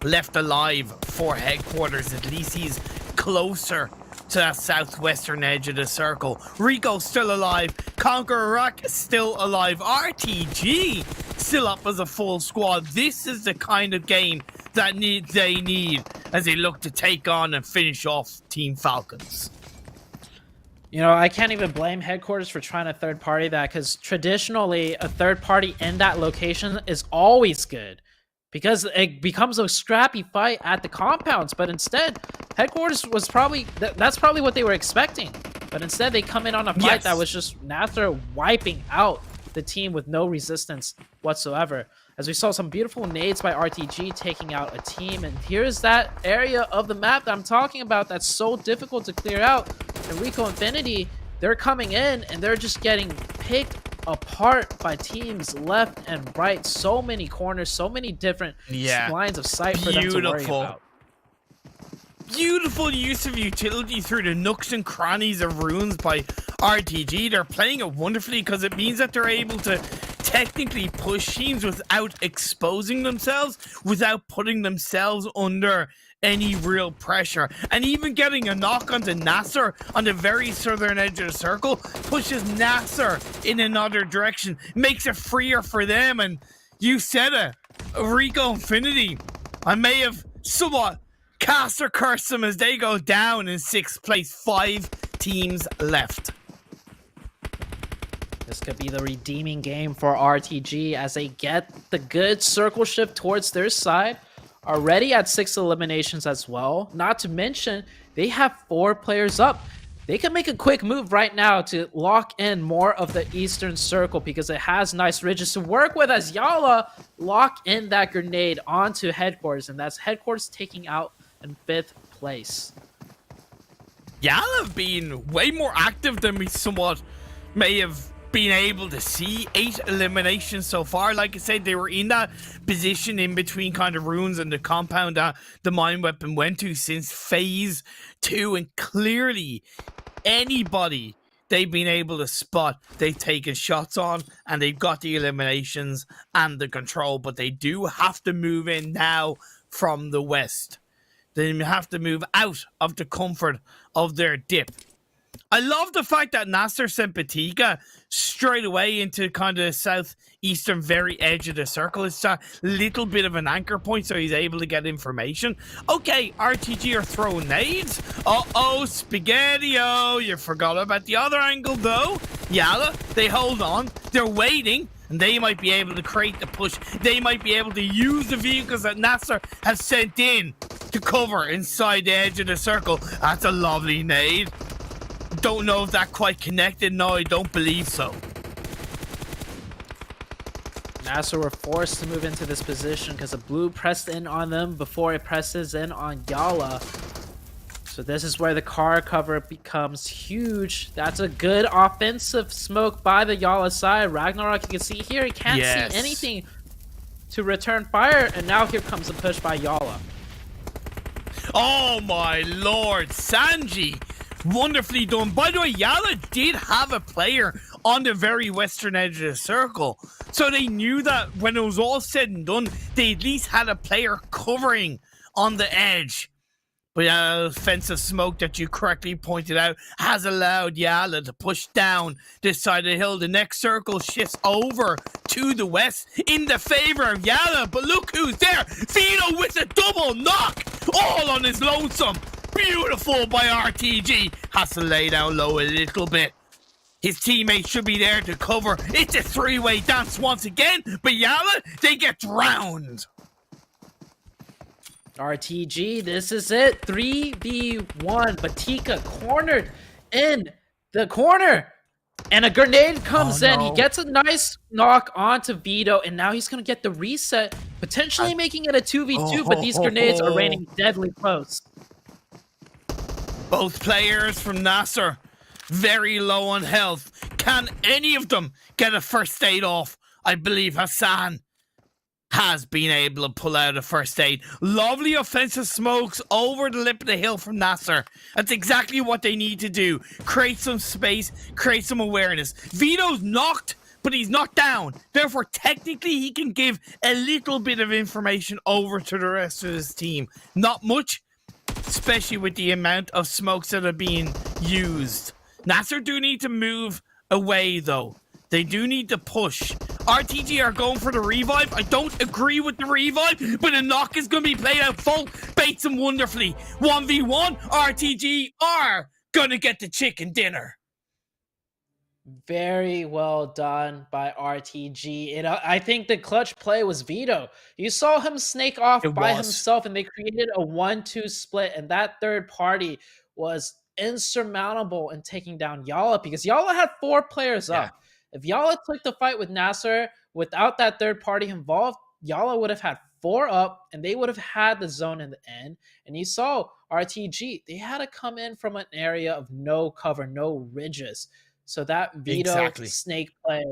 [SPEAKER 3] left alive for Headquarters. At least he's closer to that southwestern edge of the circle. Rico still alive. CONQUEROR still alive. RTG still up as a full squad. This is the kind of game that they need as they look to take on and finish off Team Falcons.
[SPEAKER 4] You know, I can't even blame Headquarters for trying to third party that, because traditionally a third party in that location is always good, because it becomes a scrappy fight at the compounds. But instead, Headquarters was probably that's probably what they were expecting. But instead, they come in on a fight that was just NASR wiping out the team with no resistance whatsoever. As we saw some beautiful nades by RTG taking out a team. And here's that area of the map that I'm talking about that's so difficult to clear out. And Rico Infinity, they're coming in and they're just getting picked apart by teams left and right. So many corners, so many different lines of sight for them to worry about.
[SPEAKER 3] Beautiful use of utility through the nooks and crannies of runes by RTG. They're playing it wonderfully because it means that they're able to technically push teams without exposing themselves, without putting themselves under any real pressure. And even getting a knock onto NASR on the very southern edge of the circle pushes NASR in another direction, makes it freer for them. And you said it, Rico Infinity, I may have somewhat cast or curse them as they go down in 6th place. 5 teams left.
[SPEAKER 4] This could be the redeeming game for RTG as they get the good circle shift towards their side. Already at 6 eliminations as well. Not to mention, they have 4 players up. They can make a quick move right now to lock in more of the eastern circle because it has nice ridges to work with as YaLLa lock in that grenade onto Headquarters. And that's Headquarters taking out in 5th place.
[SPEAKER 3] YaLLa being way more active than we somewhat may have been able to see. 8 eliminations so far. Like I said, they were in that position in between kind of runes and the compound that the mine weapon went to since phase 2, and clearly anybody they've been able to spot, they've taken shots on, and they've got the eliminations and the control. But they do have to move in now from the west. They have to move out of the comfort of their dip. I love the fact that NASR sent Batika straight away into kind of southeastern very edge of the circle. It's a little bit of an anchor point, so he's able to get information. Okay, RTG are throwing nades. Uh-oh, Spaghetti-O. You forgot about the other angle, though. YaLLa, they hold on. They're waiting, and they might be able to create the push. They might be able to use the vehicles that NASR have sent in to cover inside the edge of the circle. That's a lovely nade. Don't know if that quite connected. No, I don't believe so.
[SPEAKER 4] NASR were forced to move into this position because the blue pressed in on them before it presses in on YaLLa. So this is where the car cover becomes huge. That's a good offensive smoke by the YaLLa side. Ragnarok, you can see here, he can't see anything to return fire. And now here comes a push by YaLLa.
[SPEAKER 3] Oh my lord, Sanji. Wonderfully done. By the way, YaLLa did have a player on the very western edge of the circle. So they knew that when it was all said and done, they at least had a player covering on the edge. But offensive smoke that you correctly pointed out has allowed YaLLa to push down this side of the hill. The next circle shifts over to the west in the favor of YaLLa. But look who's there. Vito with a double knock. All on his lonesome. Beautiful by RTG. Has to lay down low a little bit. His teammates should be there to cover. It's a 3-way dance once again. But YaLLa, they get drowned.
[SPEAKER 4] RTG, this is it. 3v1. Batika cornered in the corner. And a grenade comes in. He gets a nice knock onto Vito. And now he's going to get the reset potentially making it a 2v2, but these grenades are raining deadly close.
[SPEAKER 3] Both players from NASR very low on health. Can any of them get a first aid off? I believe Hassan has been able to pull out a first aid. Lovely offensive smokes over the lip of the hill from NASR. That's exactly what they need to do. Create some space, create some awareness. Vito's knocked, but he's not down. Therefore, technically, he can give a little bit of information over to the rest of his team. Not much, especially with the amount of smokes that are being used. NASR do need to move away, though. They do need to push. RTG are going for the revive. I don't agree with the revive, but the knock is going to be played out full. Baits them wonderfully. 1v1, RTG are going to get the chicken dinner.
[SPEAKER 4] Very well done by RTG. And I think the clutch play was Vito. You saw him snake off by himself, and they created a 1-2 split, and that third party was insurmountable in taking down YaLLa, because YaLLa had 4 players up. If YaLLa took the fight with NASR without that third party involved, YaLLa would have had 4 up, and they would have had the zone in the end. And you saw RTG, they had to come in from an area of no cover, no ridges. So that Vito snake play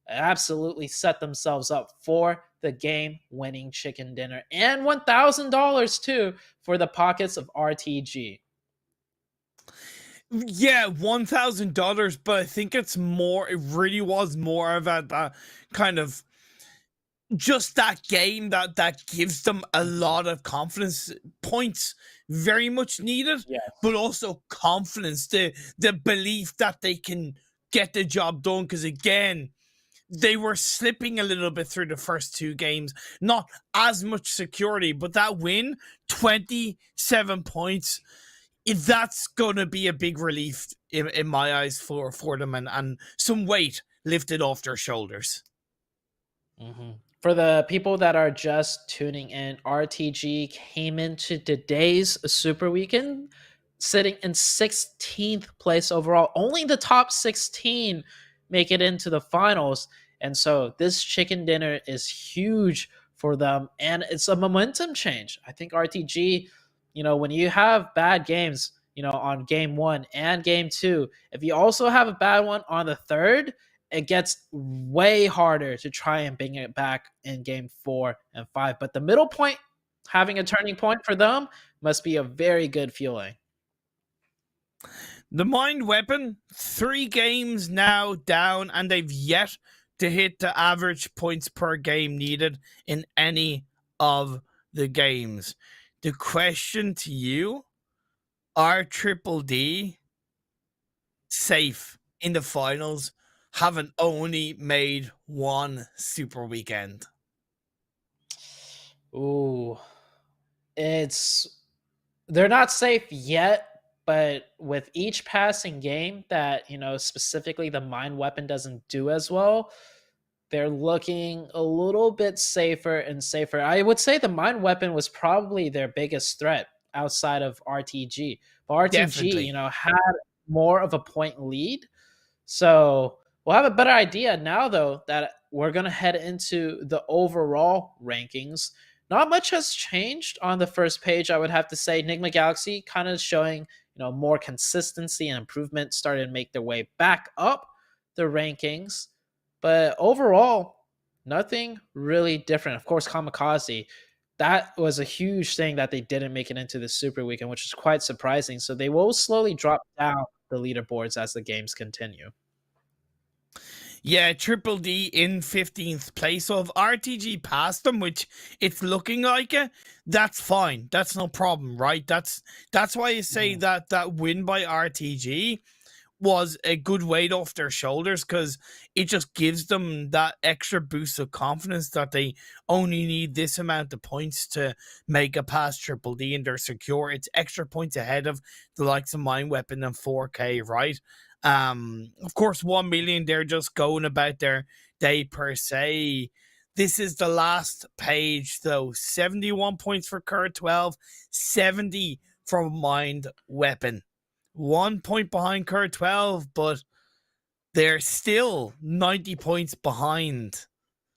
[SPEAKER 4] absolutely set themselves up for the game-winning chicken dinner. And $1,000 too for the pockets of RTG.
[SPEAKER 3] Yeah, $1,000, but I think it's more, it really was more of a kind of just that game that gives them a lot of confidence points, very much needed, but also confidence, the belief that they can get the job done, because again, they were slipping a little bit through the first 2 games, not as much security, but that win, 27 points, that's going to be a big relief in my eyes for them, and some weight lifted off their shoulders.
[SPEAKER 4] For the people that are just tuning in, RTG came into today's Super Weekend sitting in 16th place overall. Only the top 16 make it into the finals. And so this chicken dinner is huge for them, and it's a momentum change. I think RTG, when you have bad games, on game 1 and game 2, if you also have a bad one on the 3rd, it gets way harder to try and bring it back in game 4 and 5. But the middle point, having a turning point for them, must be a very good feeling.
[SPEAKER 3] The Mind Weapon, 3 games now down, and they've yet to hit the average points per game needed in any of the games. The question to you, are Triple D safe in the finals, having only made 1 Super Weekend?
[SPEAKER 4] Ooh, they're not safe yet, but with each passing game that, specifically the Mind Weapon doesn't do as well, they're looking a little bit safer and safer. I would say the Mind Weapon was probably their biggest threat outside of RTG. But RTG, had more of a point lead. So we'll have a better idea now, though, that we're going to head into the overall rankings. Not much has changed on the first page, I would have to say. Nigma Galaxy kind of showing, more consistency and improvement, started to make their way back up the rankings. But overall, nothing really different. Of course, KAMIKAZE, that was a huge thing that they didn't make it into the Super Weekend, which is quite surprising. So they will slowly drop down the leaderboards as the games continue.
[SPEAKER 3] Yeah, Triple D in 15th place. So if RTG passed them, which it's looking like it, that's fine. That's no problem, right? That's why you say that win by RTG was a good weight off their shoulders, because it just gives them that extra boost of confidence that they only need this amount of points to make it past Triple D, and they're secure. It's extra points ahead of the likes of Mind Weapon and 4K, right? Of course, 1 million, they're just going about their day per se. This is the last page, though. 71 points for KURD12, 70 for Mind Weapon. 1 point behind KURD12, but they're still 90 points behind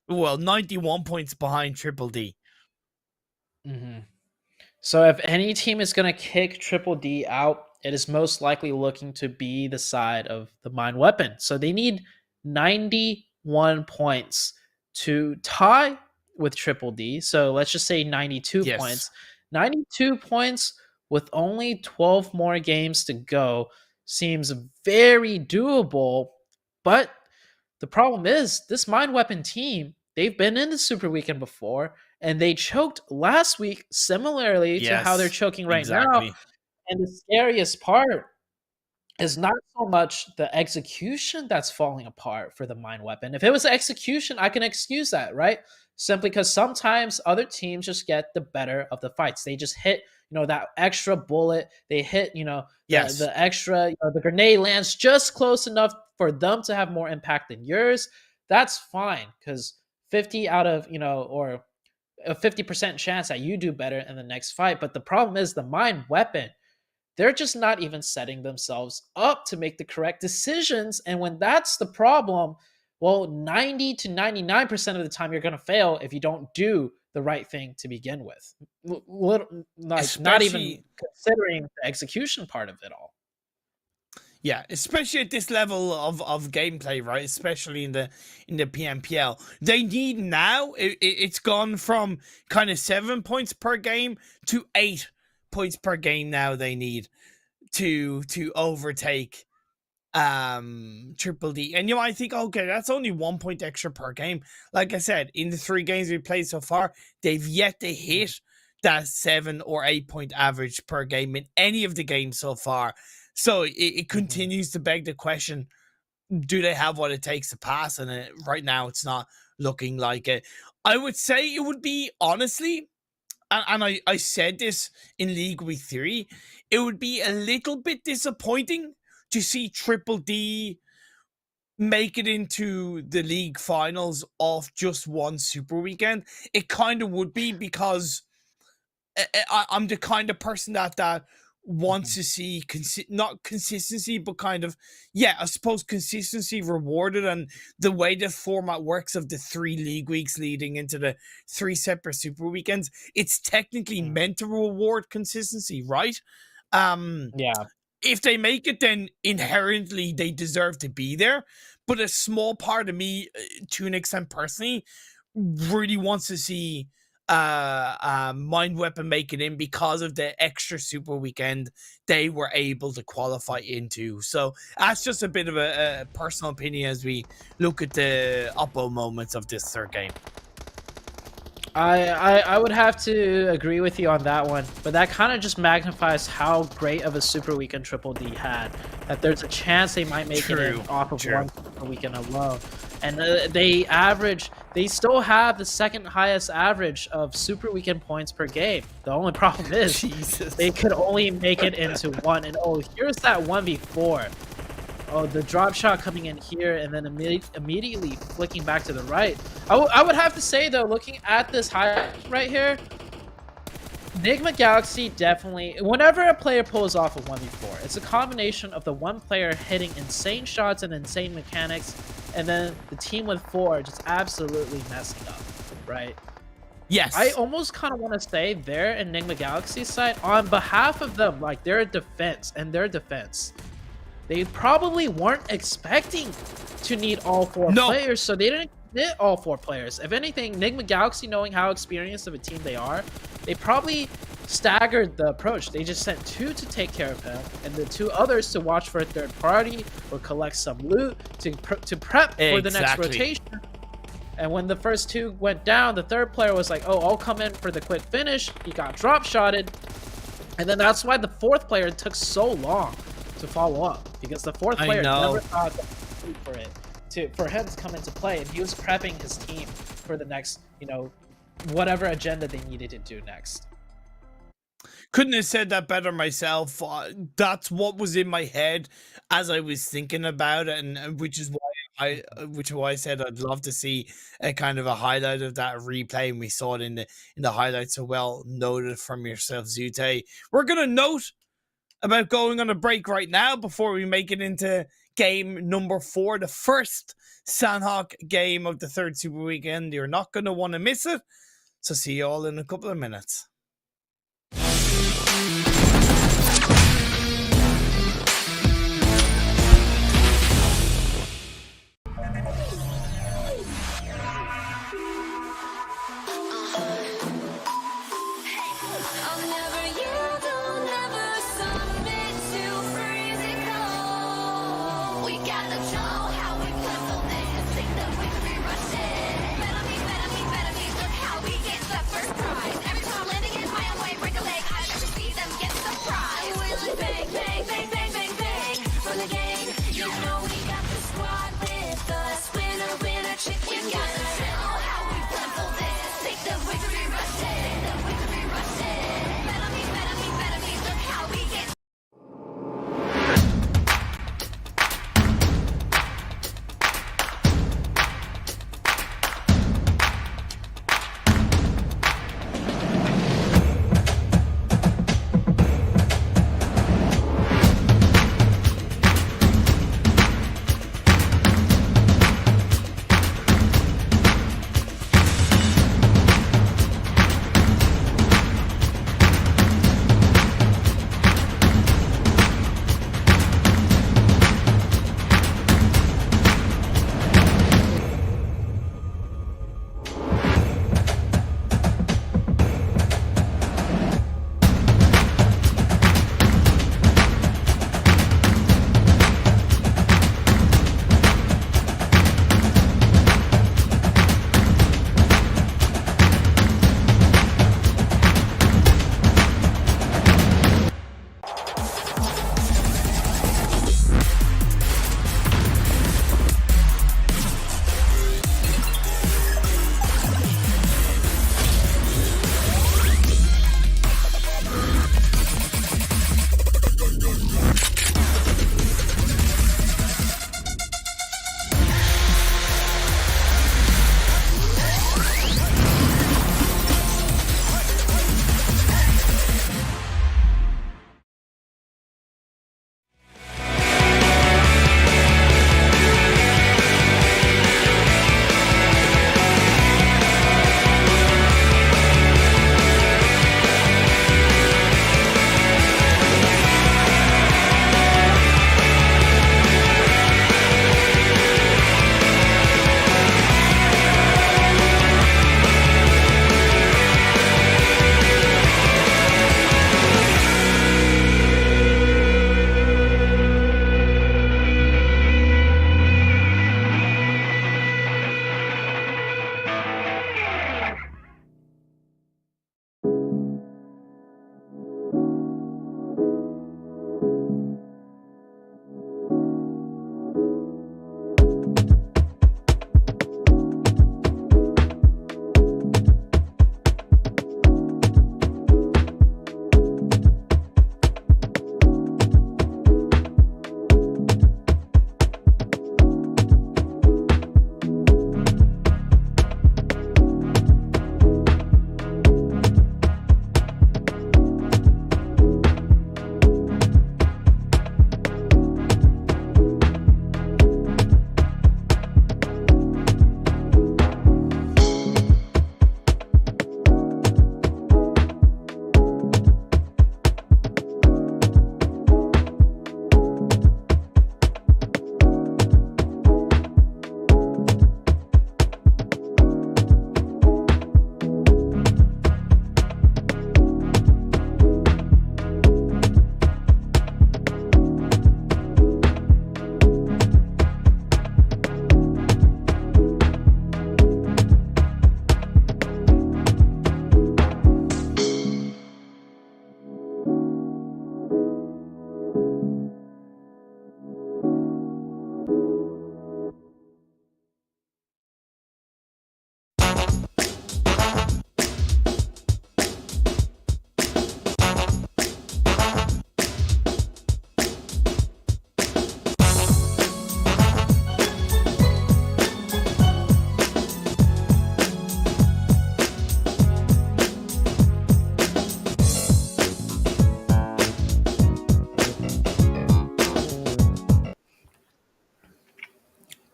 [SPEAKER 3] Well, 91 points behind Triple D.
[SPEAKER 4] Mm-hmm. So if any team is going to kick Triple D out, it is most likely looking to be the side of the Mine Weapon. So they need 91 points to tie with Triple D. So let's just say 92 points. 92 points with only 12 more games to go seems very doable. But the problem is this Mine Weapon team, they've been in the Super Weekend before, and they choked last week similarly to how they're choking right now. And the scariest part is not so much the execution that's falling apart for the Mine Weapon. If it was execution, I can excuse that, right? Simply because sometimes other teams just get the better of the fights. They just hit, that extra bullet. They hit, the extra, the grenade lands just close enough for them to have more impact than yours. That's fine, because 50 out of, or a 50% chance that you do better in the next fight. But the problem is the Mine Weapon, they're just not even setting themselves up to make the correct decisions. And when that's the problem, well, 90 to 99% of the time you're going to fail if you don't do the right thing to begin with. Not even considering the execution part of it all.
[SPEAKER 3] Yeah, especially at this level of gameplay, right? Especially in the PMPL, they need now. It's gone from kind of 7 points per game to 8 points per game. Now they need to overtake Triple D. And I think, okay, that's only 1 point extra per game. Like I said, in the 3 games we played so far, they've yet to hit that 7 or 8 point average per game in any of the games so far. So it continues to beg the question, do they have what it takes to pass? And right now it's not looking like it. I would say it would be, honestly, and I said this in League Week 3, it would be a little bit disappointing to see Triple D make it into the league finals off just one Super Weekend. It kind of would be, because I'm the kind of person that wants to see not consistency, but kind of, I suppose consistency rewarded. And the way the format works of the 3 league weeks leading into the 3 separate Super Weekends, it's technically meant to reward consistency, right? If they make it, then inherently they deserve to be there. But a small part of me, to an extent personally, really wants to see Mine Weapon make it in because of the extra Super Weekend they were able to qualify into. So that's just a bit of a personal opinion as we look at the Oppo moments of this 3rd game.
[SPEAKER 4] I would have to agree with you on that one, but that kind of just magnifies how great of a Super Weekend Triple D had. That there's a chance they might make it in off of one Super Weekend alone. And they still have the 2nd highest average of Super Weekend points per game. The only problem is they could only make it into one. And here's that 1v4. The drop shot coming in here and then immediately flicking back to the right. I would have to say, though, looking at this highlight right here, Nigma Galaxy definitely, whenever a player pulls off a 1v4, it's a combination of the one player hitting insane shots and insane mechanics, and then the team with 4 just absolutely messing up, right?
[SPEAKER 3] Yes.
[SPEAKER 4] I almost kind of want to say their Nigma Galaxy side, on behalf of them, like their defense, they probably weren't expecting to need all 4 players, so they didn't hit all 4 players. If anything, Nigma Galaxy, knowing how experienced of a team they are, they probably staggered the approach. They just sent 2 to take care of him, and the 2 others to watch for a 3rd party or collect some loot to prep for the next rotation. And when the first 2 went down, the 3rd player was like, I'll come in for the quick finish. He got drop shotted. And then that's why the 4th player took so long to follow up, because the 4th player never thought for him to come into play, and he was prepping his team for the next, whatever agenda they needed to do next.
[SPEAKER 3] Couldn't have said that better myself. That's what was in my head as I was thinking about it, and which is why I said I'd love to see a kind of a highlight of that replay, and we saw it in the highlights. So well noted from yourself, Zute. We're gonna note about going on a break right now before we make it into game number 4, the first Sanhok game of the third Super Weekend. You're not going to want to miss it. So see you all in a couple of minutes.
[SPEAKER 5] Better me, look how we get the first prize. Every time landing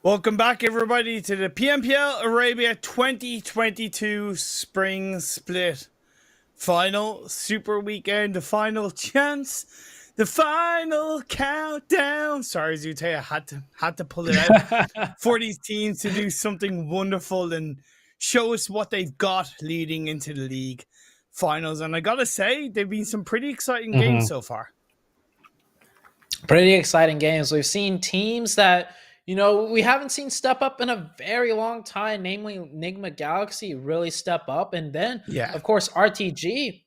[SPEAKER 3] Welcome back, everybody, to the PMPL Arabia 2022 Spring Split Final Super Weekend, the final chance, the final countdown. Sorry, Zute, I had to pull it out for these teams to do something wonderful and show us what they've got leading into the league finals. And I gotta say, they've been some pretty exciting games so far.
[SPEAKER 4] Pretty exciting games. We've seen teams that, we haven't seen step up in a very long time, namely Nigma Galaxy really step up. And then, of course, RTG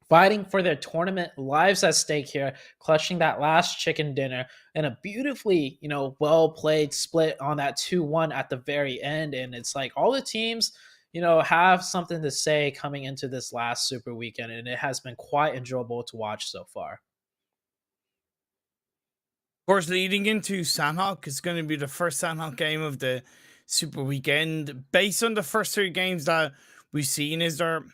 [SPEAKER 4] fighting for their tournament lives at stake here, clutching that last chicken dinner and a beautifully, well-played split on that 2-1 at the very end. And it's like all the teams, have something to say coming into this last Super Weekend. And it has been quite enjoyable to watch so far.
[SPEAKER 3] Of course, leading into Sanhok is going to be the first Sanhok game of the Super Weekend. Based on the first 3 games that we've seen, is there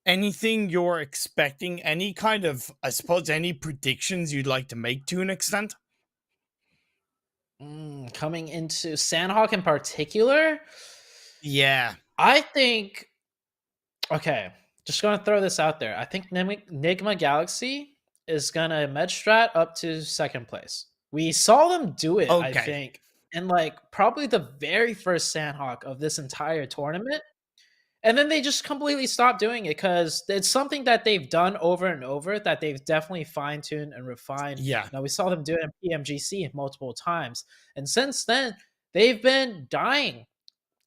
[SPEAKER 3] anything you're expecting? Any kind of, I suppose, any predictions you'd like to make to an extent?
[SPEAKER 4] Coming into Sanhok in particular?
[SPEAKER 3] Yeah.
[SPEAKER 4] I think, okay, just going to throw this out there. I think Nigma Galaxy is going to med strat up to 2nd place. We saw them do it, I think, in probably the very first Sanhok of this entire tournament. And then they just completely stopped doing it because it's something that they've done over and over that they've definitely fine-tuned and refined.
[SPEAKER 3] Yeah.
[SPEAKER 4] Now, we saw them do it in PMGC multiple times. And since then, they've been dying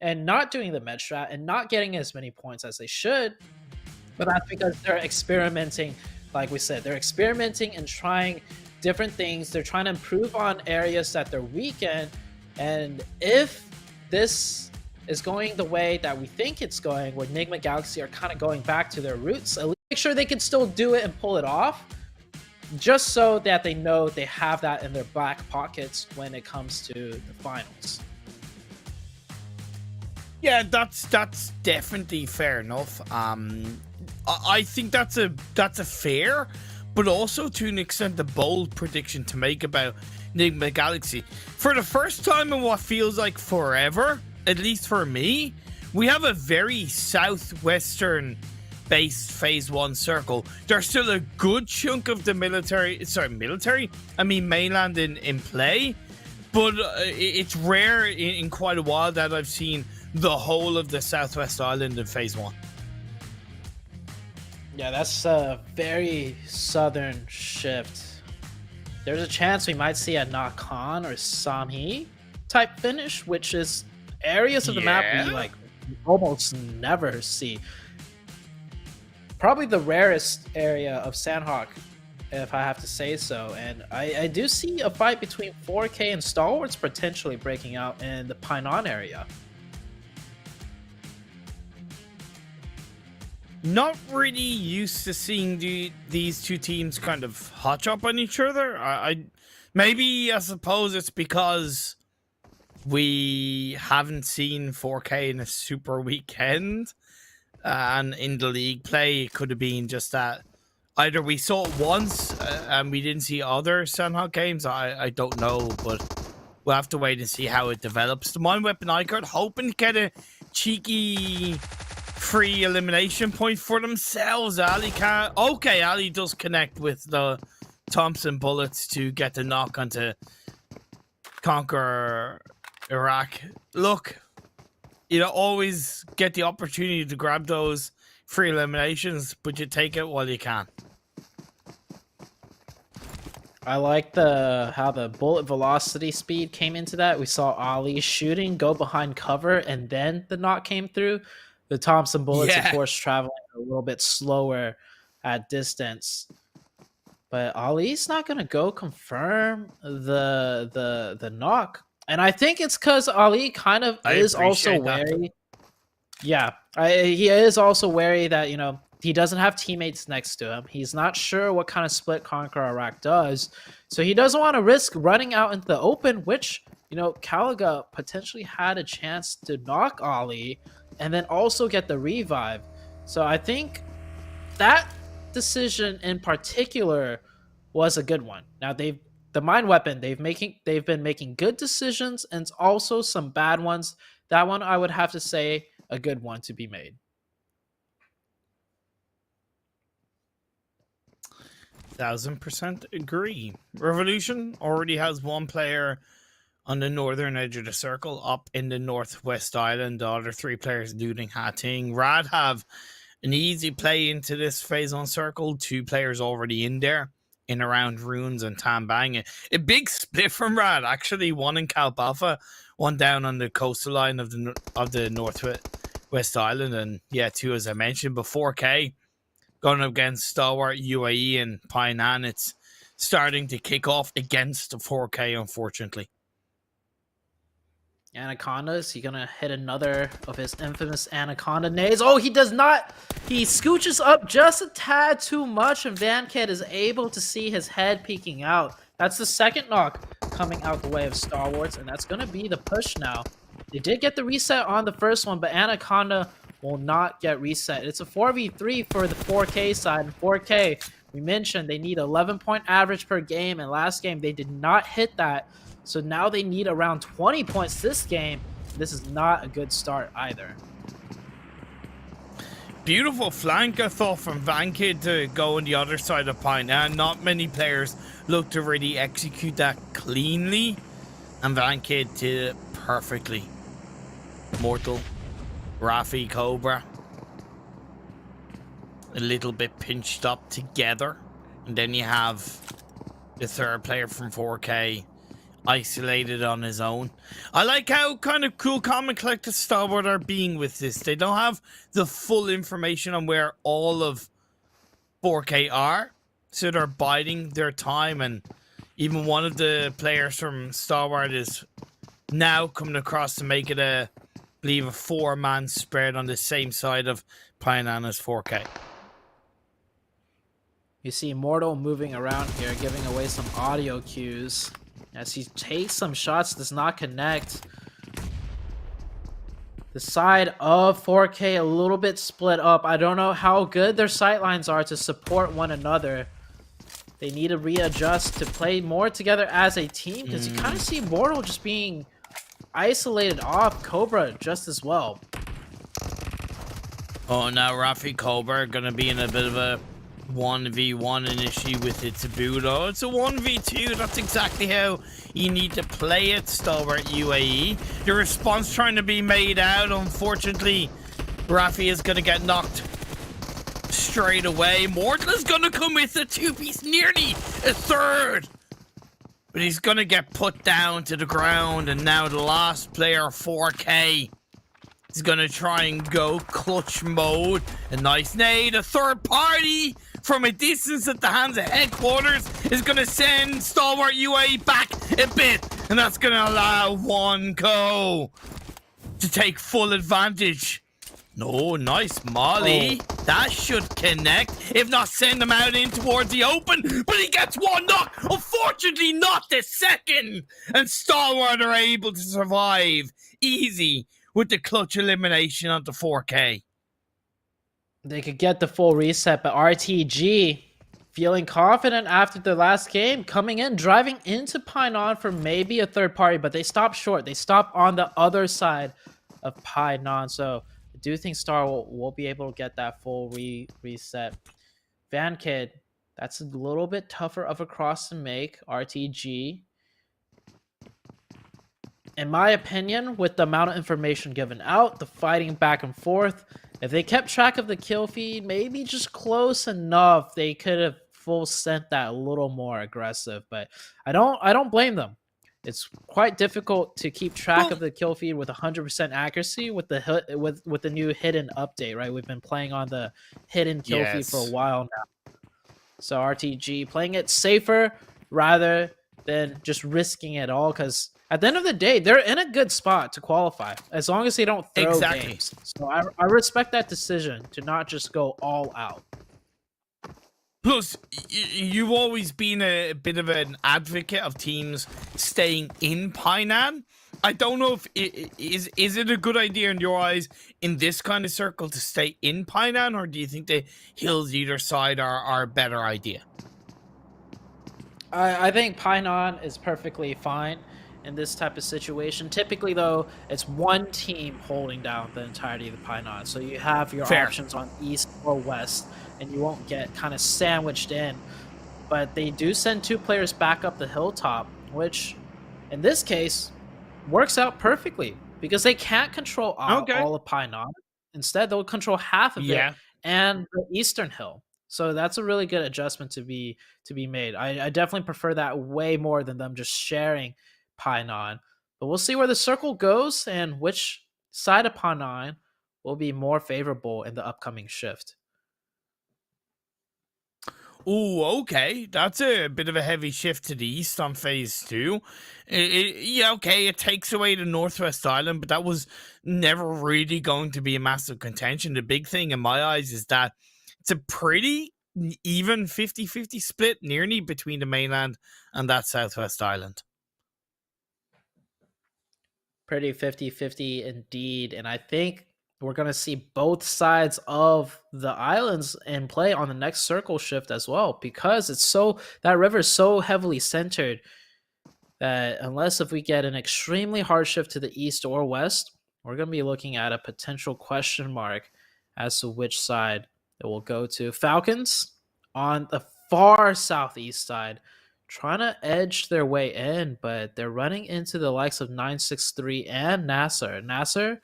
[SPEAKER 4] and not doing the med strat and not getting as many points as they should. But that's because they're experimenting. Like we said, they're experimenting and trying different things. They're trying to improve on areas that they're weak in. And if this is going the way that we think it's going, where Nigma Galaxy are kind of going back to their roots, at least make sure they can still do it and pull it off, just so that they know they have that in their back pockets when it comes to the finals.
[SPEAKER 3] Yeah, that's definitely fair enough. I think that's a fair, but also to an extent a bold prediction to make about Nigma Galaxy. For the first time in what feels like forever, at least for me, we have a very southwestern based phase 1 circle. There's still a good chunk of the mainland in play, but it's rare in quite a while that I've seen the whole of the Southwest Island in phase 1.
[SPEAKER 4] Yeah, that's a very southern shift. There's a chance we might see a Nakhon or Samhi type finish, which is areas of the map we almost never see. Probably the rarest area of Sanhok, if I have to say so. And I do see a fight between 4K and Stalwarts potentially breaking out in the Painan area.
[SPEAKER 3] Not really used to seeing these two teams kind of hotch up on each other. I suppose it's because we haven't seen 4K in a Super Weekend, and in the league play it could have been just that either we saw it once and we didn't see other Sanhok games. I don't know, but we'll have to wait and see how it develops. The Mind Weapon iKURD hoping to get a cheeky free elimination point for themselves. Ali can Ali does connect with the Thompson bullets to get the knock onto Conqueror Iraq. Look, you don't always get the opportunity to grab those free eliminations, but you take it while you can.
[SPEAKER 4] I like how the bullet velocity speed came into that. We saw Ali shooting, go behind cover, and then the knock came through. The Thompson bullets, of course, traveling a little bit slower at distance. But Ali's not going to go confirm the knock. And I think it's because Ali kind of is also wary. Yeah, he is also wary that, he doesn't have teammates next to him. He's not sure what kind of split Conqueror Iraq does. So he doesn't want to risk running out into the open, which, Caliga potentially had a chance to knock Ali and then also get the revive. So I think that decision in particular was a good one. Now, they've the mine weapon, they've been making good decisions and also some bad ones. That one I would have to say a good one to be made.
[SPEAKER 3] 1000% agree. Revolution already has one player on the northern edge of the circle, up in the northwest island. The other 3 players looting Hating. Rad have an easy play into this phase on circle. 2 players already in there, in around Ruins and Tambang. A big split from Rad, actually. 1 in Calp Alpha, 1 down on the coastal line of the northwest island, and yeah, 2 as I mentioned. But 4K going up against Stalwart UAE and Painan. It's starting to kick off against the 4K, unfortunately.
[SPEAKER 4] Anaconda, is he gonna hit another of his infamous Anaconda nades? Oh, he does not. He scooches up just a tad too much, and VanKid is able to see his head peeking out. That's the second knock coming out the way of Stalwarts, and that's gonna be the push now. They did get the reset on the first one, but Anaconda will not get reset. It's a 4v3 for the 4K side, and 4K, we mentioned they need 11-point average per game, and last game they did not hit that. So now they need around 20 points this game. This is not a good start either.
[SPEAKER 3] Beautiful flank, I thought, from VanKid to go on the other side of Pine. And not many players look to really execute that cleanly. And VanKid did it perfectly. Mortal, Rafi, Cobra. A little bit pinched up together. And then you have the third player from 4K isolated on his own. I like how kind of cool, calm, and collected Stalwart are being with this. They don't have the full information on where all of 4K are, so they're biding their time. And even one of the players from Stalwart is now coming across to make it I believe a 4-man spread on the same side of Painan as 4K.
[SPEAKER 4] You see Mortal moving around here, giving away some audio cues. As he takes some shots, does not connect. The side of 4K a little bit split up. I don't know how good their sightlines are to support one another. They need to readjust to play more together as a team, because you kind of see Mortal just being isolated off Cobra just as well.
[SPEAKER 3] Oh, now Rafi Cobra gonna be in a bit of a 1v1 initially with its Budo. It's a 1v2. That's exactly how you need to play it, Stalwart UAE. The response trying to be made out. Unfortunately, Rafi is going to get knocked straight away. Mortal is going to come with a 2-piece, nearly a third. But he's going to get put down to the ground. And now the last player, 4K, is going to try and go clutch mode. A nice nade, a third party from a distance at the hands of headquarters is going to send Stalwart UAE back a bit. And that's going to allow 1Co to take full advantage. No, nice molly. Oh. That should connect, if not send him out in towards the open. But he gets 1 knock. Unfortunately, not the second. And Stalwart are able to survive easy with the clutch elimination onto 4K.
[SPEAKER 4] They could get the full reset, but RTG feeling confident after the last game, coming in, driving into Painan for maybe a third party, but they stopped short. They stopped on the other side of Painan, so I do think Star will be able to get that full reset. VanKid, that's a little bit tougher of a cross to make. RTG, in my opinion, with the amount of information given out, the fighting back and forth, if they kept track of the kill feed, maybe just close enough, they could have full sent that a little more aggressive. But I don't blame them. It's quite difficult to keep track of the kill feed with 100% accuracy with the new hidden update, right? We've been playing on the hidden kill feed for a while now. So RTG playing it safer rather than just risking it all, because at the end of the day, they're in a good spot to qualify, as long as they don't throw games. So I respect that decision to not just go all out.
[SPEAKER 3] Plus, you've always been a bit of an advocate of teams staying in Painan. I don't know if is it a good idea in your eyes in this kind of circle to stay in Painan, or do you think the hills either side are a better idea?
[SPEAKER 4] I think Painon is perfectly fine in this type of situation. Typically, though, it's one team holding down the entirety of the Painon. So you have your
[SPEAKER 3] Fair.
[SPEAKER 4] options on east or west, and you won't get kind of sandwiched in. But they do send 2 players back up the hilltop, which in this case works out perfectly because they can't control
[SPEAKER 3] Okay.
[SPEAKER 4] all of Painon. Instead, they'll control half of it
[SPEAKER 3] Yeah.
[SPEAKER 4] and the eastern hill. So that's a really good adjustment to be made. I definitely prefer that way more than them just sharing Painon. But we'll see where the circle goes and which side of Painon will be more favorable in the upcoming shift.
[SPEAKER 3] Oh, okay. That's a bit of a heavy shift to the east on phase 2. Yeah, okay, it takes away the Northwest Island, but that was never really going to be a massive contention. The big thing in my eyes is that it's a pretty even 50-50 split nearly between the mainland and that Southwest Island.
[SPEAKER 4] Pretty 50-50 indeed. And I think we're going to see both sides of the islands in play on the next circle shift as well, because it's so, that river is so heavily centered that unless if we get an extremely hard shift to the east or west, we're going to be looking at a potential question mark as to which side it will go to. Falcons on the far southeast side trying to edge their way in, but they're running into the likes of 963 and NASR. NASR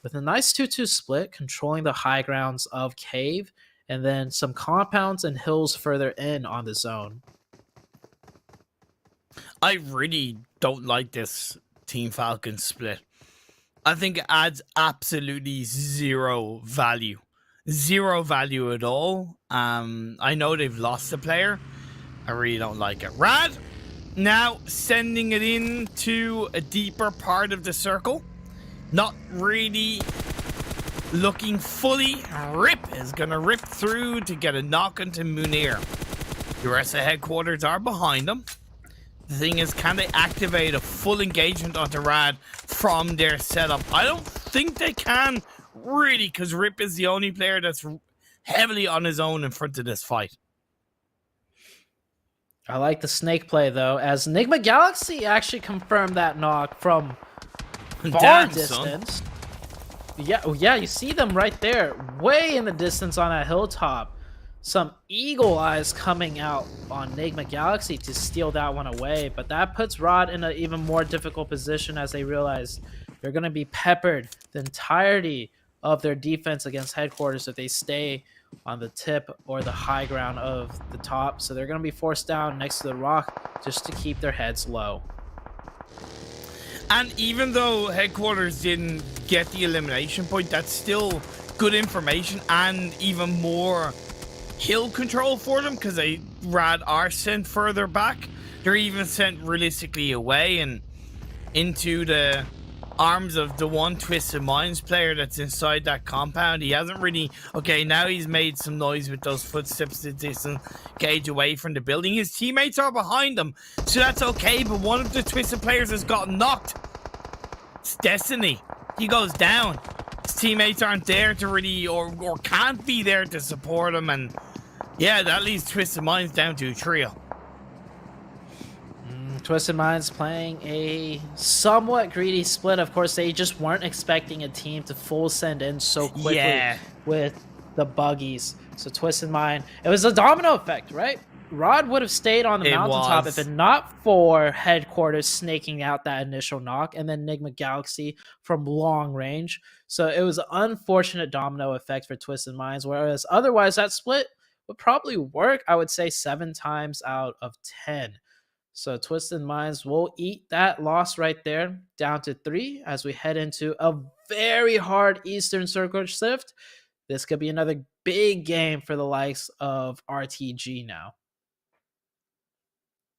[SPEAKER 4] with a nice 2-2 split, controlling the high grounds of Cave, and then some compounds and hills further in on the zone.
[SPEAKER 3] I really don't like this Team Falcon split. I think it adds absolutely zero value. Zero value at all. I know they've lost a player. I really don't like it. Rad, now sending it into a deeper part of the circle. Not really looking fully. Rip is going to rip through to get a knock into Munir. The rest of headquarters are behind them. The thing is, can they activate a full engagement onto Rad from their setup? I don't think they can, really, because Rip is the only player that's heavily on his own in front of this fight.
[SPEAKER 4] I like the snake play, though, as Nigma Galaxy actually confirmed that knock from far distance. Yeah, you see them right there, way in the distance on that hilltop. Some eagle eyes coming out on Nigma Galaxy to steal that one away, but that puts Rod in an even more difficult position as they realize they're going to be peppered the entirety of their defense against headquarters if they stay on the tip or the high ground of the top. So they're going to be forced down next to the rock just to keep their heads low.
[SPEAKER 3] And even though headquarters didn't get the elimination point, that's still good information and even more hill control for them, because they Rad are sent further back. They're even sent realistically away and into the arms of the one Twisted Minds player that's inside that compound. He hasn't really... Okay, now he's made some noise with those footsteps to disengage away from the building. His teammates are behind him, so that's okay, but one of the Twisted players has gotten knocked. It's Destiny. He goes down. His teammates aren't there to really... or can't be there to support him, and yeah, that leaves Twisted Minds down to a trio.
[SPEAKER 4] Twisted Minds playing a somewhat greedy split. Of course, they just weren't expecting a team to full send in so quickly with the buggies. So Twisted Mind, it was a domino effect, right? Rod would have stayed on the mountaintop if it not for headquarters snaking out that initial knock, and then Nigma Galaxy from long range. So it was an unfortunate domino effect for Twisted Minds, whereas otherwise that split would probably work, I would say, 7 times out of 10. So Twisted Minds will eat that loss right there, down to 3 as we head into a very hard Eastern Circle shift. This could be another big game for the likes of RTG now.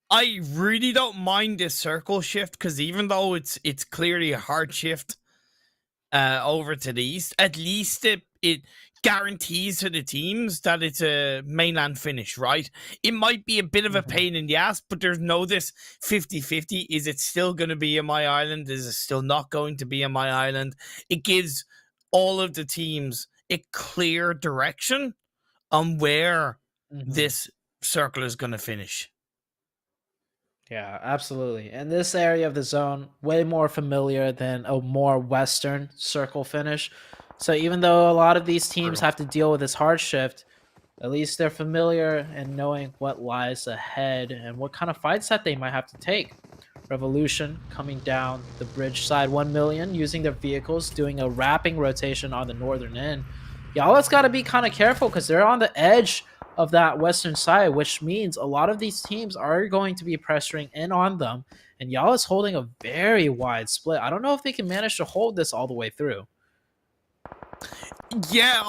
[SPEAKER 3] I really don't mind this circle shift, because even though it's clearly a hard shift over to the east, at least it guarantees to the teams that it's a mainland finish, right? It might be a bit of a pain in the ass, but there's no this 50-50. Is it still going to be in my island? Is it still not going to be in my island? It gives all of the teams a clear direction on where this circle is going to finish.
[SPEAKER 4] Yeah, absolutely. And this area of the zone, way more familiar than a more Western circle finish. So even though a lot of these teams
[SPEAKER 3] True.
[SPEAKER 4] have to deal with this hard shift, at least they're familiar and knowing what lies ahead and what kind of fights that they might have to take. Revolution coming down the bridge side 1 million using their vehicles, doing a wrapping rotation on the northern end. Y'all got to be kind of careful because they're on the edge of that western side, which means a lot of these teams are going to be pressuring in on them. And y'all is holding a very wide split. I don't know if they can manage to hold this all the way through.
[SPEAKER 3] Yeah,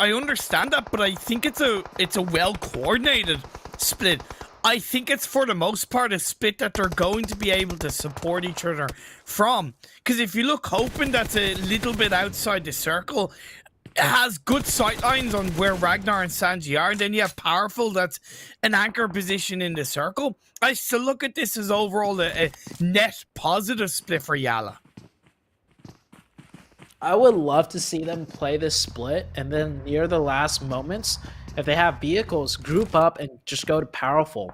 [SPEAKER 3] I understand that, but I think it's a well coordinated split. I think it's for the most part a split that they're going to be able to support each other from. Because if you look, hoping that's a little bit outside the circle, it has good sight lines on where Ragnar and Sanji are, and then you have Powerful that's an anchor position in the circle. I still look at this as overall a net positive split for YaLLa.
[SPEAKER 4] I would love to see them play this split and then near the last moments, if they have vehicles, group up and just go to Powerful.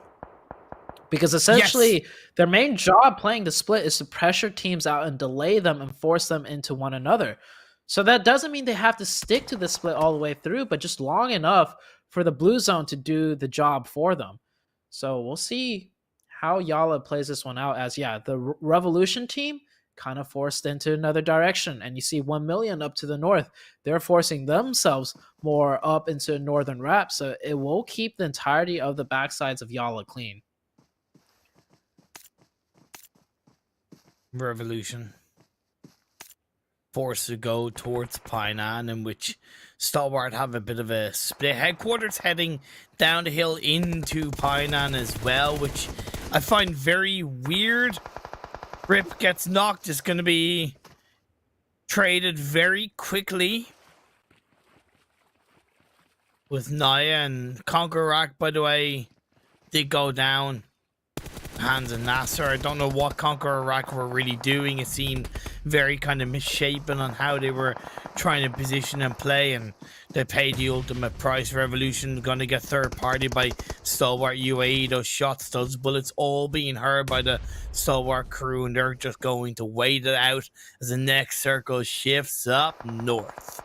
[SPEAKER 4] Because essentially, their main job playing the split is to pressure teams out and delay them and force them into one another. So that doesn't mean they have to stick to the split all the way through, but just long enough for the blue zone to do the job for them. So we'll see how YaLLa plays this one out as, yeah, the Revolution team kind of forced into another direction. And you see 1 million up to the north. They're forcing themselves more up into a northern wrap. So it will keep the entirety of the backsides of YaLLa clean.
[SPEAKER 3] Revolution forced to go towards Painan, in which Stalwart have a bit of a split. Headquarters heading down the hill into Painan as well, which I find very weird. Rip gets knocked, is going to be traded very quickly with Naya, and CONQUEROR, by the way, did go down. Hands of NASR. I don't know what CONQUEROR were really doing. It seemed very kind of misshapen on how they were trying to position and play, and they paid the ultimate price. Revolution going to get third party by Stalwart UAE. Those shots, those bullets all being heard by the Stalwart crew, and they're just going to wait it out as the next circle shifts up north.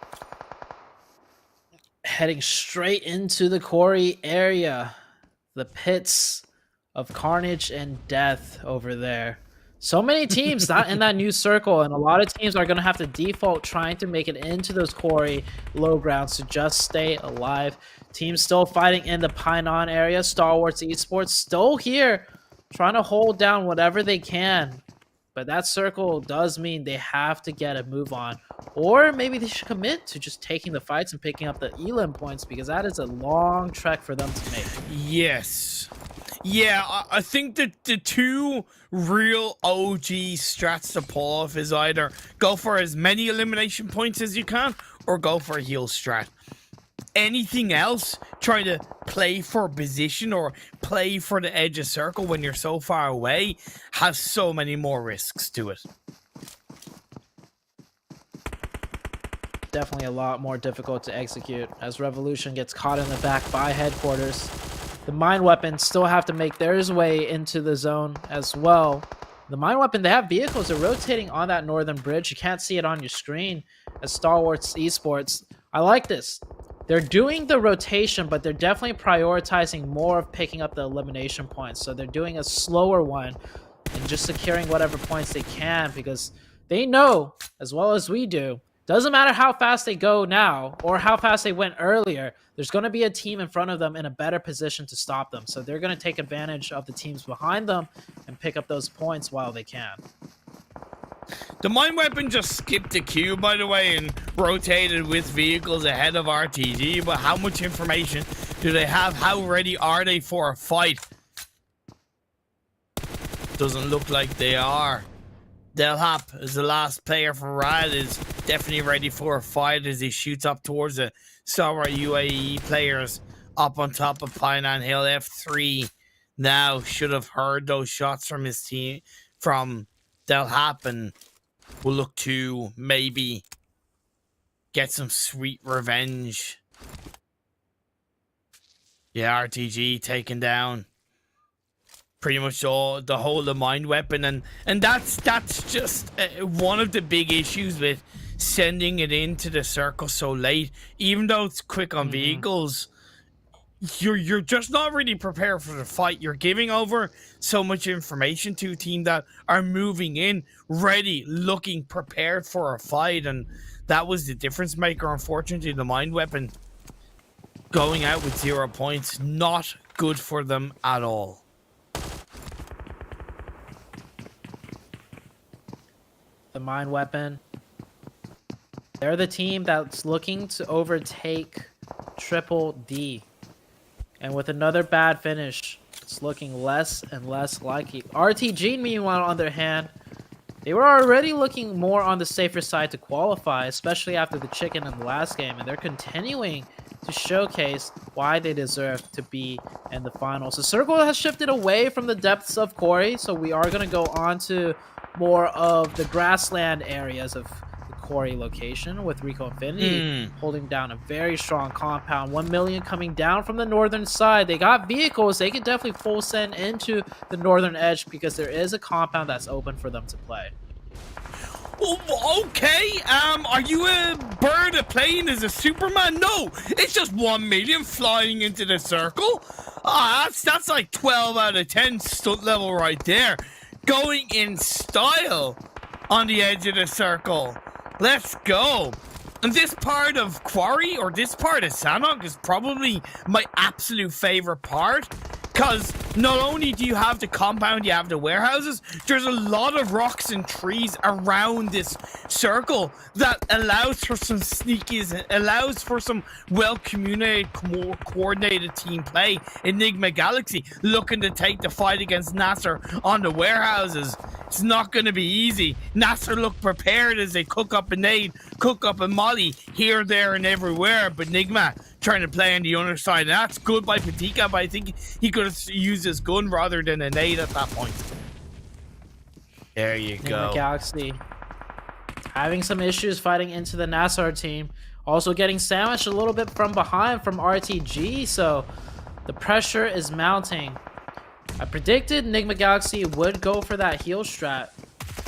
[SPEAKER 4] Heading straight into the quarry area. The pits of carnage and death over there. So many teams not in that new circle, and a lot of teams are going to have to default trying to make it into those quarry low grounds to just stay alive. Teams still fighting in the Painan area. Stalwart Esports still here trying to hold down whatever they can. But that circle does mean they have to get a move on. Or maybe they should commit to just taking the fights and picking up the elim points, because that is a long trek for them to make.
[SPEAKER 3] Yes. Yeah, I think that the two real OG strats to pull off is either go for as many elimination points as you can, or go for a heal strat. Anything else, trying to play for position or play for the edge of circle when you're so far away, has so many more risks to it.
[SPEAKER 4] Definitely a lot more difficult to execute as Revolution gets caught in the back by headquarters. The mine weapons still have to make theirs way into the zone as well. The mine weapon, they have vehicles. They're rotating on that northern bridge. You can't see it on your screen as Stalwart Esports. I like this. They're doing the rotation, but they're definitely prioritizing more of picking up the elimination points. So they're doing a slower one and just securing whatever points they can, because they know, as well as we do, doesn't matter how fast they go now or how fast they went earlier, there's going to be a team in front of them in a better position to stop them. So they're going to take advantage of the teams behind them and pick up those points while they can.
[SPEAKER 3] The mine weapon just skipped the queue, by the way, and rotated with vehicles ahead of RTG. But how much information do they have? How ready are they for a fight? Doesn't look like they are. Delhap, as the last player for Rad, is definitely ready for a fight as he shoots up towards the Stalwart UAE players up on top of Painan Hill. F3 now should have heard those shots from his team, from Delhap, and will look to maybe get some sweet revenge. Yeah, RTG taken down. pretty much all the whole of Mind Weapon, and that's just one of the big issues with sending it into the circle so late. Even though it's quick on vehicles, you're just not really prepared for the fight. You're giving over so much information to a team that are moving in ready, looking prepared for a fight, and that was the difference maker. Unfortunately, the Mind Weapon going out with 0 points, not good for them at all.
[SPEAKER 4] The Mind Weapon, they're the team that's looking to overtake Triple D. And with another bad finish, it's looking less and less likely. RTG, meanwhile, on their hand, they were already looking more on the safer side to qualify, especially after the chicken in the last game. And they're continuing to showcase why they deserve to be in the finals. The circle has shifted away from the depths of Quarry, so we are going to go on to more of the grassland areas of the Quarry location, with Rico Infinity holding down a very strong compound. 1 million coming down from the northern side. They got vehicles. They can definitely full send into the northern edge because there is a compound that's open for them to play.
[SPEAKER 3] Okay, are you a bird playing as a Superman? No, it's just 1 million flying into the circle. That's like 12 out of 10 stunt level right there. Going in style on the edge of the circle. Let's go. And this part of Quarry, or this part of Sanhok, is probably my absolute favorite part. Because not only do you have the compound, you have the warehouses, there's a lot of rocks and trees around this circle that allows for some sneakies, allows for some well-communicated, coordinated team play. Nigma Galaxy looking to take the fight against NASR on the warehouses. It's not going to be easy. NASR look prepared as they cook up a nade, cook up a molly here, there, and everywhere. But Nigma trying to play on the other side. And that's good by Patika, but I think he could have used his gun rather than a nade at that point. There you go.
[SPEAKER 4] Nigma Galaxy having some issues fighting into the NASR team. Also getting sandwiched a little bit from behind from RTG, so the pressure is mounting. I predicted Nigma Galaxy would go for that heal strat,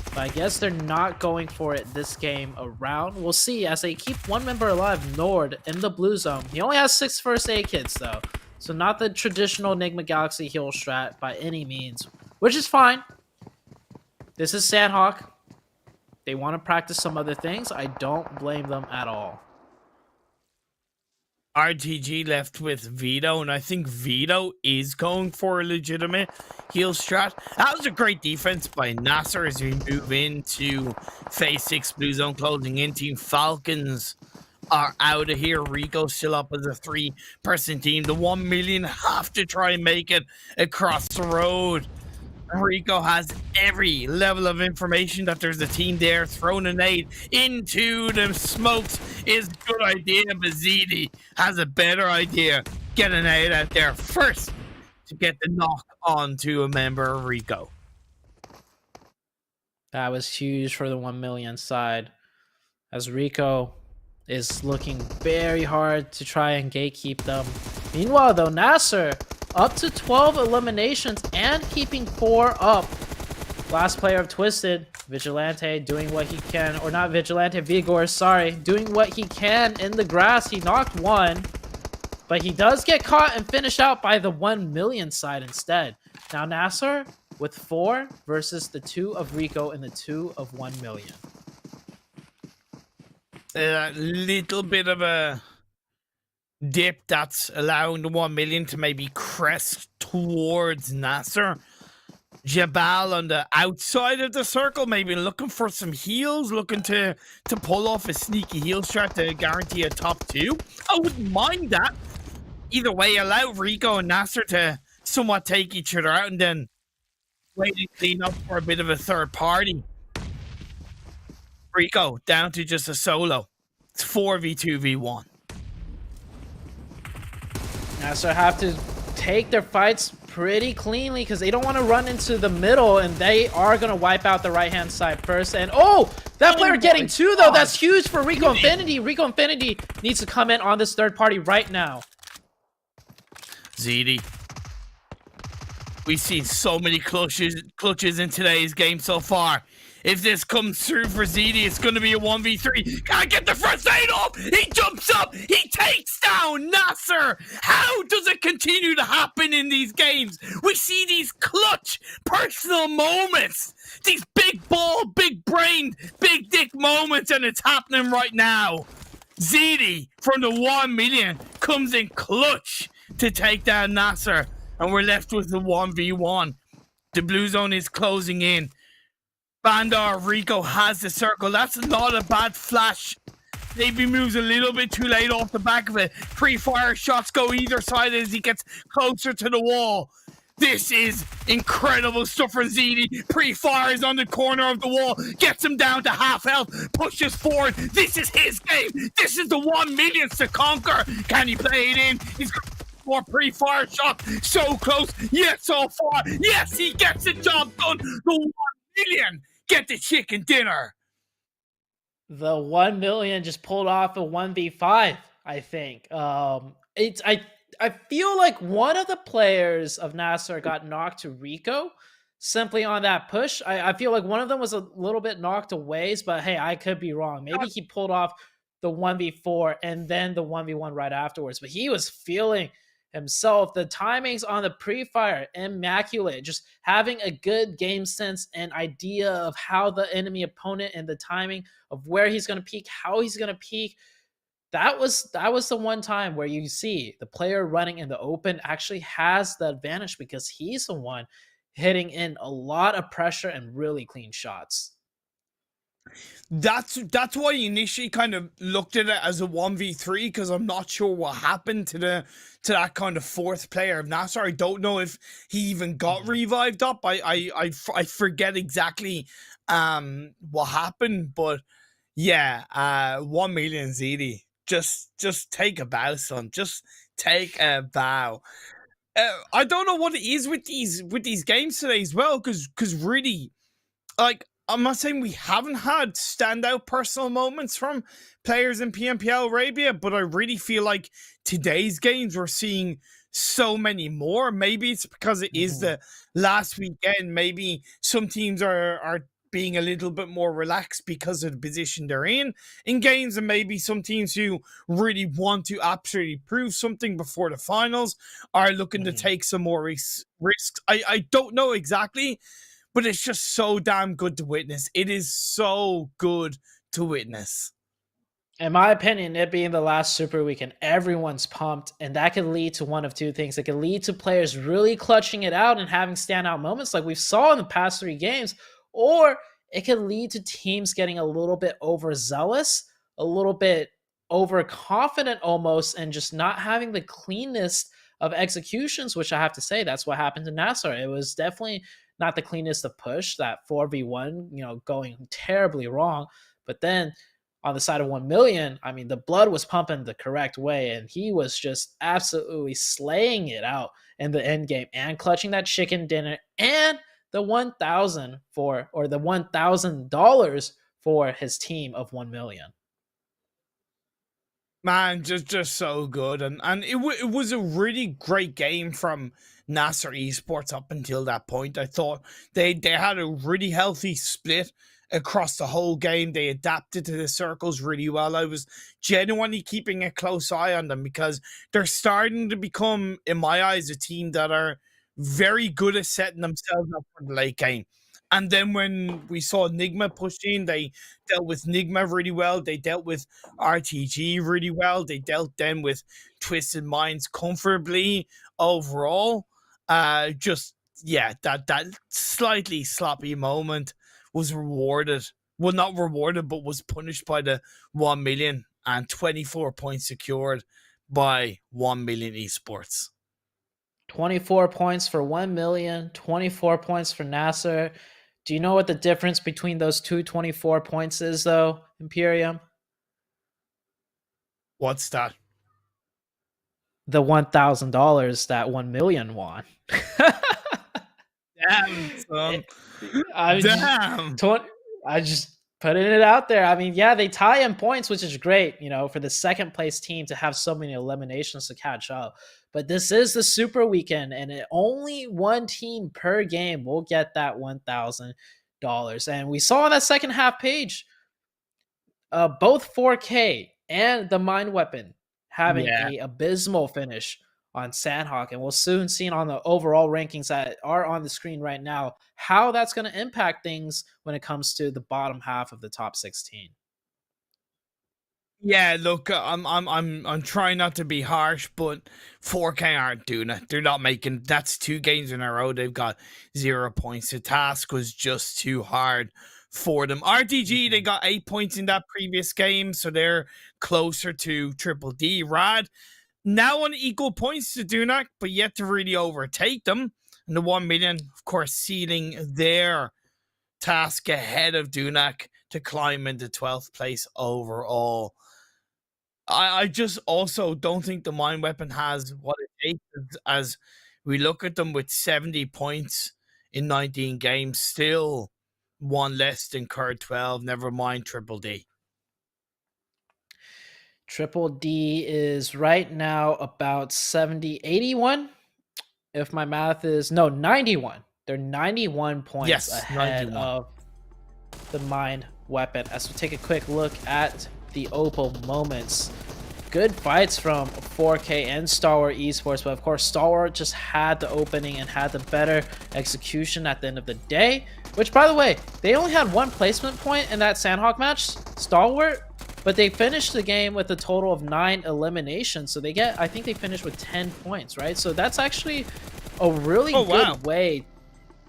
[SPEAKER 4] but I guess they're not going for it this game around. We'll see as they keep one member alive, Nord, in the blue zone. He only has 6 first aid kits though, so not the traditional Nigma Galaxy heal strat by any means, which is fine. This is Sanhok. They want to practice some other things. I don't blame them at all.
[SPEAKER 3] RTG left with Vito, and I think Vito is going for a legitimate heal strat. That was a great defense by NASR as we move into phase 6 blue zone, closing in. Team Falcons are out of here. Rico still up as a 3-person team. The 1 million have to try and make it across the road. Rico has every level of information that there's a team there. Throwing a nade into the smokes is a good idea, but ZD has a better idea. Get a nade out there first to get the knock onto a member of Rico.
[SPEAKER 4] That was huge for the 1 million side, as Rico is looking very hard to try and gatekeep them. Meanwhile though, NASR up to 12 eliminations and keeping 4 up. Last player of Twisted, Vigilante doing what he can, or not Vigilante, Vigor, sorry, doing what he can in the grass. He knocked 1, but he does get caught and finished out by the 1 million side instead. Now NASR with 4 versus the 2 of Rico and the 2 of 1 million.
[SPEAKER 3] A little bit of a dip that's allowing the 1 million to maybe crest towards NASR. Jabal on the outside of the circle, maybe looking for some heals, looking to pull off a sneaky heal strat to guarantee a top 2. I wouldn't mind that. Either way, allow Rico and NASR to somewhat take each other out and then wait and clean up for a bit of a third party. Rico down to just a solo. It's 4v2v1.
[SPEAKER 4] NASR have to take their fights pretty cleanly because they don't want to run into the middle, and they are going to wipe out the right-hand side first. And oh, that player getting 2 though. That's huge for Rico Infinity. Rico Infinity needs to come in on this third party right now.
[SPEAKER 3] ZD We've seen so many clutches in today's game so far. If this comes through for ZD, it's going to be a 1v3. Can't get the first aid off. He jumps up. He takes down NASR. How does it continue to happen in these games? We see these clutch personal moments. These big ball, big brained, big dick moments, and it's happening right now. ZD from the 1 million comes in clutch to take down NASR. And we're left with the 1v1. The blue zone is closing in. Bandar Rico has the circle. That's not a bad flash. Maybe moves a little bit too late off the back of it. Pre-fire shots go either side as he gets closer to the wall. This is incredible stuff from ZD. Pre-fires on the corner of the wall. Gets him down to half health. Pushes forward. This is his game. This is the 1 million to conquer. Can he play it in? He's got more pre-fire shot, so close, yet so far. Yes, he gets the job done. The 1 million get the chicken dinner.
[SPEAKER 4] The 1 million just pulled off a 1v5, I think. I feel like one of the players of NASR got knocked to Rico simply on that push. I feel like one of them was a little bit knocked away, but hey, I could be wrong. Maybe he pulled off the 1v4 and then the 1v1 right afterwards, but he was feeling himself. The timings on the pre-fire, immaculate. Just having a good game sense and idea of how the enemy opponent and the timing of where he's going to peak, how he's going to peak. That was the one time where you see the player running in the open actually has the advantage because he's the one hitting in a lot of pressure and really clean shots.
[SPEAKER 3] That's why I initially kind of looked at it as a 1v3 because I'm not sure what happened to that kind of fourth player of NASR. I don't know if he even got revived up. I forget exactly what happened, but yeah, 1 million ZD. Just take a bow, son. Just take a bow. I don't know what it is with these games today as well, because really, like, I'm not saying we haven't had standout personal moments from players in PMPL Arabia, but I really feel like today's games we're seeing so many more. Maybe it's because it is the last weekend. Maybe some teams are being a little bit more relaxed because of the position they're in games, and maybe some teams who really want to absolutely prove something before the finals are looking to take some more risks. I don't know exactly, but it's just so damn good to witness. It is so good to witness.
[SPEAKER 4] In my opinion, it being the last Super Weekend, everyone's pumped, and that could lead to one of two things. It could lead to players really clutching it out and having standout moments like we saw in the past 3 games, or it could lead to teams getting a little bit overzealous, a little bit overconfident almost, and just not having the cleanest of executions, which I have to say, that's what happened to NASR. It was definitely not the cleanest of push, that 4v1, going terribly wrong. But then on the side of 1 million, I mean, the blood was pumping the correct way, and he was just absolutely slaying it out in the end game and clutching that chicken dinner and the $1,000 or the $1,000 for his team of 1 million.
[SPEAKER 3] Man, just so good, and it was a really great game from NASR Esports up until that point. I thought they had a really healthy split across the whole game. They adapted to the circles really well. I was genuinely keeping a close eye on them because they're starting to become, in my eyes, a team that are very good at setting themselves up for the late game. And then when we saw Nigma push in, they dealt with Nigma really well. They dealt with RTG really well. They dealt then with Twisted Minds comfortably overall. That slightly sloppy moment was rewarded. Well, not rewarded, but was punished by the 1 million and 24 points secured by 1 million esports.
[SPEAKER 4] 24 points for 1 million, 24 points for NASR. Do you know what the difference between those two 24 points is, though, Imperium?
[SPEAKER 3] What's that?
[SPEAKER 4] The $1,000 that 1 million won.
[SPEAKER 3] Damn, son.
[SPEAKER 4] I just putting it out there. I mean, yeah, they tie in points, which is great, for the second place team to have so many eliminations to catch up. But this is the Super Weekend, and only one team per game will get that $1,000. And we saw on that second half page, both 4K and the Mind Weapon having a abysmal finish on Sanhok, and we'll soon see on the overall rankings that are on the screen right now how that's going to impact things when it comes to the bottom half of the top 16.
[SPEAKER 3] Yeah, look, I'm trying not to be harsh, but 4K aren't doing it. They're not making. That's 2 games in a row. They've got 0 points. The task was just too hard for them. RTG, they got 8 points in that previous game, so they're closer to Triple D. Rad now on equal points to Dunak, but yet to really overtake them. And the 1 million, of course, sealing their task ahead of Dunak to climb into 12th place overall. I just also don't think the Mind Weapon has what it takes, as we look at them with 70 points in 19 games, still one less than KURD 12, never mind Triple D.
[SPEAKER 4] Triple D is right now about 70, 81. If my math is, no, 91. They're 91 points ahead 91. Of the Mind Weapon. As we take a quick look at the Opal moments, good fights from 4K and Stalwart Esports, but of course Stalwart just had the opening and had the better execution at the end of the day, which, by the way, they only had 1 placement point in that Sanhok match, Stalwart, but they finished the game with a total of 9 eliminations, so I think they finished with 10 points, right? So that's actually a really good way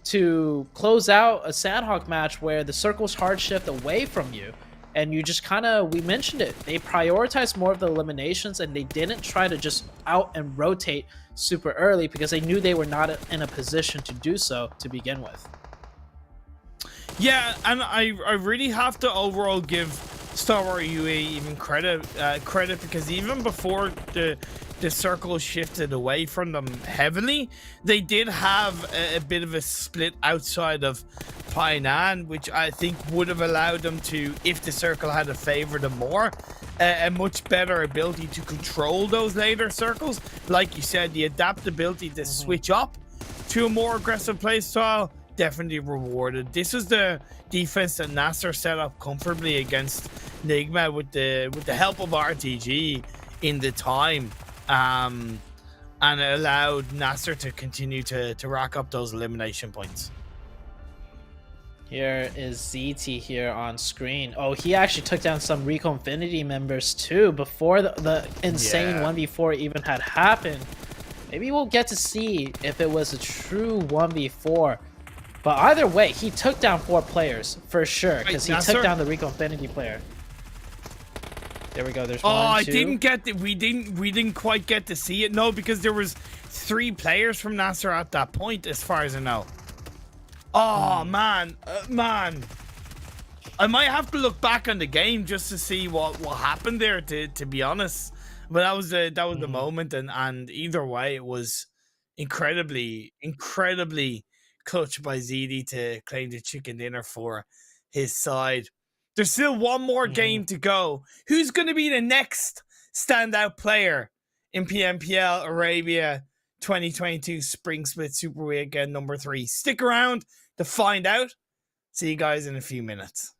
[SPEAKER 4] to close out a Sanhok match where the circle's hard shift away from you. And you just kind of, we mentioned it, they prioritized more of the eliminations, and they didn't try to just out and rotate super early because they knew they were not in a position to do so to begin with.
[SPEAKER 3] Yeah, and I really have to overall give Stalwart UAE even credit because even before the circle shifted away from them heavily, they did have a bit of a split outside of Painan, which I think would have allowed them to, if the circle had favored them more, a much better ability to control those later circles. Like you said, the adaptability to switch up to a more aggressive play style definitely rewarded. This was the defense that NASR set up comfortably against Nigma with the help of RTG in the time, and it allowed NASR to continue to rack up those elimination points.
[SPEAKER 4] Here is ZT here on screen. Oh, he actually took down some Rico Infinity members too before the insane 1v4 even had happened. Maybe we'll get to see if it was a true 1v4. But either way, he took down 4 players for sure, because he took down the Rico Infinity player. There we go. There's one,
[SPEAKER 3] I
[SPEAKER 4] two.
[SPEAKER 3] didn't get it. We didn't quite get to see it. No, because there was 3 players from NASR at that point, as far as I know. Oh man, I might have to look back on the game just to see what happened there. To be honest, but that was the moment, and either way, it was incredibly clutch by ZD to claim the chicken dinner for his side. There's still one more game to go. Who's going to be the next standout player in PMPL Arabia 2022 Spring Split Super Weekend number 3? Stick around to find out. See you guys in a few minutes.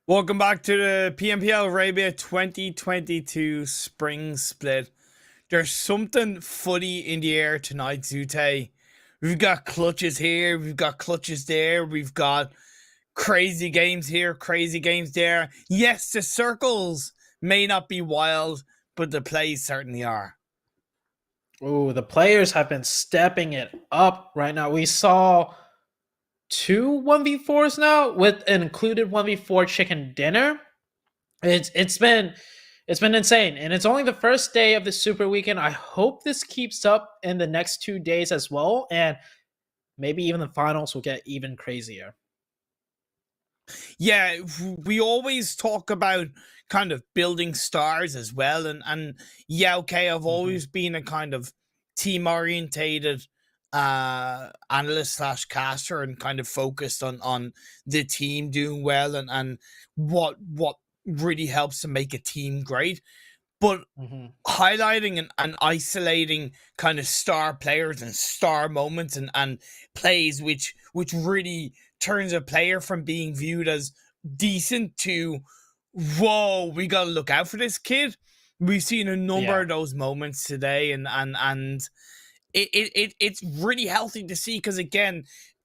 [SPEAKER 3] Welcome back to the PMPL Arabia 2022 Spring Split. There's something footy in the air tonight, Zute. We've got clutches here, we've got clutches there, we've got crazy games here, crazy games there. Yes, the circles may not be wild, but the plays certainly are.
[SPEAKER 4] Oh, the players have been stepping it up right now. We saw 2 1v4s now with an included 1v4 chicken dinner. It's been insane, and it's only the first day of the Super Weekend. I hope this keeps up in the next 2 days as well, and maybe even the finals will get even crazier.
[SPEAKER 3] Yeah, we always talk about kind of building stars as well, and yeah, okay, I've always been a kind of team orientated analyst slash caster and kind of focused on the team doing well and what really helps to make a team great. But highlighting and isolating kind of star players and star moments and plays which really turns a player from being viewed as decent to, whoa, we gotta look out for this kid. We've seen a number of those moments today, and it's really healthy to see, because again,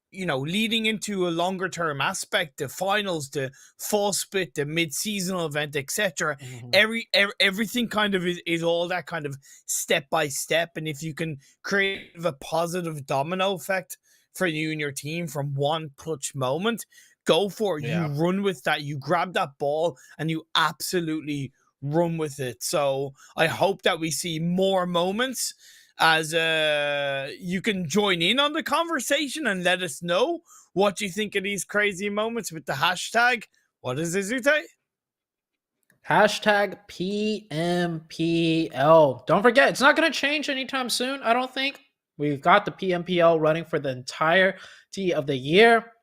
[SPEAKER 3] you know, leading into a longer term aspect, the finals, the fall split, the mid-seasonal event, etc. Everything kind of is all that kind of step by step, and if you can create a positive domino effect for you and your team from one clutch moment, go for it. You run with that, you grab that ball and you absolutely run with it. So I hope that we see more moments, as you can join in on the conversation and let us know what you think of these crazy moments with the hashtag. What is it, Zute?
[SPEAKER 4] Hashtag PMPL. Don't forget, it's not going to change anytime soon, I don't think. We've got the PMPL running for the entirety of the year.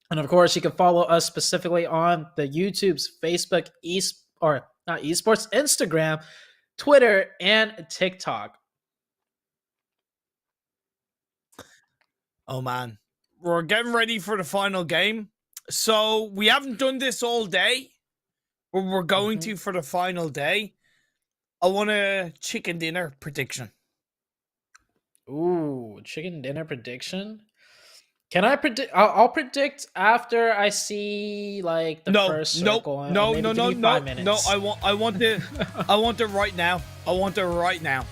[SPEAKER 4] And of course, you can follow us specifically on the YouTube's Facebook, not esports, Instagram, Twitter, and TikTok.
[SPEAKER 3] Oh man, we're getting ready for the final game. So we haven't done this all day, but we're going to for the final day. I want a chicken dinner prediction.
[SPEAKER 4] Ooh, chicken dinner prediction. Can I predict? I'll predict after I see like the first circle.
[SPEAKER 3] No. I want it right now. I want it right now.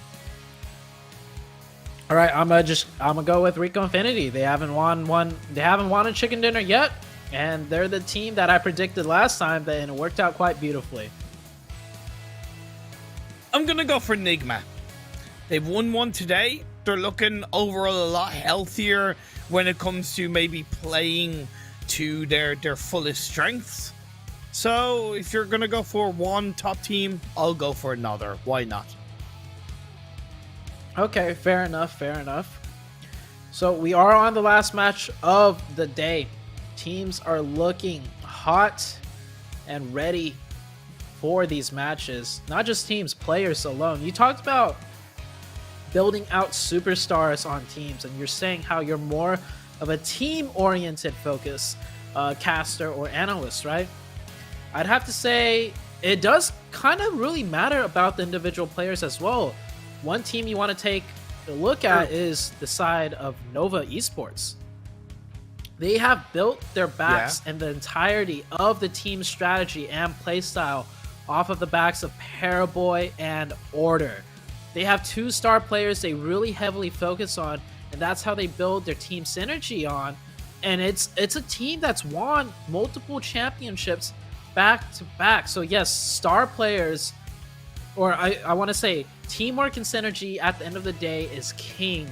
[SPEAKER 4] All right, I'm gonna go with Rico Infinity. They haven't won a chicken dinner yet, and they're the team that I predicted last time, and it worked out quite beautifully.
[SPEAKER 3] I'm gonna go for Nigma. They've won one today. They're looking overall a lot healthier when it comes to maybe playing to their fullest strengths. So if you're gonna go for one top team, I'll go for another. Why not?
[SPEAKER 4] Okay, fair enough. So we are on the last match of the day. Teams are looking hot and ready for these matches. Not just teams, players alone. You talked about building out superstars on teams, and you're saying how you're more of a team-oriented focus caster or analyst, right? I'd have to say it does kind of really matter about the individual players as well. One team you want to take a look at is the side of NASR Esports. They have built their backs and the entirety of the team's strategy and playstyle off of the backs of Paraboy and Order. They have 2 star players they really heavily focus on, and that's how they build their team synergy on. And it's a team that's won multiple championships back to back. So yes, star players, or I want to say teamwork and synergy at the end of the day is king,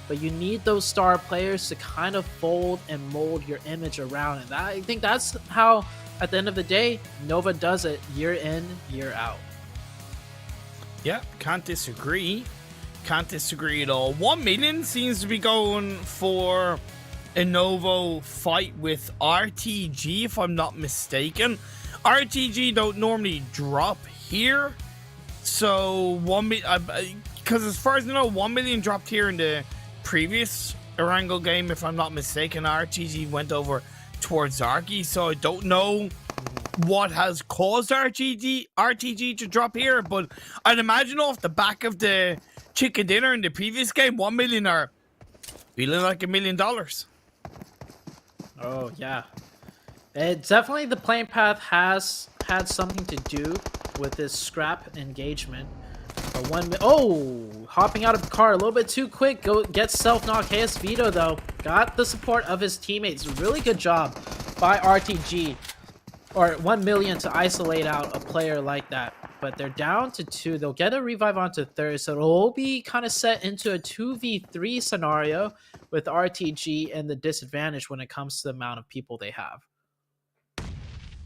[SPEAKER 4] but you need those star players to kind of fold and mold your image around. And I think that's how, at the end of the day, Nova does it year in, year out.
[SPEAKER 3] Yeah, can't disagree. Can't disagree at all. 1 million seems to be going for a Novo fight with RTG, if I'm not mistaken. RTG don't normally drop here. So 1 million, because as far as I know, 1 million dropped here in the previous Erangel game, if I'm not mistaken. RTG went over towards Zarky, so I don't know what has caused RTG to drop here, but I'd imagine off the back of the chicken dinner in the previous game, 1 million are feeling like $1 million.
[SPEAKER 4] Oh yeah, it definitely, the playing path has had something to do with this scrap engagement. Hopping out of the car a little bit too quick. Gets self-knock. KS Vito though got the support of his teammates. Really good job by RTG, or 1 million, to isolate out a player like that. But they're down to 2. They'll get a revive onto 3rd, so it'll be kind of set into a 2v3 scenario with RTG and the disadvantage when it comes to the amount of people they have.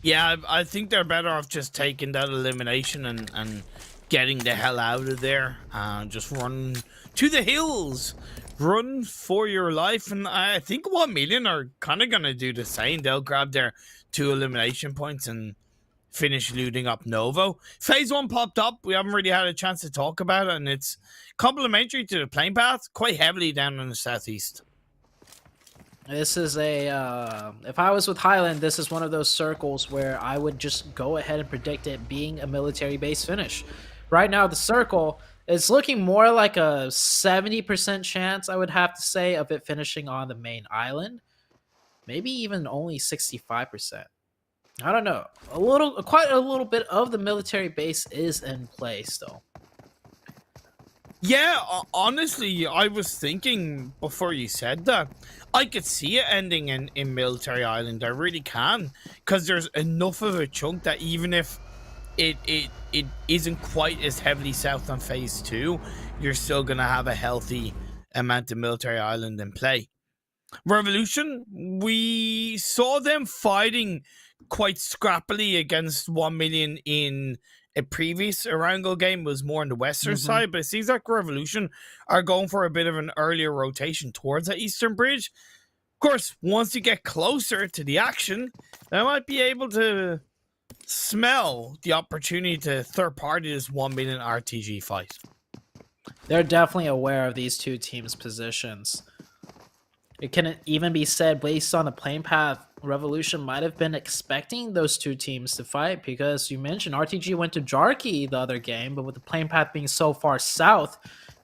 [SPEAKER 3] Yeah, I think they're better off just taking that elimination and getting the hell out of there. Just run to the hills. Run for your life. And I think 1 million are kind of going to do the same. They'll grab their 2 elimination points and finish looting up Novo. Phase 1 popped up. We haven't really had a chance to talk about it. And it's complementary to the playing path. Quite heavily down in the southeast.
[SPEAKER 4] This is a, if I was with Highland, this is one of those circles where I would just go ahead and predict it being a military base finish. Right now, the circle is looking more like a 70% chance, I would have to say, of it finishing on the main island. Maybe even only 65%. I don't know. Quite a little bit of the military base is in play still.
[SPEAKER 3] Yeah, honestly, I was thinking before you said that, I could see it ending in Military Island. I really can. Because there's enough of a chunk that even if it isn't quite as heavily south on phase 2, you're still going to have a healthy amount of Military Island in play. Revolution, we saw them fighting quite scrappily against 1 million in a previous Erangel game. Was more on the western side, but it seems like Revolution are going for a bit of an earlier rotation towards the eastern bridge. Of course, once you get closer to the action, they might be able to smell the opportunity to third party this 1 million RTG fight.
[SPEAKER 4] They're definitely aware of these two teams' positions. It can even be said, based on the playing path, Revolution might have been expecting those two teams to fight, because you mentioned RTG went to Jarkey the other game, but with the playing path being so far south,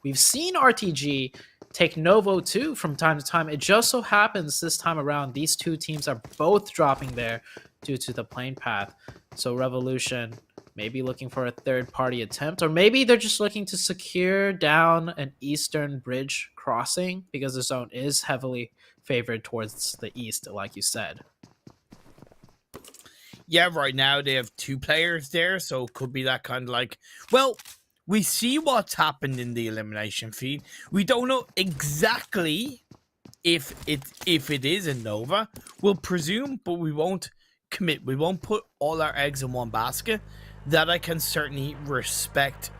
[SPEAKER 4] we've seen RTG take Novo too from time to time. It just so happens this time around, these two teams are both dropping there due to the playing path. So Revolution maybe looking for a third-party attempt, or maybe they're just looking to secure down an eastern bridge crossing, because the zone is heavily favored towards the east, like you said.
[SPEAKER 3] Yeah, right now they have 2 players there, so it could be that kind of like, well, we see what's happened in the elimination feed. We don't know exactly if it is a Nova. We'll presume, but we won't commit. We won't put all our eggs in one basket. That I can certainly respect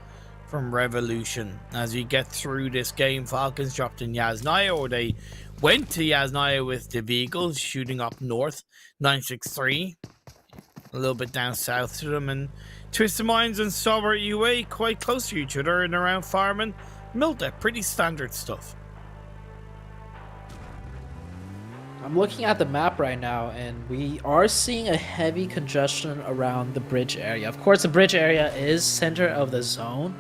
[SPEAKER 3] from Revolution. As we get through this game, Falcons dropped in Yasnaya, or they went to Yasnaya with the vehicles, shooting up north, 963. A little bit down south to them, and Twisted Minds and Stalwart UAE quite close to each other and around Farman. Milta, pretty standard stuff.
[SPEAKER 4] I'm looking at the map right now, and we are seeing a heavy congestion around the bridge area. Of course, the bridge area is center of the zone,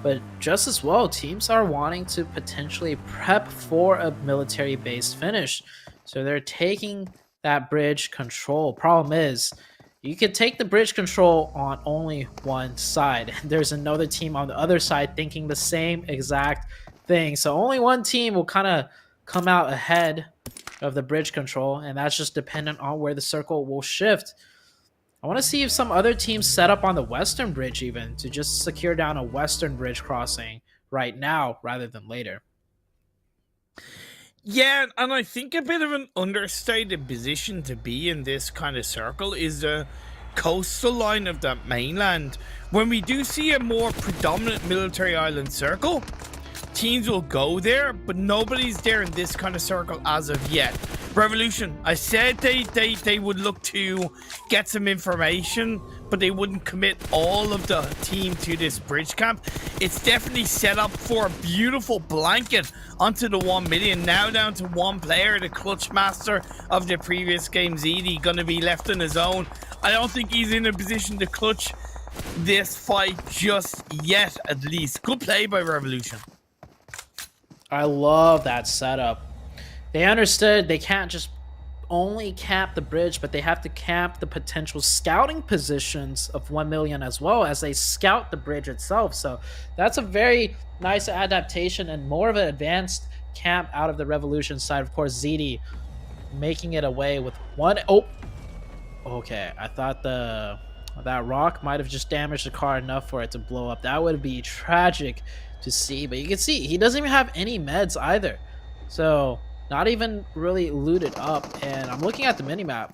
[SPEAKER 4] but just as well, teams are wanting to potentially prep for a military base finish. So they're taking that bridge control. Problem is, you can take the bridge control on only one side. There's another team on the other side thinking the same exact thing. So only one team will kind of come out ahead of the bridge control, and that's just dependent on where the circle will shift. I want to see if some other teams set up on the western bridge even to just secure down a western bridge crossing right now rather than later.
[SPEAKER 3] Yeah, and I think a bit of an understated position to be in this kind of circle is the coastal line of the mainland. When we do see a more predominant military island circle, teams will go there, but nobody's there in this kind of circle as of yet. Revolution, I said they would look to get some information, but they wouldn't commit all of the team to this bridge camp. It's definitely set up for a beautiful blanket onto the 1 million. Now down to one player, the clutch master of the previous game, ZD, going to be left on his own. I don't think he's in a position to clutch this fight just yet, at least. Good play by Revolution.
[SPEAKER 4] I love that setup. They understood they can't just only camp the bridge, but they have to camp the potential scouting positions of 1 million as well as they scout the bridge itself. So that's a very nice adaptation and more of an advanced camp out of the Revolution side. Of course, ZD making it away with one. Oh, okay. I thought that rock might have just damaged the car enough for it to blow up. That would be tragic to see, but you can see he doesn't even have any meds either. So not even really looted up. And I'm looking at the minimap.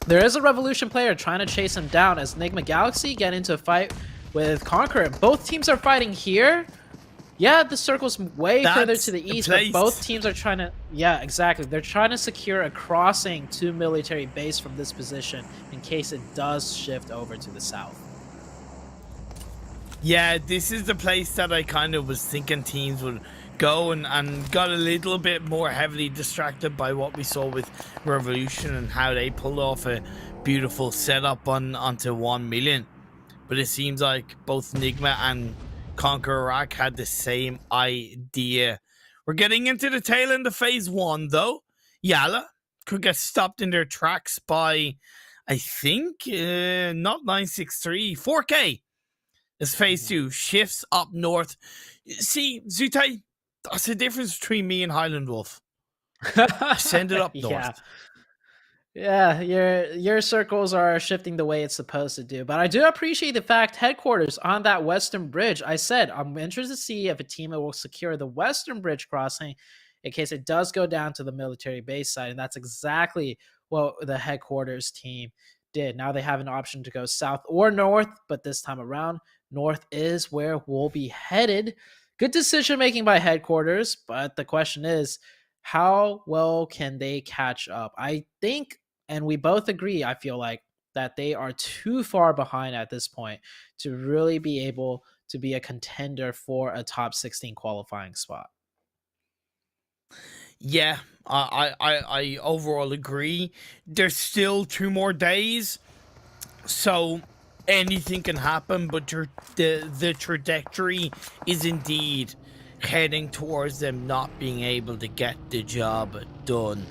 [SPEAKER 4] There is a Revolution player trying to chase him down as Nigma Galaxy get into a fight with KONQUEROR. Both teams are fighting here. Yeah, the circle's way further to the east, but both teams are trying to... Yeah, exactly. They're trying to secure a crossing to military base from this position in case it does shift over to the south.
[SPEAKER 3] Yeah, this is the place that I kind of was thinking teams would go and got a little bit more heavily distracted by what we saw with Revolution and how they pulled off a beautiful setup onto 1 million. But it seems like both Nigma and KONQUEROR had the same idea. We're getting into the tail end of phase 1 though. YaLLa could get stopped in their tracks by, I think, not 963, 4K. As phase 2 shifts up north. See, Zute, that's the difference between me and Highland Wolf. Send it up north.
[SPEAKER 4] Yeah, your circles are shifting the way it's supposed to do. But I do appreciate the fact headquarters on that western bridge. I said I'm interested to see if a team will secure the western bridge crossing in case it does go down to the military base side. And that's exactly what the headquarters team did. Now they have an option to go south or north, but this time around, north is where we'll be headed. Good decision making by headquarters, but the question is, how well can they catch up? I think, and we both agree, I feel like, that they are too far behind at this point to really be able to be a contender for a top 16 qualifying spot.
[SPEAKER 3] Yeah, I overall agree. There's still 2 more days, so anything can happen, but the trajectory is indeed heading towards them not being able to get the job done.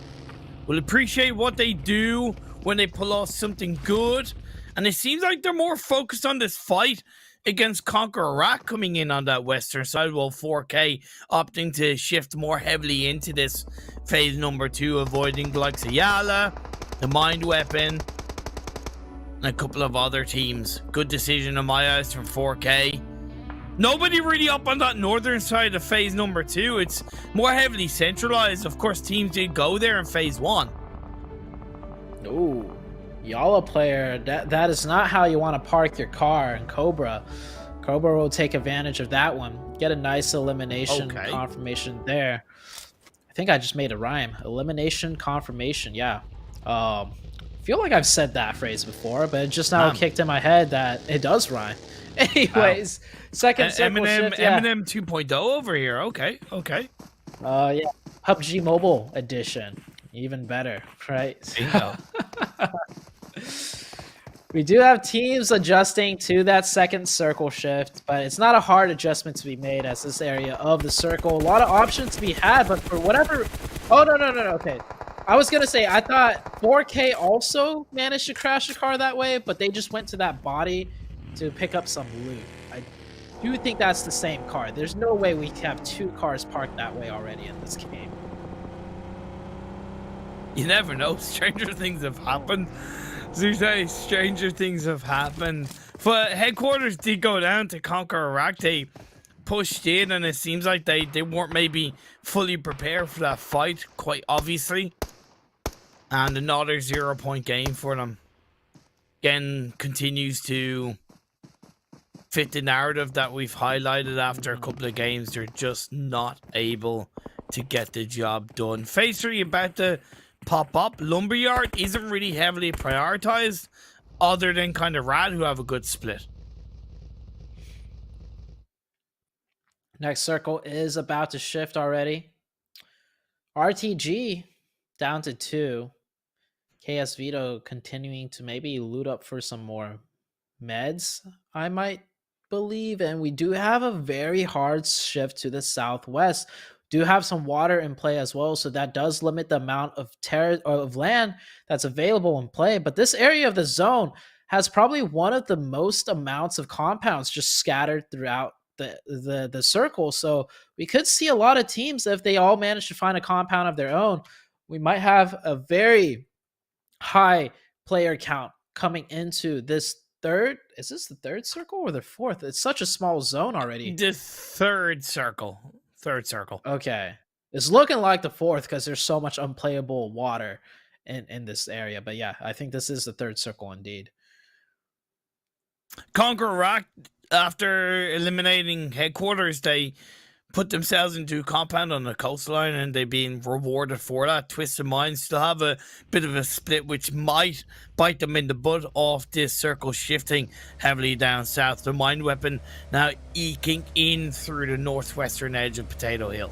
[SPEAKER 3] We'll appreciate what they do when they pull off something good, and it seems like they're more focused on this fight against KONQUEROR coming in on that western side, while 4K opting to shift more heavily into this phase number 2, avoiding the likes of YaLLa, the Mind Weapon, and a couple of other teams. Good decision in my eyes from 4K. Nobody really up on that northern side of phase number 2. It's more heavily centralized. Of course, teams did go there in phase 1.
[SPEAKER 4] Ooh, YaLLa player, that is not how you want to park your car in Cobra. Cobra will take advantage of that one. Get a nice elimination confirmation there. I think I just made a rhyme. Elimination confirmation, yeah. Feel like I've said that phrase before, but it just now kicked in my head that it does rhyme. Anyways, second circle shift, yeah.
[SPEAKER 3] Eminem 2.0 over here. Okay.
[SPEAKER 4] Yeah, PUBG Mobile Edition, even better, right?
[SPEAKER 3] Bingo.
[SPEAKER 4] We do have teams adjusting to that second circle shift, but it's not a hard adjustment to be made as this area of the circle. A lot of options to be had, but for whatever... Oh, no, okay. I was going to say, I thought 4K also managed to crash the car that way, but they just went to that body to pick up some loot. I do think that's the same car. There's no way we have 2 cars parked that way already in this game.
[SPEAKER 3] You never know. Stranger things have happened. Zute, stranger things have happened. But headquarters did go down to KONQUEROR. They pushed in, and it seems like they weren't maybe fully prepared for that fight, quite obviously. And another 0-point game for them. Again, continues to fit the narrative that we've highlighted after a couple of games. They're just not able to get the job done. Phase 3 about to pop up. Lumberyard isn't really heavily prioritized, other than kind of Rad, who have a good split.
[SPEAKER 4] Next circle is about to shift already. RTG down to 2. KS Vito continuing to maybe loot up for some more meds, I might believe. And we do have a very hard shift to the southwest. Do have some water in play as well, so that does limit the amount of land that's available in play. But this area of the zone has probably one of the most amounts of compounds just scattered throughout the circle. So we could see a lot of teams, if they all manage to find a compound of their own, we might have a very high player count coming into this third. Is this the third circle or the fourth? It's such a small zone already.
[SPEAKER 3] The third circle.
[SPEAKER 4] Okay. It's looking like the fourth because there's so much unplayable water in this area. But yeah, I think this is the third circle indeed.
[SPEAKER 3] CONQUEROR, after eliminating headquarters, they put themselves into a compound on the coastline and they're being rewarded for that. Twisted Minds still have a bit of a split, which might bite them in the butt off this circle shifting heavily down south. The Mind Weapon now eking in through the northwestern edge of Potato Hill.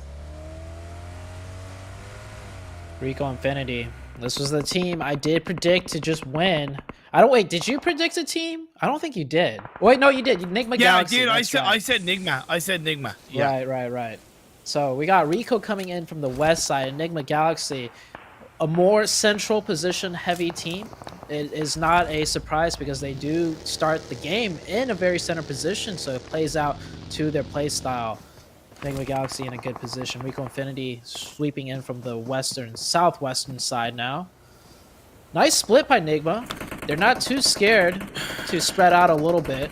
[SPEAKER 4] Rico Infinity. This was the team I did predict to just win. Wait, did you predict a team? I don't think you did. Wait, no, you did. Nigma Galaxy.
[SPEAKER 3] Yeah, I did. I said Nigma. Yeah.
[SPEAKER 4] Right. So we got Rico coming in from the west side, and Nigma Galaxy, a more central position heavy team. It is not a surprise because they do start the game in a very center position, so it plays out to their play style. Nigma Galaxy in a good position. Rico Infinity sweeping in from the southwestern side now. Nice split by Nigma. They're not too scared to spread out a little bit.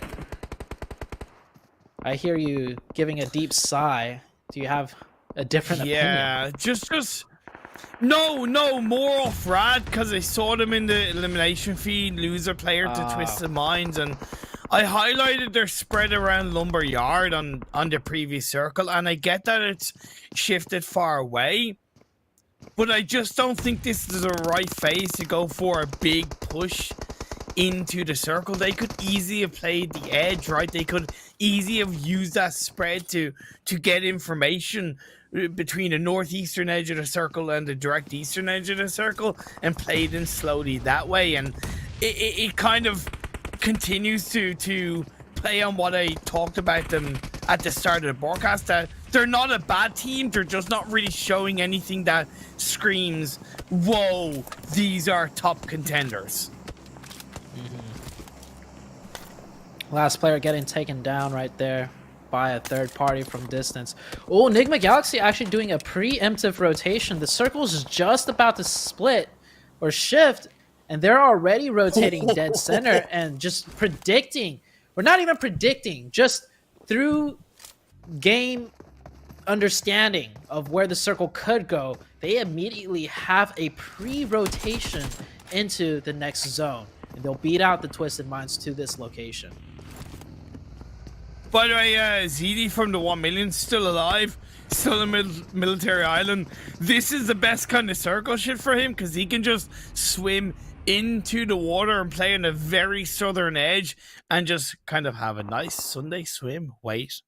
[SPEAKER 4] I hear you giving a deep sigh. Do you have a different opinion?
[SPEAKER 3] Yeah, just no, more off Rad because I saw them in the elimination feed lose a player to Twisted Minds, and I highlighted their spread around Lumber Yard on the previous circle, and I get that it's shifted far away. But I just don't think this is the right phase to go for a big push into the circle. They could easily have played the edge, right? They could easily have used that spread to get information between the northeastern edge of the circle and the direct eastern edge of the circle and played in slowly that way. And it kind of continues to play on what I talked about them at the start of the broadcast, that they're not a bad team, they're just not really showing anything that screams, whoa, these are top contenders.
[SPEAKER 4] Last player getting taken down right there by a third party from distance. Oh, Nigma Galaxy actually doing a preemptive rotation. The circle's just about to split or shift, and they're already rotating dead center and just predicting. We're not even predicting, just through game understanding of where the circle could go, they immediately have a pre-rotation into the next zone, and they'll beat out the Twisted Minds to this location.
[SPEAKER 3] By the way, ZD from the 1 million still alive, still in Military Island. This is the best kind of circle shit for him because he can just swim into the water and play on a very southern edge and just kind of have a nice Sunday swim, wait,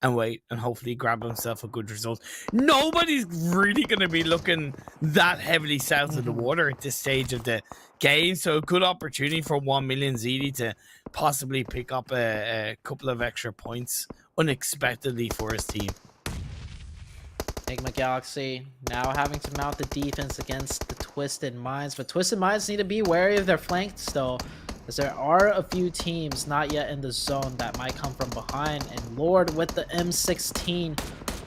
[SPEAKER 3] and hopefully grab himself a good result. Nobody's really going to be looking that heavily south of the water at this stage of the game, so a good opportunity for 1 million ZD to possibly pick up a couple of extra points unexpectedly for his team.
[SPEAKER 4] Nigma Galaxy now having to mount the defense against the Twisted Minds, but Twisted Minds need to be wary of their flank still, as there are a few teams not yet in the zone that might come from behind. And Lord with the M16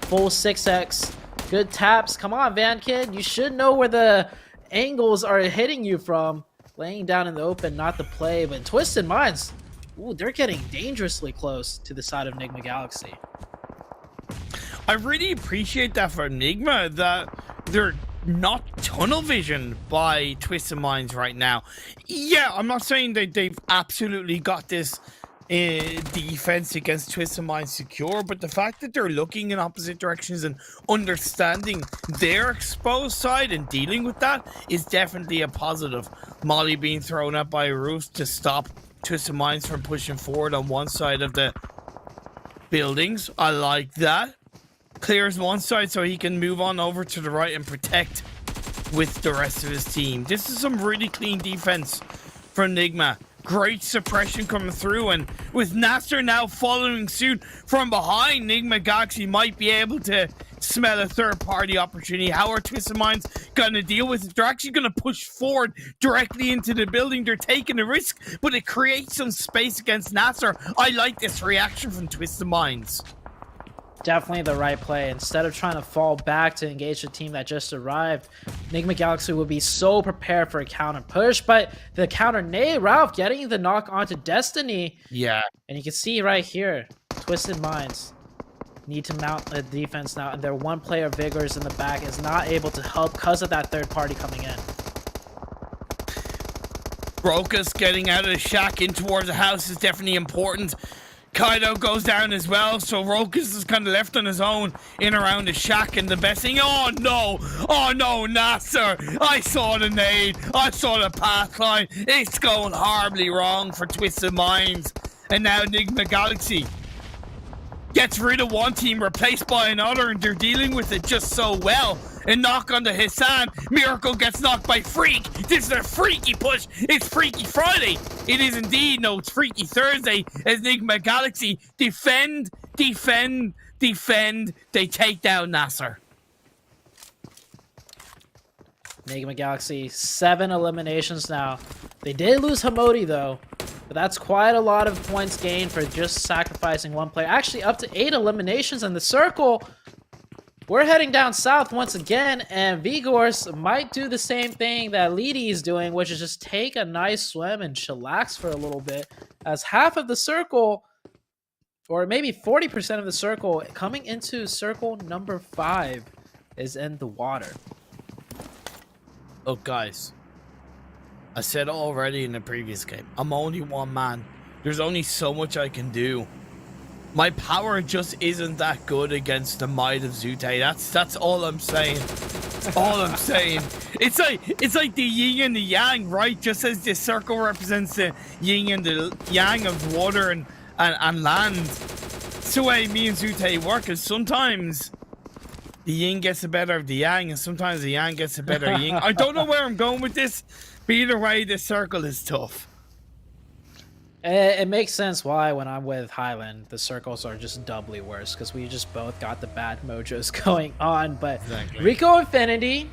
[SPEAKER 4] full 6x, good taps. Come on, Van Kid, you should know where the angles are hitting you from. Laying down in the open, not the play, but Twisted Minds, ooh, they're getting dangerously close to the side of Nigma Galaxy.
[SPEAKER 3] I really appreciate that for Nigma, that they're not tunnel vision by Twisted Minds right now. Yeah, I'm not saying that they've absolutely got this defense against Twisted Minds secure, but the fact that they're looking in opposite directions and understanding their exposed side and dealing with that is definitely a positive. Molly being thrown up by Roos to stop Twisted Minds from pushing forward on one side of the buildings. I like that. Clears one side so he can move on over to the right and protect with the rest of his team. This is some really clean defense from Nigma. Great suppression coming through, and with NASR now following suit from behind, Nigma Galaxy might be able to smell a third-party opportunity. How are Twisted Minds going to deal with it? They're actually going to push forward directly into the building. They're taking a risk, but it creates some space against NASR. I like this reaction from Twisted Minds.
[SPEAKER 4] Definitely the right play. Instead of trying to fall back to engage the team that just arrived, Nigma Galaxy will be so prepared for a counter push, but the counter nade, Ralph getting the knock onto Destiny.
[SPEAKER 3] Yeah.
[SPEAKER 4] And you can see right here, Twisted Minds need to mount a defense now, and their one player Vigors in the back is not able to help because of that third party coming in.
[SPEAKER 3] Rokas getting out of the shack in towards the house is definitely important. Kaido goes down as well, so Rokas is kind of left on his own in around the shack, and the best thing, oh no, NASR, I saw the nade, I saw the path line, it's going horribly wrong for Twisted Minds, and now Nigma Galaxy gets rid of one team, replaced by another, and they're dealing with it just so well. And knock on the Hassan. Miracle gets knocked by Freak. This is a freaky push. It's Freaky Friday. It is indeed. No, it's Freaky Thursday as Nigma Galaxy defend. They take down NASR.
[SPEAKER 4] Nigma Galaxy, 7 eliminations now. They did lose Hamodi though, but that's quite a lot of points gained for just sacrificing one player. Actually, up to 8 eliminations in the circle. We're heading down south once again, and Vigors might do the same thing that Leedy is doing, which is just take a nice swim and chillax for a little bit, as half of the circle, or maybe 40% of the circle, coming into circle number 5 is in the water.
[SPEAKER 3] Look, guys, I said it already in the previous game. I'm only one man. There's only so much I can do. My power just isn't that good against the might of Zute. That's all I'm saying. All I'm saying. It's like the yin and the yang, right? Just as the circle represents the yin and the yang of water and land. It's the way me and Zute work. Is sometimes the yin gets the better of the yang, and sometimes the yang gets the better of yin. I don't know where I'm going with this, but either way, the circle is tough.
[SPEAKER 4] It makes sense why when I'm with Highland, the circles are just doubly worse, because we just both got the bad mojos going on. But exactly. Rico Infinity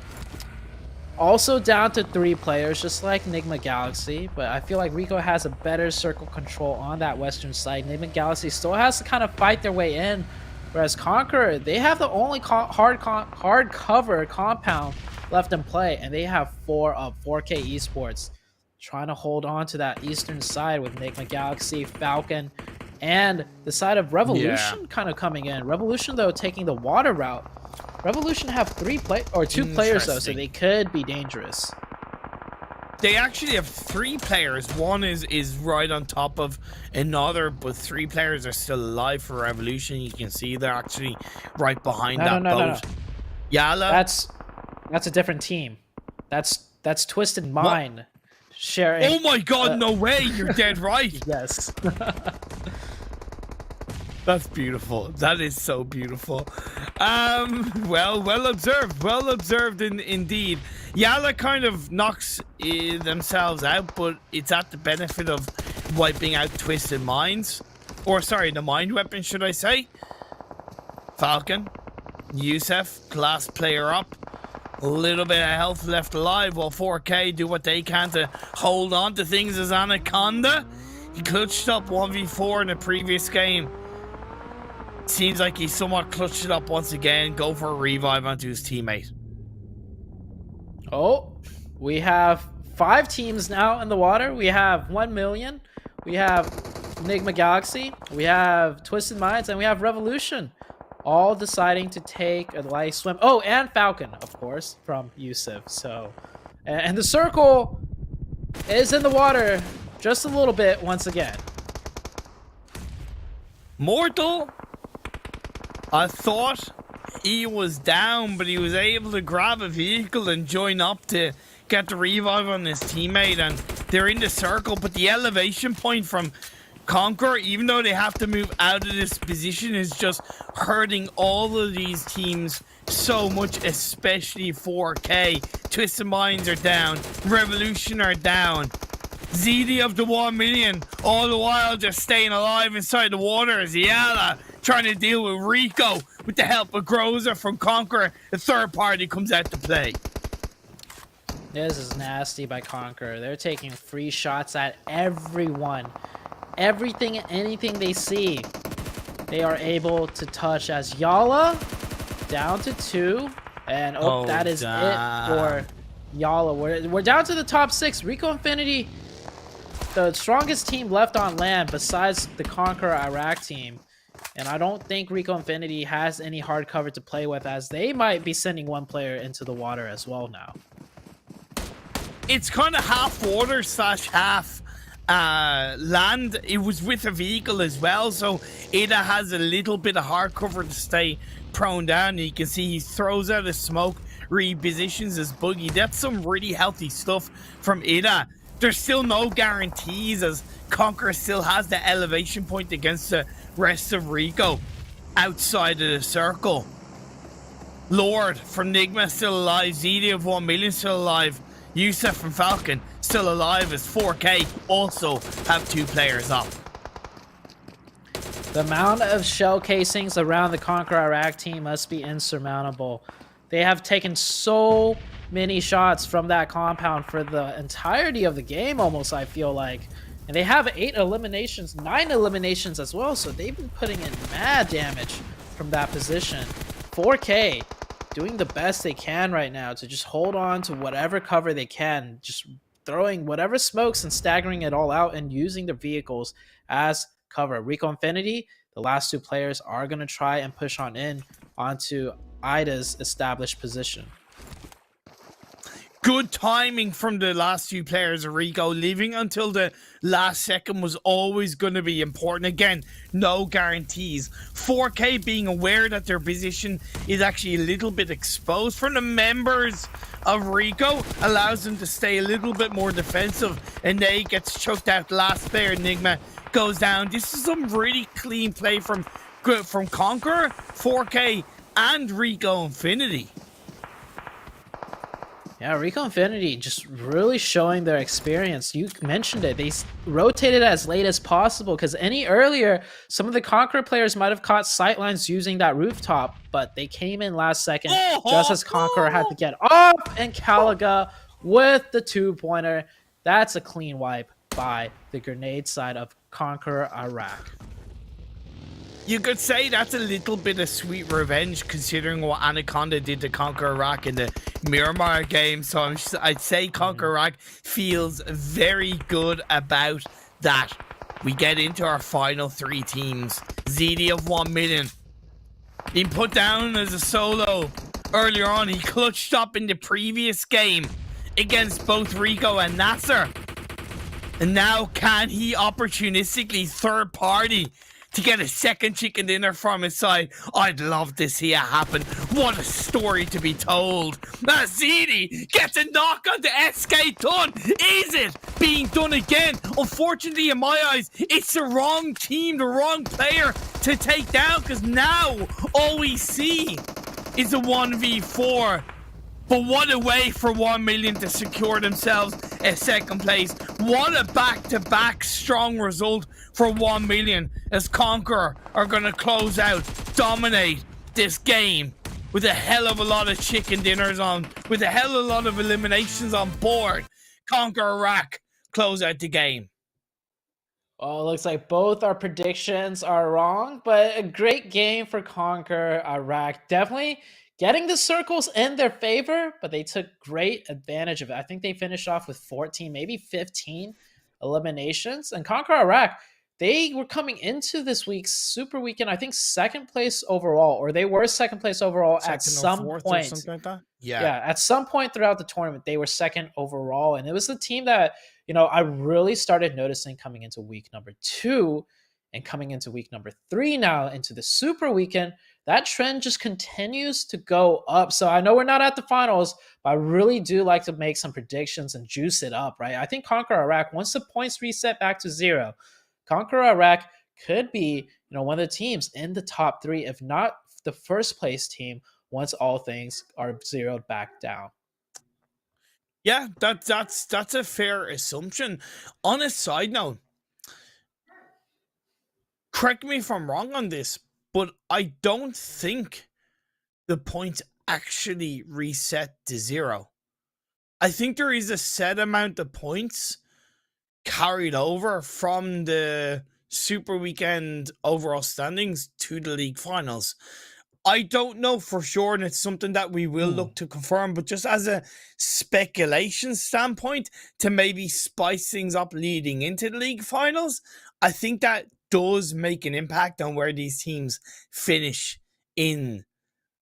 [SPEAKER 4] also down to 3 players, just like Nigma Galaxy. But I feel like Rico has a better circle control on that western side. Nigma Galaxy still has to kind of fight their way in, whereas KONQUEROR, they have the only hard cover compound left in play, and they have 4 of 4K Esports. Trying to hold on to that eastern side with Nigma Galaxy, Falcon, and the side of Revolution kind of coming in. Revolution, though, taking the water route. Revolution have 2 players, though, so they could be dangerous.
[SPEAKER 3] They actually have 3 players. One is right on top of another, but 3 players are still alive for Revolution. You can see they're actually right behind that boat. No. YaLLa?
[SPEAKER 4] That's a different team. That's Twisted Mind. What? Sharing.
[SPEAKER 3] Oh my god, no way, you're dead right.
[SPEAKER 4] Yes.
[SPEAKER 3] That's beautiful. That is so beautiful. Well observed indeed. YaLLa kind of knocks themselves out, but it's at the benefit of wiping out Twisted Minds. Or sorry, the Mind Weapon, should I say. Falcon, Yusef, class player up. A little bit of health left alive while 4K do what they can to hold on to things as Anaconda. He clutched up 1v4 in the previous game. Seems like he somewhat clutched it up once again. Go for a revive onto his teammate.
[SPEAKER 4] Oh, we have 5 teams now in the water. We have 1million. We have Nigma Galaxy. We have Twisted Minds, and we have Revolution. All deciding to take a light swim. Oh, and Falcon, of course, from Yusuf. So, and the circle is in the water just a little bit once again.
[SPEAKER 3] Mortal, I thought he was down, but he was able to grab a vehicle and join up to get the revive on his teammate, and they're in the circle. But the elevation point from CONQUEROR, even though they have to move out of this position, is just hurting all of these teams so much, especially 4K. Twisted Minds are down. Revolution are down. ZD of the 1 million, all the while just staying alive inside the water as YaLLa trying to deal with Rico with the help of Groza from CONQUEROR. The third party comes out to play.
[SPEAKER 4] This is nasty by CONQUEROR. They're taking free shots at everyone. Everything and anything they see, they are able to touch as YaLLa down to 2. And that is it for YaLLa. We're down to the top 6. Rico Infinity, the strongest team left on land besides the CONQUEROR Iraq team. And I don't think Rico Infinity has any hard cover to play with, as they might be sending one player into the water as well now.
[SPEAKER 3] It's kind of half water / half land. It was with a vehicle as well, so Ada has a little bit of hard cover to stay prone down. You can see he throws out his smoke, repositions his buggy. That's some really healthy stuff from Ada. There's still no guarantees, as CONQUEROR still has the elevation point against the rest of Rico outside of the circle. Lord from Nigma still alive. ZD of 1 million still alive. Yusuf from Falcon still alive, as 4K also have 2 players up.
[SPEAKER 4] The amount of shell casings around the CONQUEROR Iraq team must be insurmountable. They have taken so many shots from that compound for the entirety of the game almost, I feel like. And they have 8 eliminations, 9 eliminations as well, so they've been putting in mad damage from that position. 4K doing the best they can right now to just hold on to whatever cover they can, just throwing whatever smokes and staggering it all out and using the vehicles as cover. Rico Infinity, the last 2 players are going to try and push on in onto Ida's established position.
[SPEAKER 3] Good timing from the last 2 players of Rico. Leaving until the last second was always going to be important. Again, no guarantees. 4K being aware that their position is actually a little bit exposed from the members of Rico allows them to stay a little bit more defensive. And they gets choked out. Last player, Nigma, goes down. This is some really clean play from CONQUEROR, 4K, and Rico Infinity.
[SPEAKER 4] Yeah, Rico Infinity just really showing their experience. You mentioned it. They rotated as late as possible, because any earlier, some of the CONQUEROR players might have caught sightlines using that rooftop, but they came in last second just as CONQUEROR had to get off, and Caliga with the 2-pointer. That's a clean wipe by the grenade side of CONQUEROR Iraq.
[SPEAKER 3] You could say that's a little bit of sweet revenge, considering what Anaconda did to CONQUEROR Iraq in the Miramar game. So I'd say CONQUEROR Iraq feels very good about that. We get into our final 3 teams. ZD of 1 million. Being put down as a solo earlier on. He clutched up in the previous game against both Rico and NASR. And now can he opportunistically third party to get a second chicken dinner from his side? I'd love to see it happen. What a story to be told. Zidi gets a knock on the SK done. Is it being done again? Unfortunately, in my eyes, it's the wrong team, the wrong player to take down, because now all we see is a 1v4. But what a way for 1 million to secure themselves a second place. What a back-to-back strong result for 1 million, as CONQUEROR are going to close out, dominate this game with a hell of a lot of chicken dinners on, with a hell of a lot of eliminations on board. CONQUEROR Iraq close out the game.
[SPEAKER 4] Oh, it looks like both our predictions are wrong, but a great game for CONQUEROR Iraq. Definitely getting the circles in their favor, but they took great advantage of it. I think they finished off with 14, maybe 15 eliminations. And CONQUEROR Iraq, they were coming into this week's Super Weekend, I think, second place overall, or they were second place overall at some point.
[SPEAKER 3] Or something like that?
[SPEAKER 4] Yeah, at some point throughout the tournament, they were second overall. And it was the team that, you know, I really started noticing coming into week number 2 and coming into week number 3 now into the Super Weekend. That trend just continues to go up. So I know we're not at the finals, but I really do like to make some predictions and juice it up, right? I think CONQUEROR Iraq, once the points reset back to 0, Conqueror Iraq could be, one of the teams in the top 3, if not the first place team, once all things are zeroed back down.
[SPEAKER 3] Yeah, that's a fair assumption. On a side note, correct me if I'm wrong on this, but I don't think the points actually reset to 0. I think there is a set amount of points carried over from the Super Weekend overall standings to the league finals. I don't know for sure, and it's something that we will look to confirm, but just as a speculation standpoint, to maybe spice things up leading into the league finals, I think that does make an impact on where these teams finish in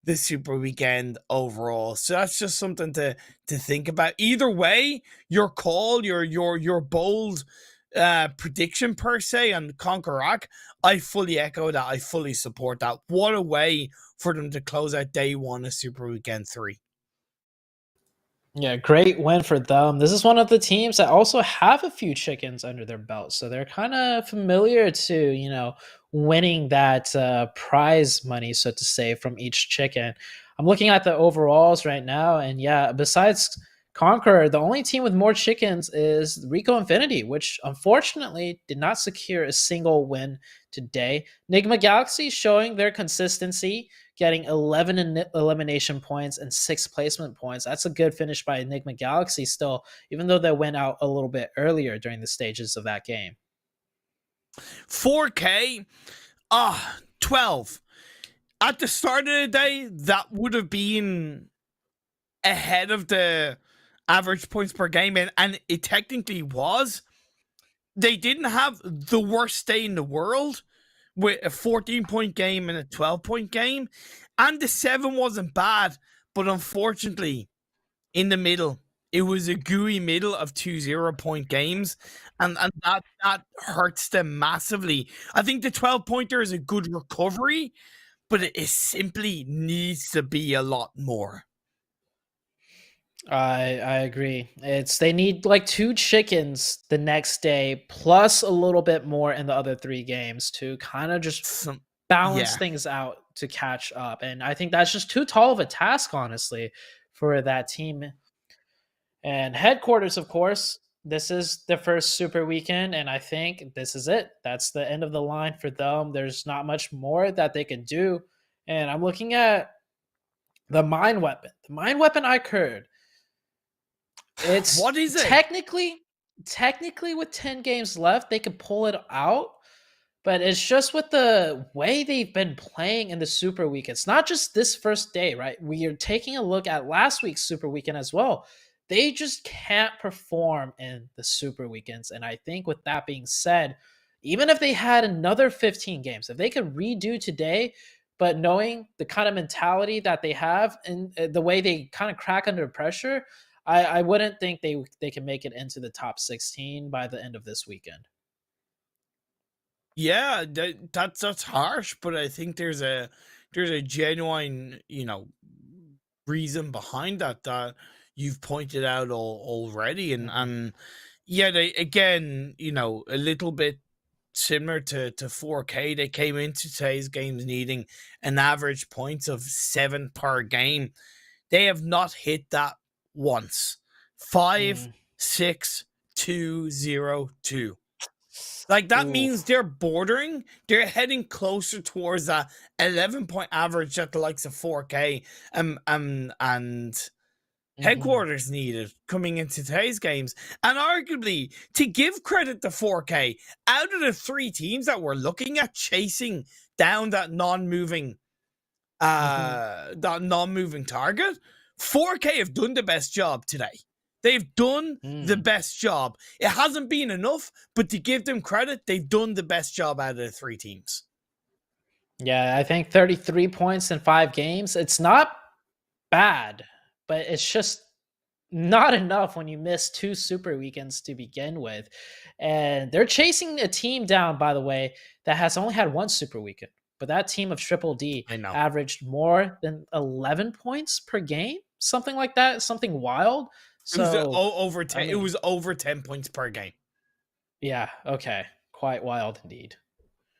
[SPEAKER 3] the Super Weekend overall. So that's just something to think about. Either way, your call, your bold prediction per se on CONQUEROR, I fully echo that. I fully support that. What a way for them to close out day 1 of Super Weekend 3.
[SPEAKER 4] Yeah, great win for them. This is one of the teams that also have a few chickens under their belt, so they're kind of familiar to, winning that prize money, so to say, from each chicken. I'm looking at the overalls right now, and yeah, besides Conqueror, the only team with more chickens is Rico Infinity, which unfortunately did not secure a single win today. Nigma Galaxy showing their consistency, getting 11 elimination points and 6 placement points. That's a good finish by Nigma Galaxy still, even though they went out a little bit earlier during the stages of that game.
[SPEAKER 3] 4K, 12. At the start of the day, that would have been ahead of the average points per game, and it technically was. They didn't have the worst day in the world with a 14-point game and a 12-point game, and the 7 wasn't bad, but unfortunately, in the middle, it was a gooey middle of 2 0-point games, and that hurts them massively. I think the 12-pointer is a good recovery, but it simply needs to be a lot more.
[SPEAKER 4] I agree. They need like 2 chickens the next day, plus a little bit more in the other 3 games to kind of just balance things out to catch up. And I think that's just too tall of a task, honestly, for that team. And headquarters, of course, this is the first Super Weekend, and I think this is it. That's the end of the line for them. There's not much more that they can do. And I'm looking at the Mind Weapon. The Mind Weapon iKURD.
[SPEAKER 3] What is it?
[SPEAKER 4] Technically, with 10 games left, they could pull it out. But it's just with the way they've been playing in the Super Weekend. It's not just this first day, right? We are taking a look at last week's Super Weekend as well. They just can't perform in the Super Weekends. And I think with that being said, even if they had another 15 games, if they could redo today, but knowing the kind of mentality that they have and the way they kind of crack under pressure, I wouldn't think they can make it into the top 16 by the end of this weekend.
[SPEAKER 3] Yeah, that's harsh, but I think there's a genuine, reason behind that you've pointed out already, and yeah, they again, a little bit similar to 4K. They came into today's games needing an average points of 7 per game. They have not hit that once. 5, 6, 2, 0, 2. Like that means they're heading closer towards that 11-point average that the likes of 4K and headquarters needed coming into today's games. And arguably, to give credit to 4K, out of the 3 teams that we're looking at chasing down that non-moving target, 4K have done the best job today. They've done the best job. It hasn't been enough, but to give them credit, they've done the best job out of the 3 teams.
[SPEAKER 4] Yeah, I think 33 points in 5 games. It's not bad, but it's just not enough when you miss 2 Super Weekends to begin with. And they're chasing a team down, by the way, that has only had 1 Super Weekend. But that team of Triple D averaged more than 11 points per game, something like that, something wild. So
[SPEAKER 3] it was over 10. It was over 10 points per game.
[SPEAKER 4] Yeah. Okay. quite wild indeed.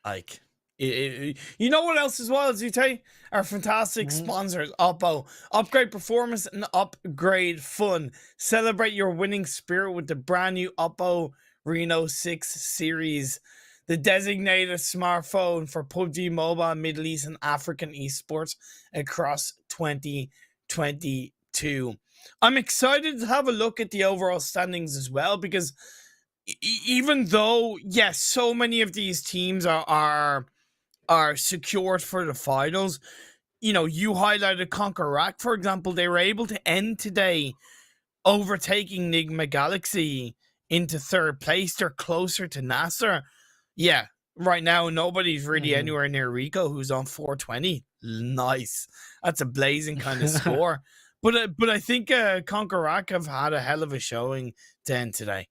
[SPEAKER 3] Like, you know what else as well, Zute? Our fantastic sponsors, Oppo. Upgrade performance and upgrade fun. Celebrate your winning spirit with the brand new Oppo Reno 6 series. The designated smartphone for PUBG Mobile, Middle East, and African esports across 2022. I'm excited to have a look at the overall standings as well, because even though, yes, so many of these teams are secured for the finals, you know, you highlighted CONQUEROR, for example. They were able to end today overtaking Nigma Galaxy into third place. They're closer to NASR. Yeah, right now nobody's really anywhere near Rico, who's on 420. Nice. That's a blazing kind of score. But I think CONQUEROR have had a hell of a showing to end today.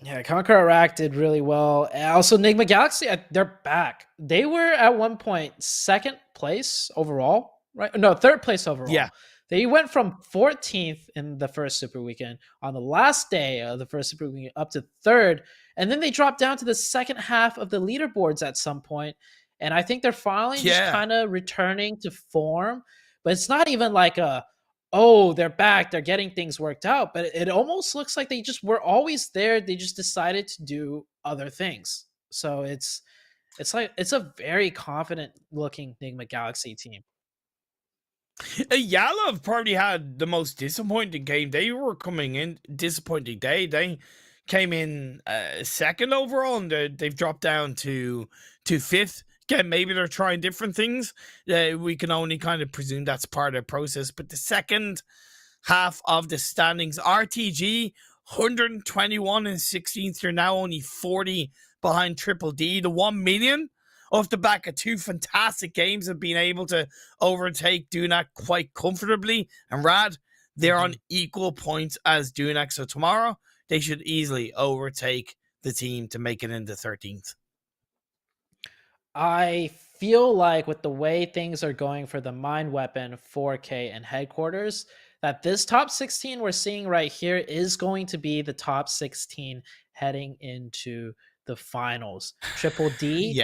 [SPEAKER 4] Yeah, CONQUEROR did really well. And also, Nigma Galaxy, they're back. They were at one point second place overall, right? No, third place overall.
[SPEAKER 3] Yeah.
[SPEAKER 4] They went from 14th in the first Super Weekend on the last day of the first Super Weekend up to third. And then they dropped down to the second half of the leaderboards at some point. And I think they're finally just kind of returning to form. But it's not even like oh, they're back, they're getting things worked out. But it almost looks like they just were always there. They just decided to do other things. So it's like it's a very confident looking Nigma Galaxy team.
[SPEAKER 3] YaLLa have probably had the most disappointing game. They were coming in disappointing day. They came in second overall, and they've dropped down to fifth. Again, maybe they're trying different things. We can only kind of presume that's part of the process. But the second half of the standings, RTG 121 and 16th. They're now only 40 behind Triple D. The 1 million off the back of two fantastic games have been able to overtake Dunak quite comfortably. And Rad, they're on equal points as Dunak. So tomorrow they should easily overtake the team to make it into 13th.
[SPEAKER 4] I feel like with the way things are going for the Mind Weapon, 4K, and Headquarters, that this top 16 we're seeing right here is going to be the top 16 heading into the finals. Triple D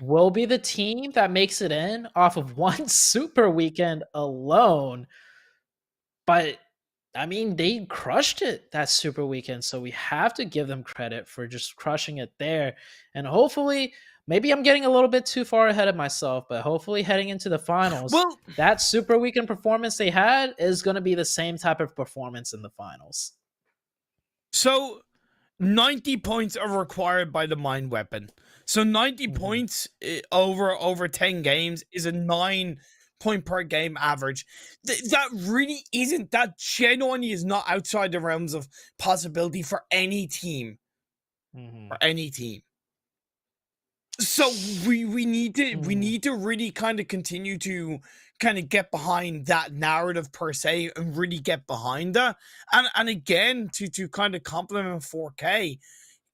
[SPEAKER 4] will be the team that makes it in off of one Super Weekend alone. But I mean, they crushed it that Super Weekend, so we have to give them credit for just crushing it there. And hopefully, maybe I'm getting a little bit too far ahead of myself, but hopefully heading into the finals, that Super Weekend performance they had is going to be the same type of performance in the finals.
[SPEAKER 3] So 90 points are required by the Mind Weapon. So 90 points over 10 games is a 9-point per game average. That really isn't, that genuinely is not outside the realms of possibility for any team. For any team. So we need to really kind of continue to kind of get behind that narrative per se, and really get behind that. And again, to kind of compliment 4K,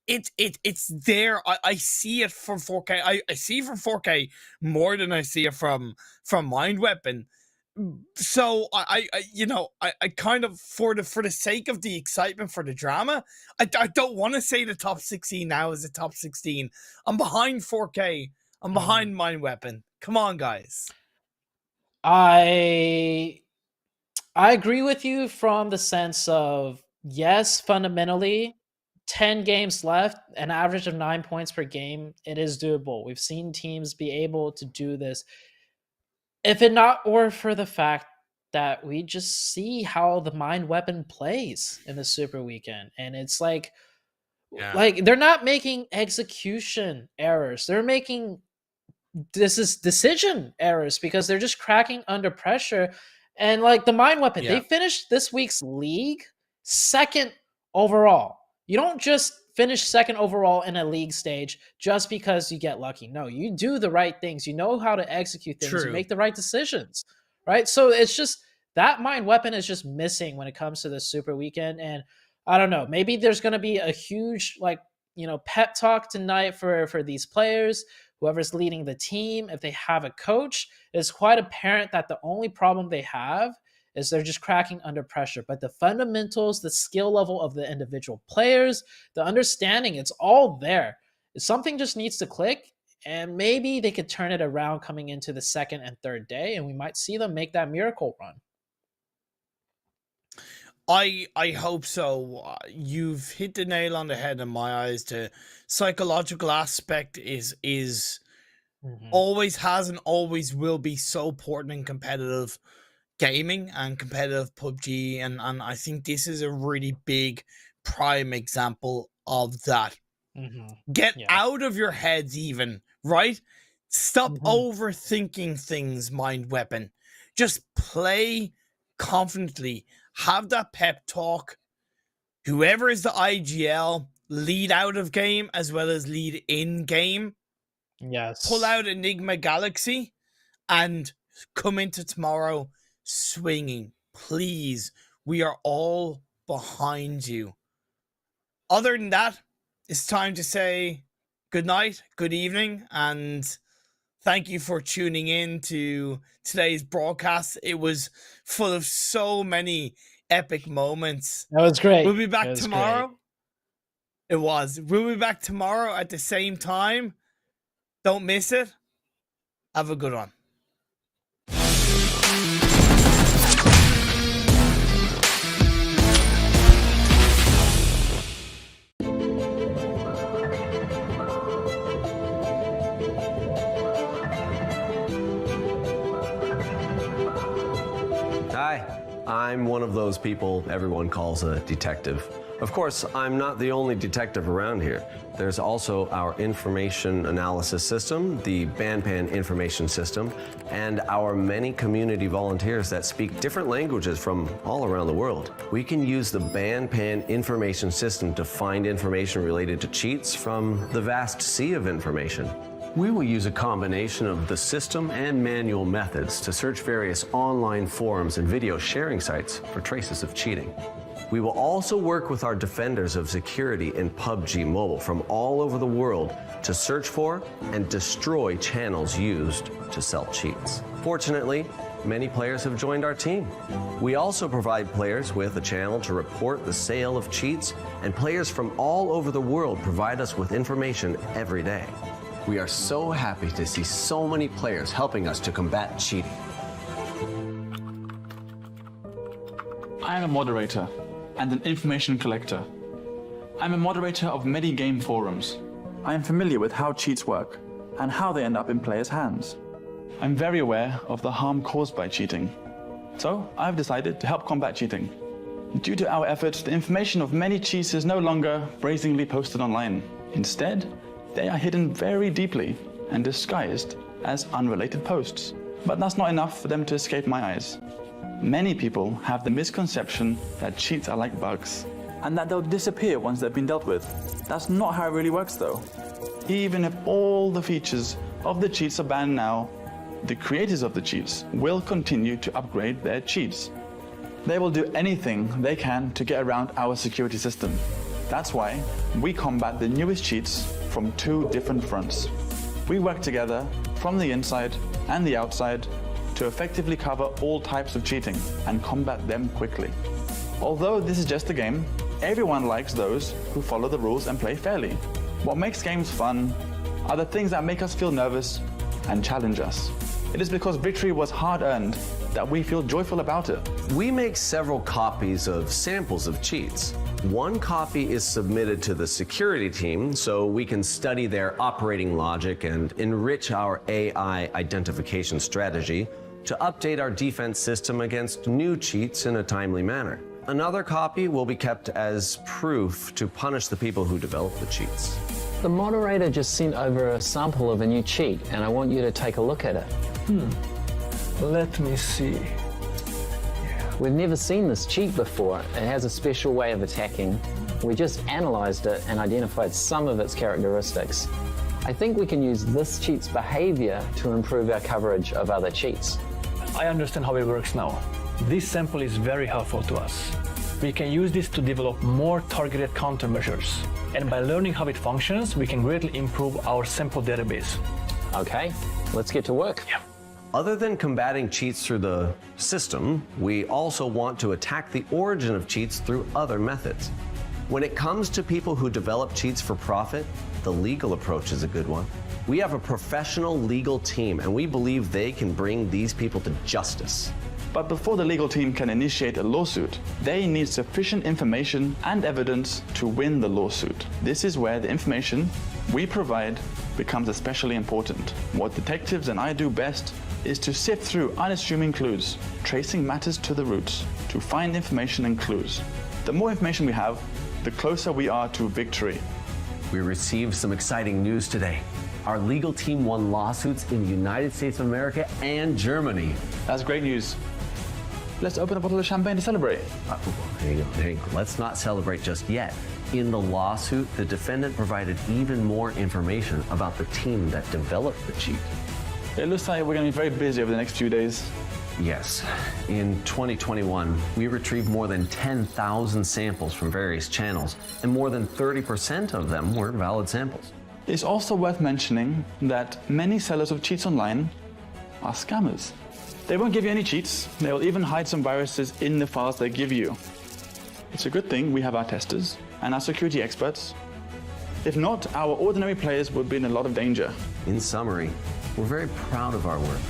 [SPEAKER 3] it's there. I see it from 4K. I see it from 4K more than I see it from Mind Weapon. So I kind of, for the sake of the excitement, for the drama, I don't want to say the top 16 now is the top 16. I'm behind 4K. I'm behind Mind Weapon. Come on, guys.
[SPEAKER 4] I agree with you from the sense of, yes, fundamentally, 10 games left, an average of 9 points per game, it is doable. We've seen teams be able to do this. If it not were for the fact that we just see how the Mind Weapon plays in the Super Weekend, and it's like they're not making execution errors. They're making decision errors because they're just cracking under pressure. And like the Mind Weapon, they finished this week's league second overall. You don't just finish second overall in a league stage just because you get lucky. No, you do the right things. You know how to execute things. You make the right decisions, right? So it's just that Mind Weapon is just missing when it comes to the Super Weekend. And I don't know, maybe there's going to be a huge pep talk tonight for these players, whoever's leading the team. If they have a coach, it's quite apparent that the only problem they have is they're just cracking under pressure. But the fundamentals, the skill level of the individual players, the understanding, it's all there. Something just needs to click, and maybe they could turn it around coming into the second and third day, and we might see them make that miracle run.
[SPEAKER 3] I hope so. You've hit the nail on the head in my eyes. The psychological aspect is always has and always will be so important in competitive gaming and competitive PUBG, and I think this is a really big prime example of that. Get out of your heads even, right? Stop overthinking things, Mind Weapon. Just play confidently. Have that pep talk. Whoever is the IGL, lead out of game as well as lead in game.
[SPEAKER 4] Yes.
[SPEAKER 3] Pull out a Nigma Galaxy and come into tomorrow swinging. Please, we are all behind you. Other than that, it's time to say good night, good evening, and thank you for tuning in to today's broadcast. It was full of so many epic moments.
[SPEAKER 4] That was great.
[SPEAKER 3] We'll be back tomorrow. Great. It was. We'll be back tomorrow at the same time. Don't miss it. Have a good one.
[SPEAKER 5] Hi, I'm one of those people everyone calls a detective. Of course, I'm not the only detective around here. There's also our information analysis system, the Banpan information system, and our many community volunteers that speak different languages from all around the world. We can use the Banpan information system to find information related to cheats from the vast sea of information. We will use a combination of the system and manual methods to search various online forums and video sharing sites for traces of cheating. We will also work with our defenders of security in PUBG Mobile from all over the world to search for and destroy channels used to sell cheats. Fortunately, many players have joined our team. We also provide players with a channel to report the sale of cheats, and players from all over the world provide us with information every day. We are so happy to see so many players helping us to combat cheating.
[SPEAKER 6] I am a moderator and an information collector. I'm a moderator of many game forums. I am familiar with how cheats work and how they end up in players' hands. I'm very aware of the harm caused by cheating. So I've decided to help combat cheating. Due to our efforts, the information of many cheats is no longer brazenly posted online. Instead, they are hidden very deeply and disguised as unrelated posts. But that's not enough for them to escape my eyes. Many people have the misconception that cheats are like bugs and that they'll disappear once they've been dealt with. That's not how it really works though. Even if all the features of the cheats are banned now, the creators of the cheats will continue to upgrade their cheats. They will do anything they can to get around our security system. That's why we combat the newest cheats from two different fronts. We work together from the inside and the outside to effectively cover all types of cheating and combat them quickly. Although this is just a game, everyone likes those who follow the rules and play fairly. What makes games fun are the things that make us feel nervous and challenge us. It is because victory was hard-earned that we feel joyful about it.
[SPEAKER 5] We make several copies of samples of cheats. One copy is submitted to the security team so we can study their operating logic and enrich our AI identification strategy to update our defense system against new cheats in a timely manner. Another copy will be kept as proof to punish the people who develop the cheats.
[SPEAKER 7] The moderator just sent over a sample of a new cheat, and I want you to take a look at it.
[SPEAKER 8] Let me see.
[SPEAKER 7] We've never seen this cheat before. It has a special way of attacking. We just analyzed it and identified some of its characteristics. I think we can use this cheat's behavior to improve our coverage of other cheats.
[SPEAKER 8] I understand how it works now. This sample is very helpful to us. We can use this to develop more targeted countermeasures. And by learning how it functions, we can greatly improve our sample database.
[SPEAKER 7] Okay, let's get to work.
[SPEAKER 8] Yeah.
[SPEAKER 5] Other than combating cheats through the system, we also want to attack the origin of cheats through other methods. When it comes to people who develop cheats for profit, the legal approach is a good one. We have a professional legal team, and we believe they can bring these people to justice.
[SPEAKER 6] But before the legal team can initiate a lawsuit, they need sufficient information and evidence to win the lawsuit. This is where the information we provide becomes especially important. What detectives and I do best is to sift through unassuming clues, tracing matters to the roots, to find information and clues. The more information we have, the closer we are to victory.
[SPEAKER 5] We received some exciting news today. Our legal team won lawsuits in the United States of America and Germany.
[SPEAKER 6] That's great news. Let's open a bottle of champagne to celebrate.
[SPEAKER 5] Hang on. Let's not celebrate just yet. In the lawsuit, the defendant provided even more information about the team that developed the cheat.
[SPEAKER 6] It looks like we're going to be very busy over the next few days.
[SPEAKER 5] Yes. In 2021, we retrieved more than 10,000 samples from various channels, and more than 30% of them were valid samples.
[SPEAKER 6] It's also worth mentioning that many sellers of cheats online are scammers. They won't give you any cheats. They will even hide some viruses in the files they give you. It's a good thing we have our testers and our security experts. If not, our ordinary players would be in a lot of danger.
[SPEAKER 5] In summary, we're very proud of our work.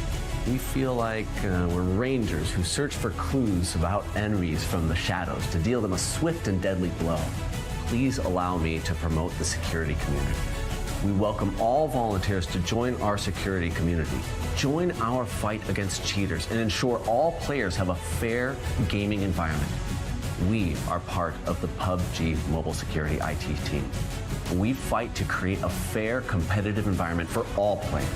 [SPEAKER 5] We feel like we're rangers who search for clues about enemies from the shadows to deal them a swift and deadly blow. Please allow me to promote the security community. We welcome all volunteers to join our security community. Join our fight against cheaters and ensure all players have a fair gaming environment. We are part of the PUBG mobile security IT team. We fight to create a fair, competitive environment for all players.